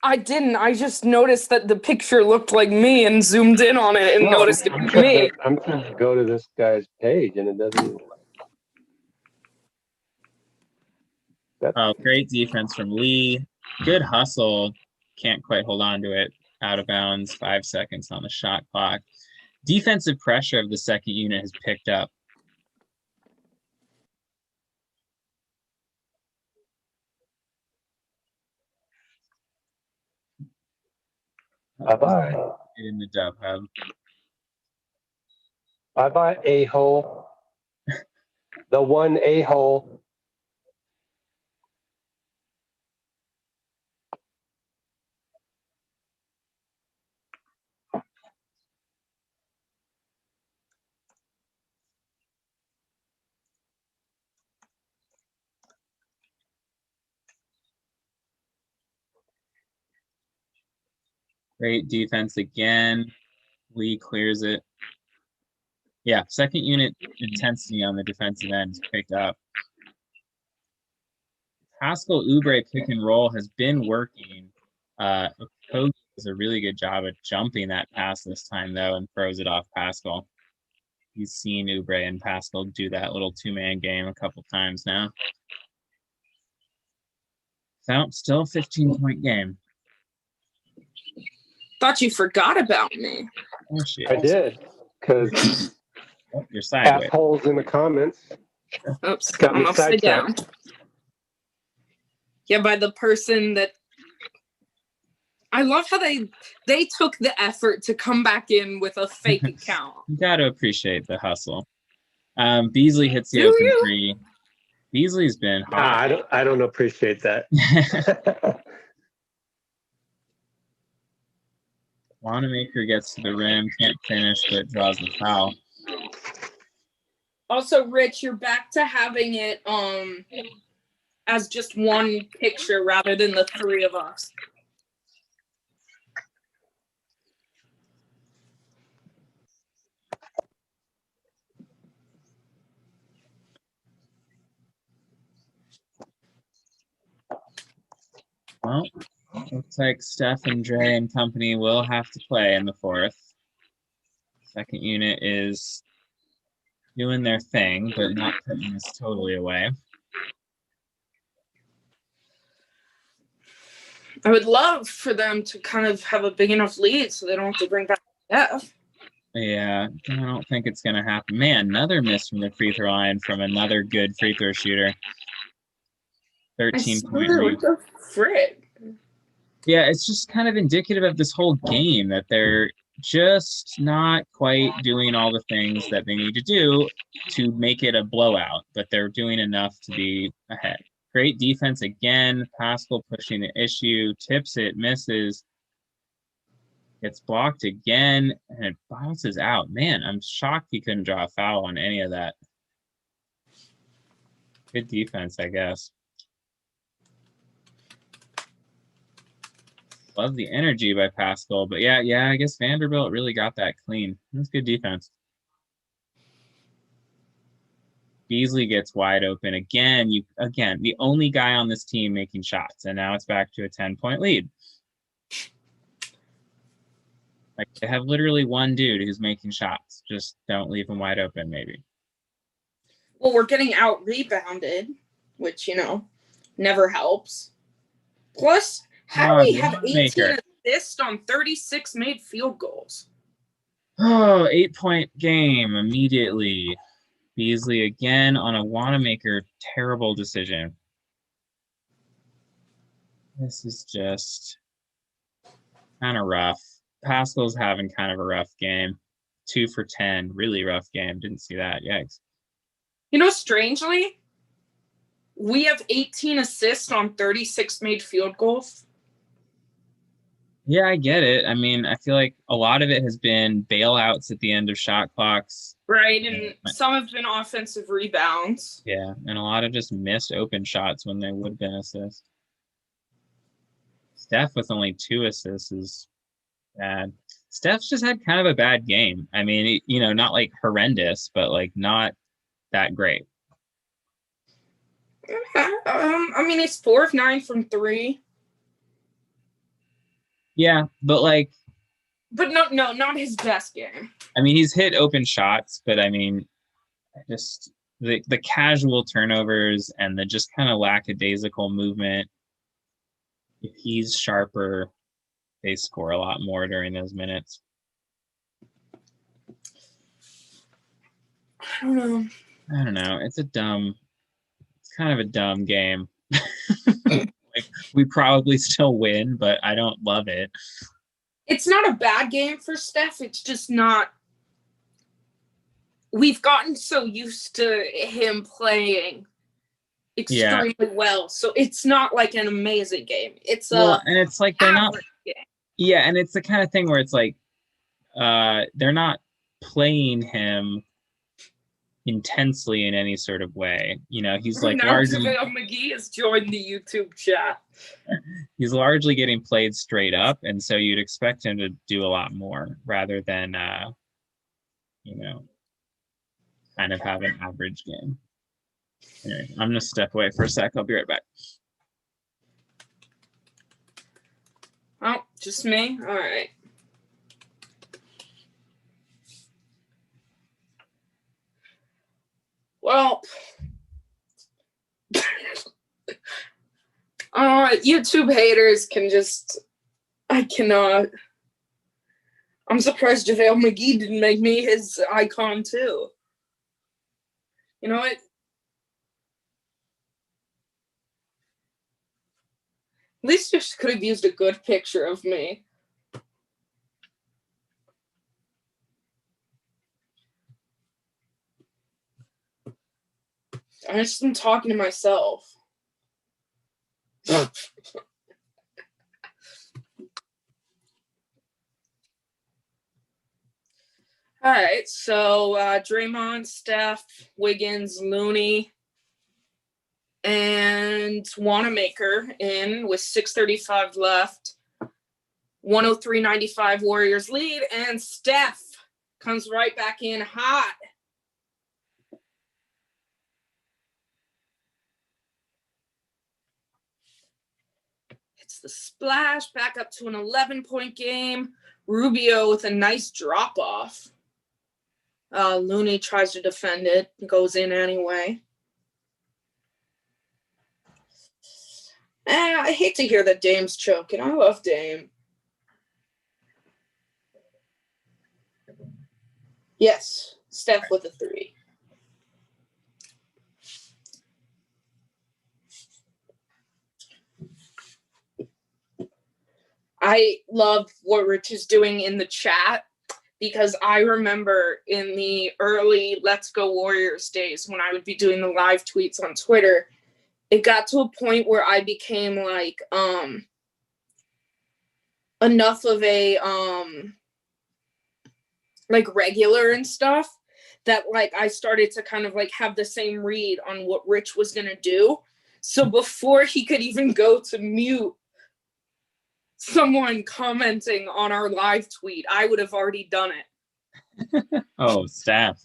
I didn't. I just noticed that the picture looked like me and zoomed in on it and noticed it was me. I'm trying to go to this guy's page and it doesn't. Oh, great defense from Lee. Good hustle. Can't quite hold on to it. Out of bounds, 5 seconds on the shot clock. Defensive pressure of the second unit has picked up. Bye-bye. In the dub hub. Bye-bye, a-hole. The one a-hole. Great defense again. Lee clears it. Yeah, second unit intensity on the defensive end is picked up. Pascal Oubre pick and roll has been working. Kogi does a really good job at jumping that pass this time, though, and throws it off Pascal. He's seen Oubre and Pascal do that little two-man game a couple times now. So, still a 15-point game. Thought you forgot about me. Oh, shit. I did, because Oh, you're sideways. assholes in the comments. Oops, Got me I'm upside down. sidetracked. Yeah, by the person that I love how they took the effort to come back in with a fake account. You got to appreciate the hustle. Beasley hits the Do open you? three. Beasley's been hot. I don't appreciate that. Wanamaker gets to the rim, can't finish, but draws the foul. Also, Rich, you're back to having it as just one picture rather than the three of us. Well, looks like Steph and Dre and company will have to play in the fourth. Second unit is doing their thing, but not putting this totally away. I would love for them to kind of have a big enough lead so they don't have to bring back Steph. Yeah, I don't think it's going to happen. Man, another miss from the free throw line from another good free throw shooter. 13-point lead. What the frick? Yeah, it's just kind of indicative of this whole game that they're just not quite doing all the things that they need to do to make it a blowout, but they're doing enough to be ahead. Great defense again. Pascal pushing the issue, tips it, misses, gets blocked again, and it bounces out. Man, I'm shocked he couldn't draw a foul on any of that. Good defense, I guess. Love the energy by Pascal, but yeah, I guess Vanderbilt really got that clean. That's good defense. Beasley gets wide open again. The only guy on this team making shots, and now it's back to a 10-point lead. Like, they have literally one dude who's making shots. Just don't leave him wide open, maybe. Well, we're getting out rebounded, which, never helps. Plus, how do we have 18 assists on 36 made field goals? Oh, 8-point game immediately. Beasley again on a Wanamaker terrible decision. This is just kind of rough. Pascal's having kind of a rough game. 2 for 10, really rough game. Didn't see that. Yikes. Strangely, we have 18 assists on 36 made field goals. Yeah, I get it. I mean, I feel like a lot of it has been bailouts at the end of shot clocks. Right, and some have been offensive rebounds. Yeah, and a lot of just missed open shots when they would have been assists. Steph with only 2 assists is bad. Steph's just had kind of a bad game. I mean, not like horrendous, but like not that great. He's 4 of 9 from 3. Yeah, but like... But no, not his best game. I mean, he's hit open shots, but I mean, just the casual turnovers and the just kind of lackadaisical movement. if he's sharper, they score a lot more during those minutes. I don't know. It's kind of a dumb game. Like, we probably still win, but I don't love it. It's not a bad game for Steph. It's just not. We've gotten so used to him playing extremely well, so it's not like an amazing game. It's and it's like they're not. Game. Yeah, and it's the kind of thing where it's like, they're not playing him intensely in any sort of way. You know, he's like now JaVale McGee has joined the YouTube chat. He's largely getting played straight up, and so you'd expect him to do a lot more rather than kind of have an average game. Anyway, I'm gonna step away for a sec. I'll be right back. Oh, just me? All right. Well, YouTube haters can just, I cannot. I'm surprised JaVale McGee didn't make me his icon too. You know what? At least you could have used a good picture of me. I just am talking to myself. All right, so Draymond, Steph, Wiggins, Looney, and Wanamaker in with 6:35 left. 103-95 Warriors lead, and Steph comes right back in hot. It's the splash, back up to an 11-point game. Rubio with a nice drop-off. Looney tries to defend it, goes in anyway. I hate to hear that Dame's choking. I love Dame. Yes, Steph with a 3. I love what Rich is doing in the chat, because I remember in the early Let's Go Warriors days when I would be doing the live tweets on Twitter, it got to a point where I became like enough of a like regular and stuff that like I started to kind of like have the same read on what Rich was going to do. So before he could even go to mute someone commenting on our live tweet, I would have already done it. Oh, Steph.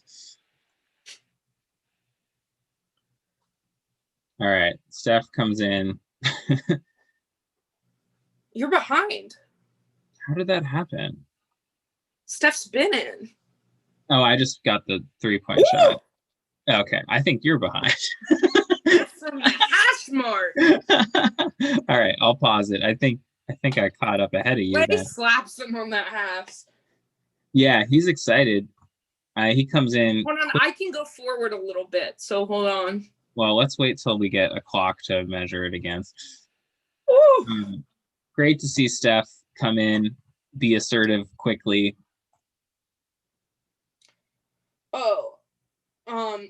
All right, Steph comes in. You're behind. How did that happen? Steph's been in. Oh, I just got the 3-point shot. Okay, I think you're behind. From the hash mark. All right, I'll pause it. I think I caught up ahead of you. Letty then. slaps him on that halves. Yeah, he's excited. He comes in. Hold on, I can go forward a little bit, so hold on. Well, let's wait till we get a clock to measure it against. Great to see Steph come in, be assertive quickly.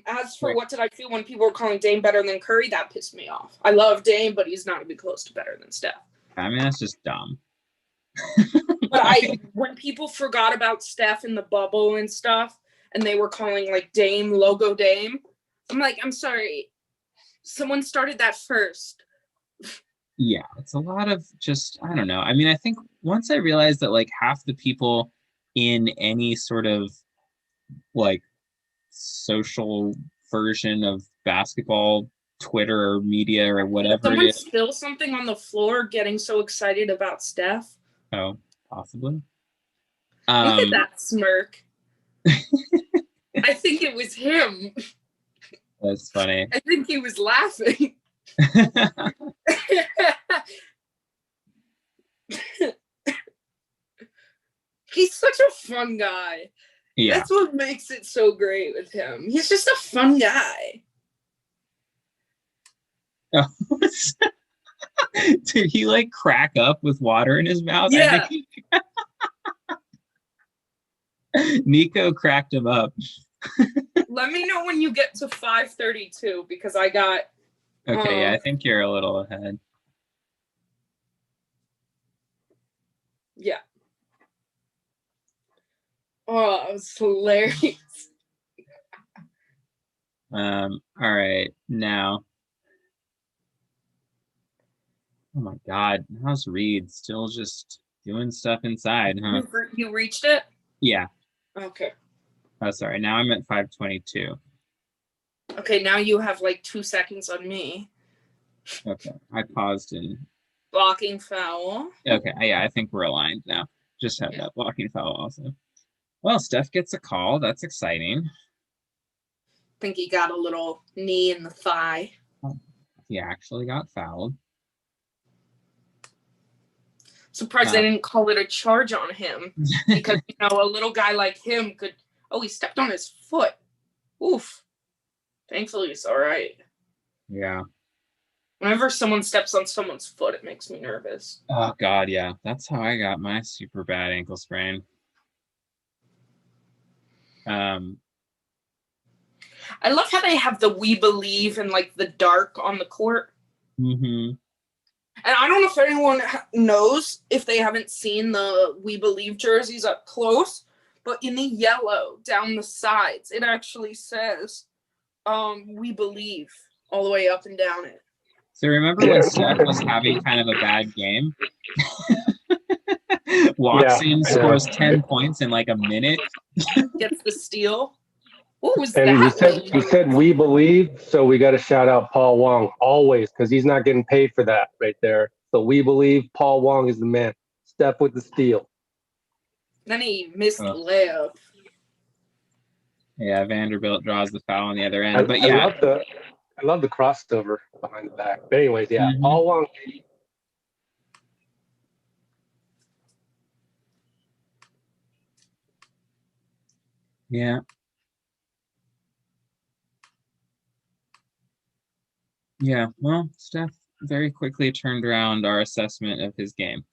As for what did I feel when people were calling Dame better than Curry, that pissed me off. I love Dame, but he's not even close to better than Steph. I mean, that's just dumb. But when people forgot about Steph in the bubble and stuff, and they were calling like Dame, logo Dame, I'm like, I'm sorry. Someone started that first. Yeah, it's a lot of just, I don't know. I mean, I think once I realized that like half the people in any sort of like social version of basketball, Twitter or media or whatever someone it is. Spill something on the floor getting so excited about Steph. Oh, possibly. Look at that smirk. I think it was him. That's funny. I think he was laughing. He's such a fun guy. Yeah. That's what makes it so great with him. He's just a fun guy. Did he like crack up with water in his mouth? Yeah. I think Nico cracked him up. Let me know when you get to 5:32 because I got. Okay, yeah, I think you're a little ahead. Yeah. Oh, it was hilarious. All right, now. Oh my God, how's Reed still just doing stuff inside, huh? You reached it? Yeah. Okay. Oh, sorry. Now I'm at 522. Okay, now you have like 2 seconds on me. Okay, I paused and. Blocking foul. Okay, yeah, I think we're aligned now. Just had that blocking foul also. Well, Steph gets a call. That's exciting. I think he got a little knee in the thigh. He actually got fouled. Surprised they didn't call it a charge on him because, you know, a little guy like him could. Oh, he stepped on his foot. Oof. Thankfully, it's all right. Yeah. Whenever someone steps on someone's foot, it makes me nervous. Oh, God, yeah. That's how I got my super bad ankle sprain. I love how they have the "We Believe" in like the dark on the court. Mm-hmm. And I don't know if anyone knows if they haven't seen the "We Believe" jerseys up close, but in the yellow down the sides, it actually says "We Believe" all the way up and down it. So remember when Steph was having kind of a bad game? Walks in, scores 10 points in like a minute. Gets the steal. What was and that? you said "We Believe," so we got to shout out Paul Wong always because he's not getting paid for that right there. So "We Believe," Paul Wong is the man. Steph with the steal. Then he missed the layup. Yeah, Vanderbilt draws the foul on the other end. But yeah, I love the crossover behind the back. But anyways, yeah, Mm-hmm. Paul Wong. Yeah. Yeah, well, Steph very quickly turned around our assessment of his game.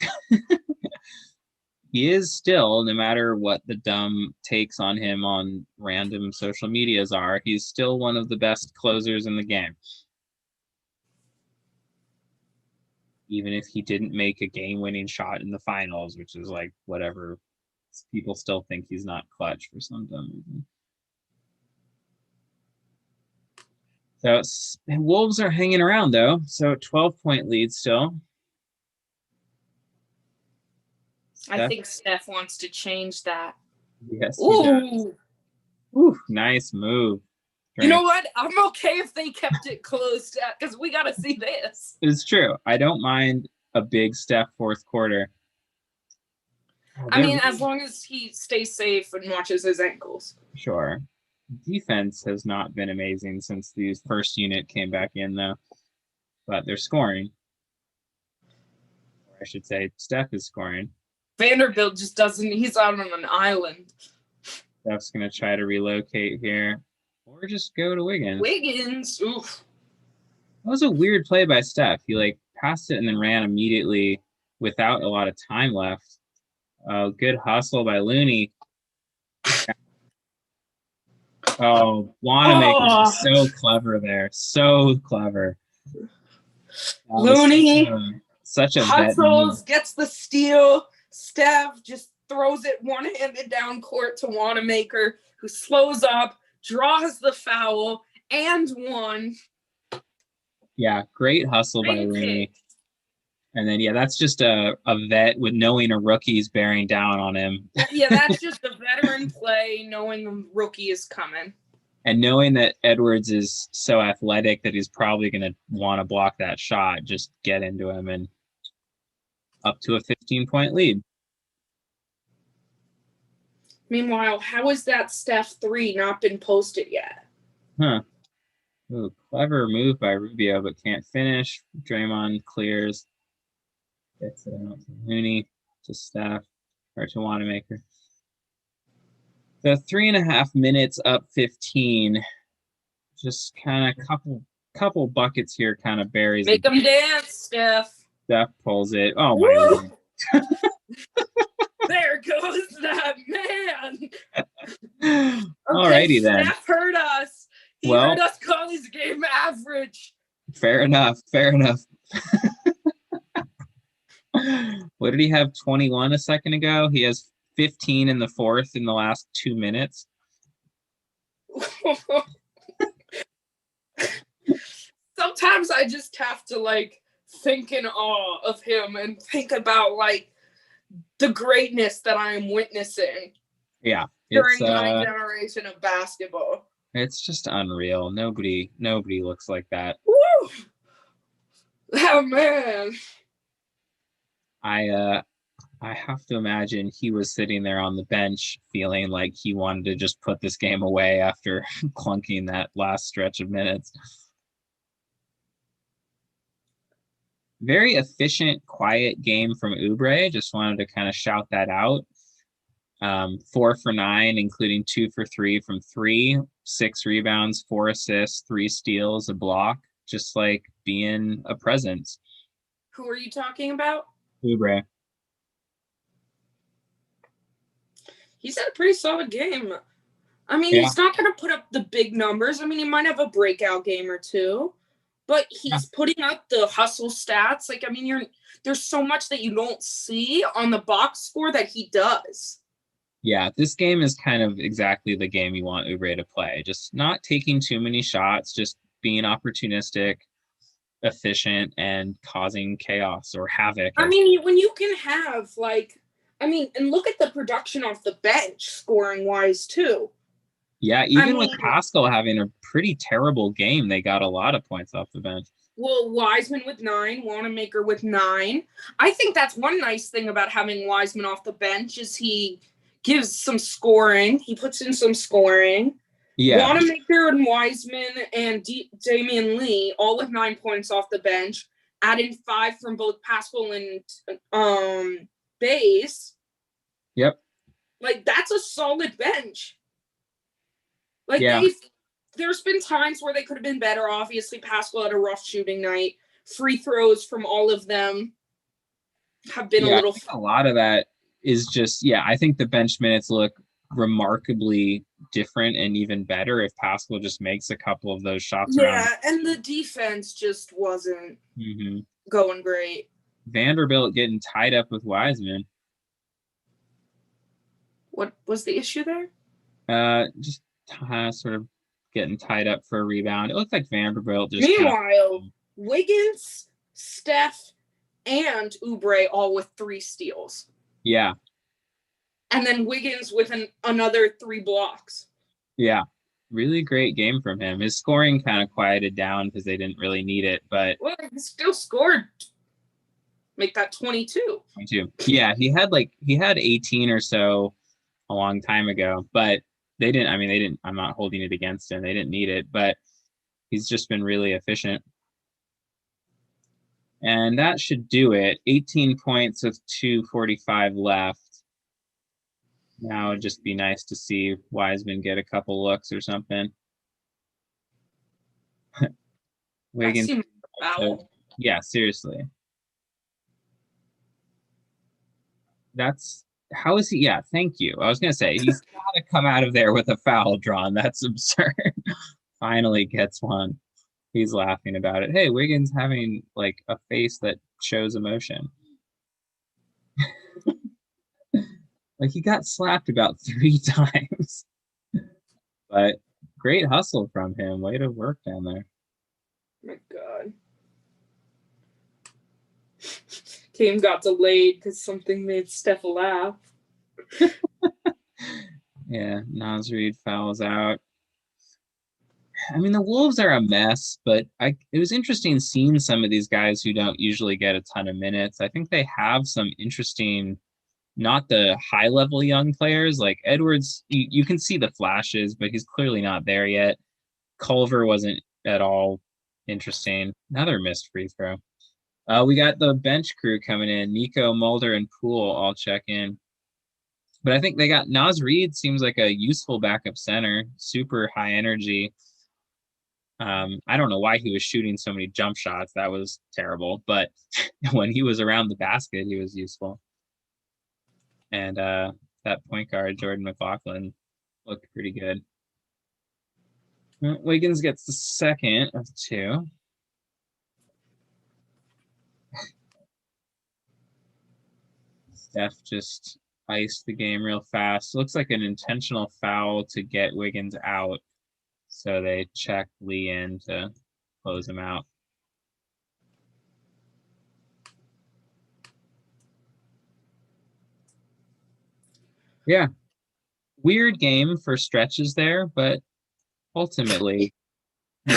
He is still, no matter what the dumb takes on him on random social medias are, he's still one of the best closers in the game. Even if he didn't make a game-winning shot in the finals, which is like whatever, people still think he's not clutch for some dumb reason. So Wolves are hanging around though. So 12-point lead still. I think Steph wants to change that. Yes. Ooh. Ooh, nice move. You know what? I'm okay if they kept it closed because we got to see this. It's true. I don't mind a big Steph fourth quarter. I mean, as long as he stays safe and watches his ankles. Sure. Defense has not been amazing since the first unit came back in, though. But they're scoring. Or I should say, Steph is scoring. Vanderbilt just doesn't. He's out on an island. Steph's going to try to relocate here. Or just go to Wiggins. Wiggins. Oof. That was a weird play by Steph. He, like, passed it and then ran immediately without a lot of time left. Good hustle by Looney. Oh, Wanamaker is so clever there. So clever. Looney such a hustles, gets the steal. Steph just throws it one-handed down court to Wanamaker, who slows up, draws the foul, and won. Yeah, great hustle by Looney. And then, yeah, that's just a vet with knowing a rookie's bearing down on him. Yeah, that's just a veteran play, knowing the rookie is coming. And knowing that Edwards is so athletic that he's probably going to want to block that shot, just get into him and up to a 15-point lead. Meanwhile, how has that Steph 3 not been posted yet? Huh. Ooh, clever move by Rubio, but can't finish. Draymond clears. Gets it out to Looney, to Steph, or to Wanamaker. So 3.5 minutes up 15. Just kind of couple buckets here kind of buries Make them dance, Steph. Steph pulls it. Oh my Lord. There goes that man. Alrighty then. Steph heard us. He heard us call his game average. Fair enough. What did he have? 21 a second ago? He has 15 in the fourth in the last 2 minutes. Sometimes I just have to like think in awe of him and think about like the greatness that I am witnessing. Yeah. During my generation of basketball. It's just unreal. Nobody looks like that. Woo! Oh man. I have to imagine he was sitting there on the bench feeling like he wanted to just put this game away after clunking that last stretch of minutes. Very efficient, quiet game from Oubre. Just wanted to kind of shout that out. 4 for 9, including 2 for 3 from 3, 6 rebounds, 4 assists, 3 steals, a block. Just like being a presence. Who are you talking about? Oubre. He's had a pretty solid game. I mean, he's not going to put up the big numbers. I mean, he might have a breakout game or two, but he's putting up the hustle stats. Like, I mean, there's so much that you don't see on the box score that he does. Yeah, this game is kind of exactly the game you want Oubre to play. Just not taking too many shots, just being opportunistic, efficient, and causing chaos or havoc. I mean, when you can have, like, I mean, and look at the production off the bench, scoring-wise, too. Yeah, even with Pascal having a pretty terrible game, they got a lot of points off the bench. Well, Wiseman with 9, Wanamaker with 9. I think that's one nice thing about having Wiseman off the bench is he gives some scoring. He puts in some scoring. Yeah. Wanamaker and Wiseman and Damian Lee all with 9 points off the bench. Add in 5 from both Pascal and Bays. Yep. Like, that's a solid bench. Like, there's been times where they could have been better. Obviously, Pascal had a rough shooting night. Free throws from all of them have been a little. I think a lot of that is just, I think the bench minutes look remarkably different and even better if Pascal just makes a couple of those shots. And the defense just wasn't going great. Vanderbilt getting tied up with Wiseman. What was the issue there? Just sort of getting tied up for a rebound. It looked like Vanderbilt just. Meanwhile, Wiggins, Steph, and Oubre all with 3 steals. Yeah. And then Wiggins with another 3 blocks. Yeah. Really great game from him. His scoring kind of quieted down because they didn't really need it, but. Well, he still scored. Make that 22. 22. Yeah, he had 18 or so a long time ago, but they didn't, I'm not holding it against him. They didn't need it, but he's just been really efficient. And that should do it. 18 points with 2:45 left. Now it'd just be nice to see Wiseman get a couple looks or something. Wiggins. Yeah, seriously. How is he? Yeah, thank you. I was going to say, he's got to come out of there with a foul drawn. That's absurd. Finally gets one. He's laughing about it. Hey, Wiggins having like a face that shows emotion. Like he got slapped about 3 times. But great hustle from him. Way to work down there. My God. Game got delayed because something made Steph laugh. Yeah, Naz Reid fouls out. I mean, the Wolves are a mess, but it was interesting seeing some of these guys who don't usually get a ton of minutes. I think they have some interesting, not the high-level young players. Like Edwards, you can see the flashes, but he's clearly not there yet. Culver wasn't at all interesting. Another missed free throw. We got the bench crew coming in. Nico, Mulder, and Poole all check in. But I think they got Naz Reid seems like a useful backup center, super high energy. I don't know why he was shooting so many jump shots. That was terrible. But when he was around the basket, he was useful. And that point guard, Jordan McLaughlin, looked pretty good. Wiggins gets the second of 2. Steph just iced the game real fast. Looks like an intentional foul to get Wiggins out. So they check Lee in to close him out. Yeah. Weird game for stretches there, but ultimately.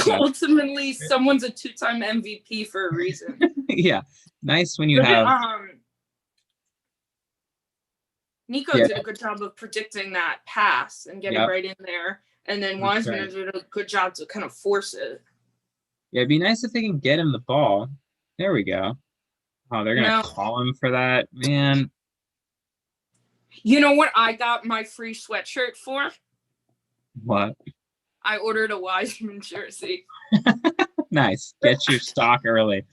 Ultimately, someone's a 2-time MVP for a reason. Yeah. Nice when you have. Nico did a good job of predicting that pass and getting right in there. And then Wiseman did a good job to kind of force it. Yeah, it'd be nice if they can get him the ball. There we go. Oh, they're going to call him for that. Man. You know what I got my free sweatshirt for? What? I ordered a Wiseman jersey. Nice. Get your stock early.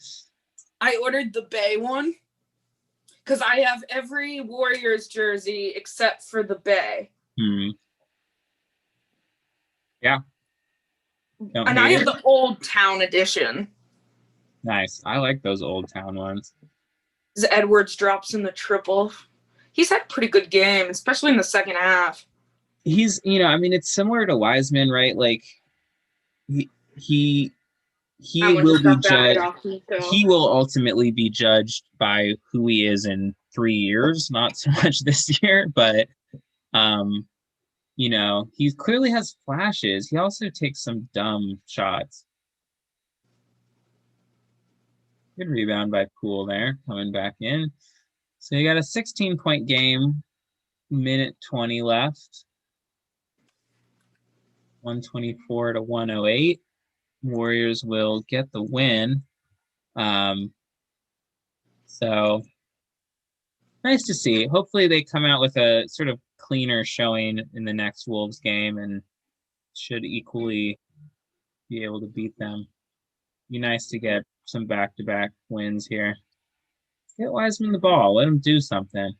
I ordered the Bay one. Because I have every Warriors jersey except for the Bay. Yeah. And I have the Old Town edition. Nice. I like those Old Town ones. As Edwards drops in the triple. He's had a pretty good game, especially in the second half. He's, I mean, it's similar to Wiseman, right? Like, he will be judged. He will ultimately be judged by who he is in 3 years, not so much this year, but he clearly has flashes. He also takes some dumb shots. Good rebound by Poole there, coming back in. So you got a 16-point game, minute 20 left. 124 to 108. Warriors will get the win. So nice to see. Hopefully they come out with a sort of cleaner showing in the next Wolves game and should equally be able to beat them. Be nice to get some back-to-back wins here. Get Wiseman the ball. Let him do something.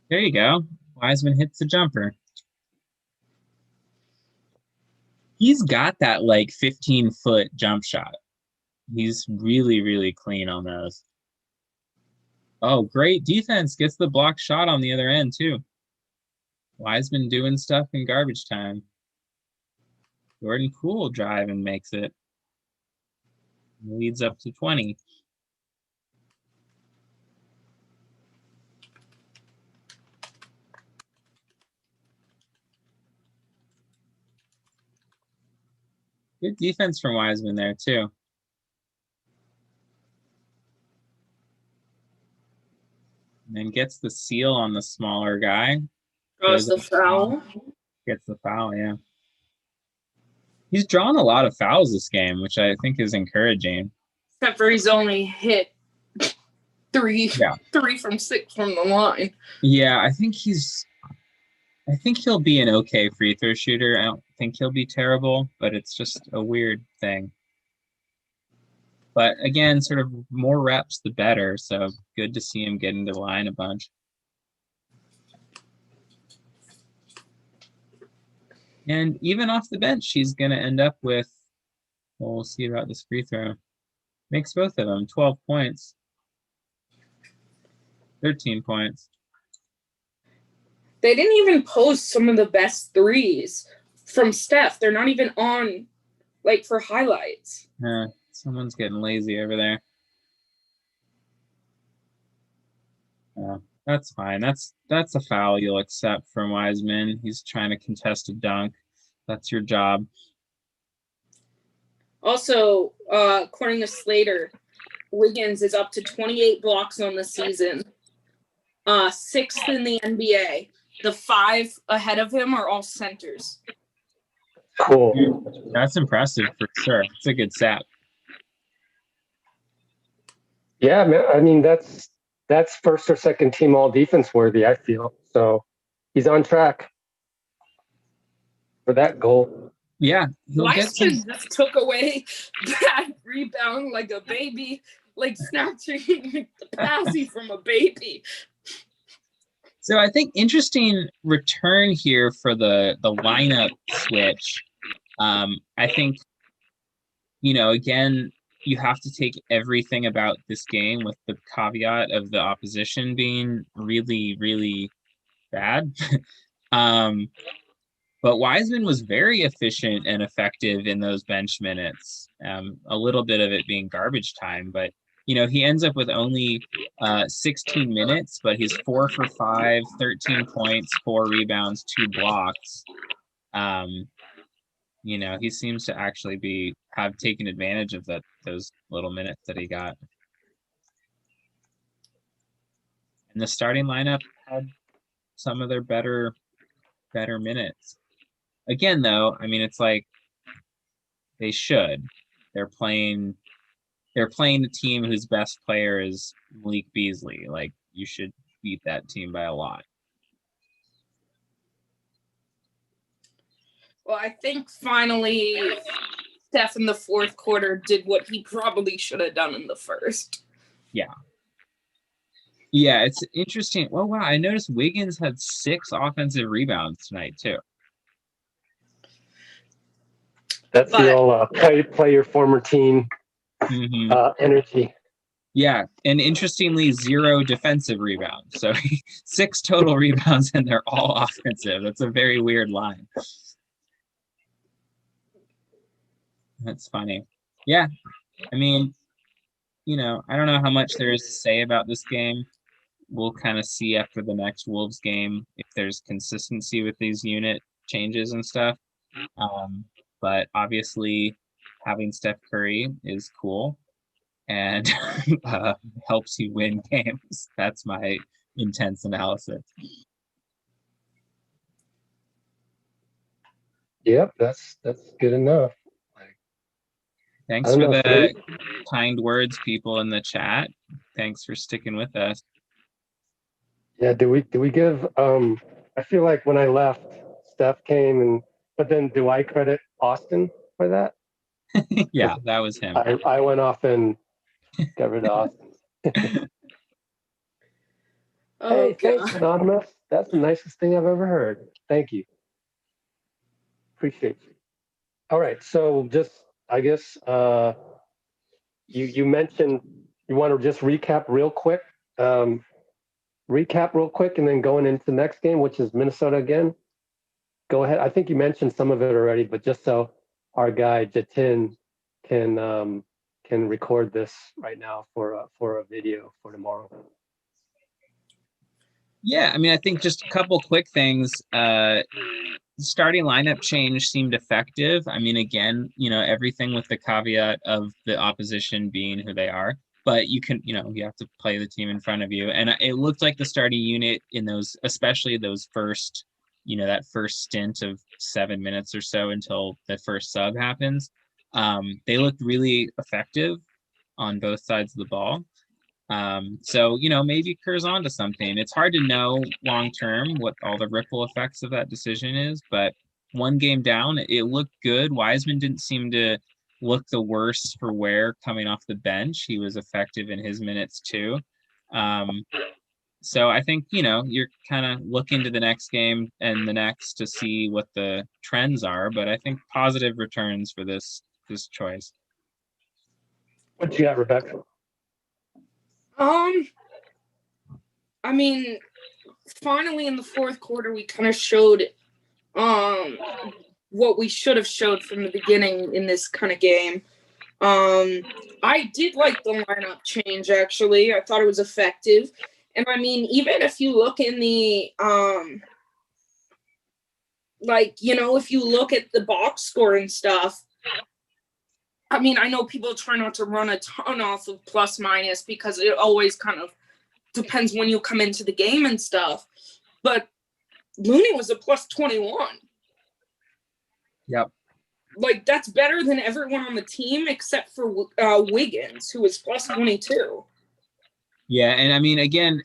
There you go. Wiseman hits the jumper. He's got that like 15-foot jump shot. He's really, really clean on those. Oh, great defense. Gets the block shot on the other end, too. Wiseman doing stuff in garbage time. Jordan Poole drive and makes it. Leads up to 20. Good defense from Wiseman there, too. And then gets the seal on the smaller guy. Draws the foul. Gets the foul, yeah. He's drawn a lot of fouls this game, which I think is encouraging. Except for he's only hit 3 from 6 from the line. Yeah, I think he'll be an okay free throw shooter. I don't think he'll be terrible, but it's just a weird thing. But again, sort of more reps, the better. So good to see him get into the line a bunch. And even off the bench, he's going to end up with, well, we'll see about this free throw. Makes both of them 12 points. 13 points. They didn't even post some of the best threes from Steph. They're not even on, like, for highlights. Someone's getting lazy over there. That's fine. That's a foul you'll accept from Wiseman. He's trying to contest a dunk. That's your job. Also, according to Slater, Wiggins is up to 28 blocks on the season. 6th in the NBA. The 5 ahead of him are all centers. Cool. That's impressive for sure. It's a good stat. Yeah, man. I mean, that's first or second team all defense worthy, I feel. So he's on track for that goal. Yeah, he'll get some. Weissman just took away that rebound like a baby, like snatching the passy from a baby. So I think interesting return here for the lineup switch. I think, again, you have to take everything about this game with the caveat of the opposition being really, really bad. But Wiseman was very efficient and effective in those bench minutes. A little bit of it being garbage time, but he ends up with only 16 minutes, but he's 4 for 5, 13 points, 4 rebounds, 2 blocks. He seems to actually have taken advantage of those little minutes that he got. And the starting lineup had some of their better minutes. Again, though, I mean, it's like they should. They're playing a team whose best player is Malik Beasley. Like, you should beat that team by a lot. Well, I think finally Steph in the fourth quarter did what he probably should have done in the first. Yeah. Yeah, it's interesting. Well, wow, I noticed Wiggins had 6 offensive rebounds tonight, too. That's the old play your former team energy. Yeah, and interestingly, 0 defensive rebounds. So 6 total rebounds, and they're all offensive. That's a very weird line. That's funny. Yeah, I mean, I don't know how much there is to say about this game. We'll kind of see after the next Wolves game if there's consistency with these unit changes and stuff. But obviously, having Steph Curry is cool and helps you win games. That's my intense analysis. Yep, that's good enough. Thanks for the kind words, people in the chat. Thanks for sticking with us. Yeah, do we give I feel like when I left, Steph came but then do I credit Austin for that? Yeah, that was him. I went off and got rid of Austin. Hey, thanks, Anonymous. That's the nicest thing I've ever heard. Thank you. Appreciate you. All right, so just I guess you mentioned you want to just recap real quick. Recap real quick and then going into the next game, which is Minnesota again. Go ahead. I think you mentioned some of it already, but just so our guy Jatin can record this right now for a video for tomorrow. Yeah, I mean, I think just a couple quick things. Starting lineup change seemed effective. I mean, again, everything with the caveat of the opposition being who they are. But you can, you have to play the team in front of you. And it looked like the starting unit in those, especially those first, that first stint of 7 minutes or so until the first sub happens, they looked really effective on both sides of the ball. So, maybe Kerr's onto something. It's hard to know long term what all the ripple effects of that decision is, but one game down, it looked good. Wiseman didn't seem to look the worst for wear coming off the bench. He was effective in his minutes too. So I think, you're kind of looking to the next game and the next to see what the trends are, but I think positive returns for this choice. What you got, Rebecca? I mean, finally in the fourth quarter, we kind of showed what we should have showed from the beginning in this kind of game. I did like the lineup change, actually. I thought it was effective. And I mean, even if you look in the if you look at the box score and stuff, I mean, I know people try not to run a ton off of plus minus because it always kind of depends when you come into the game and stuff. But Looney was a plus 21. Yep. Like, that's better than everyone on the team except for Wiggins, who was plus 22. Yeah, and I mean, again,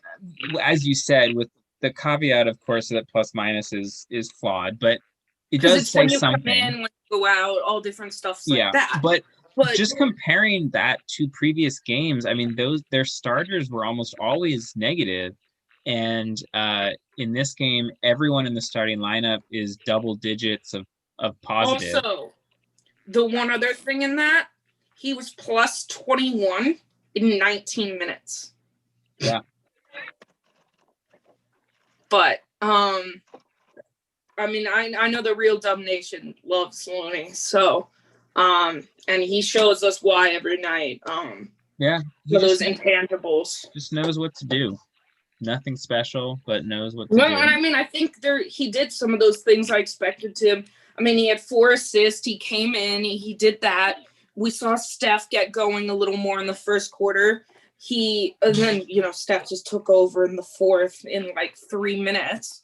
as you said, with the caveat, of course, that plus minus is flawed, but it Because does it's say when you come something. in, when you go out, all different stuffs Yeah, like that. but But just comparing that to previous games, I mean, their starters were almost always negative, and in this game, everyone in the starting lineup is double digits of positive. also, the one other thing in that, he was plus 21 in 19 minutes. Yeah. But I mean, I know the real Dub Nation loves Looney, so and he shows us why every night. Yeah, For those intangibles. Just knows what to do. Nothing special, but knows what to No, do. and I mean, I think he did some of those things I expected to him. I mean, he had 4 assists. He came in. He did that. We saw Steph get going a little more in the first quarter. And then, Steph just took over in the fourth in like 3 minutes.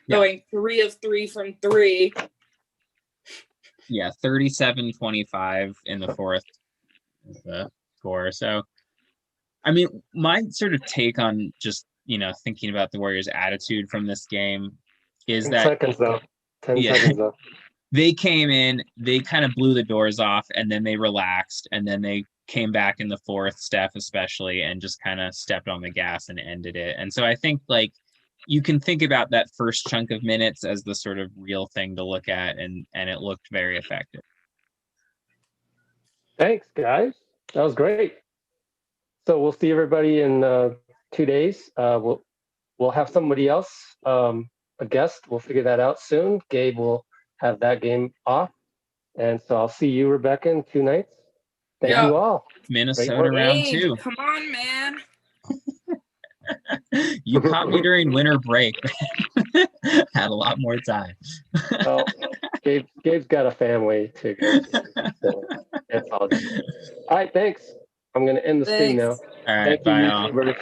Yeah. Going 3 of 3 from 3. Yeah, 37-25 in the fourth is the score. So, I mean, my sort of take on just, thinking about the Warriors' attitude from this game is 10 seconds, though. 10 seconds, though. They came in, they kind of blew the doors off, and then they relaxed, and then they came back in the fourth, Steph especially, and just kind of stepped on the gas and ended it. And so I think, like, you can think about that first chunk of minutes as the sort of real thing to look at, and it looked very effective. Thanks, guys. That was great. So we'll see everybody in 2 days. We'll have somebody else, a guest. We'll figure that out soon. Gabe will have that game off. And so I'll see you, Rebecca, in 2 nights. Thank you all. Minnesota round 2. Come on, man. You caught me during winter break. Had a lot more time. Well, Gabe's got a family to go to. So it's all good. All right, thanks. I'm going to end the stream now. All right, Thank you, YouTubers.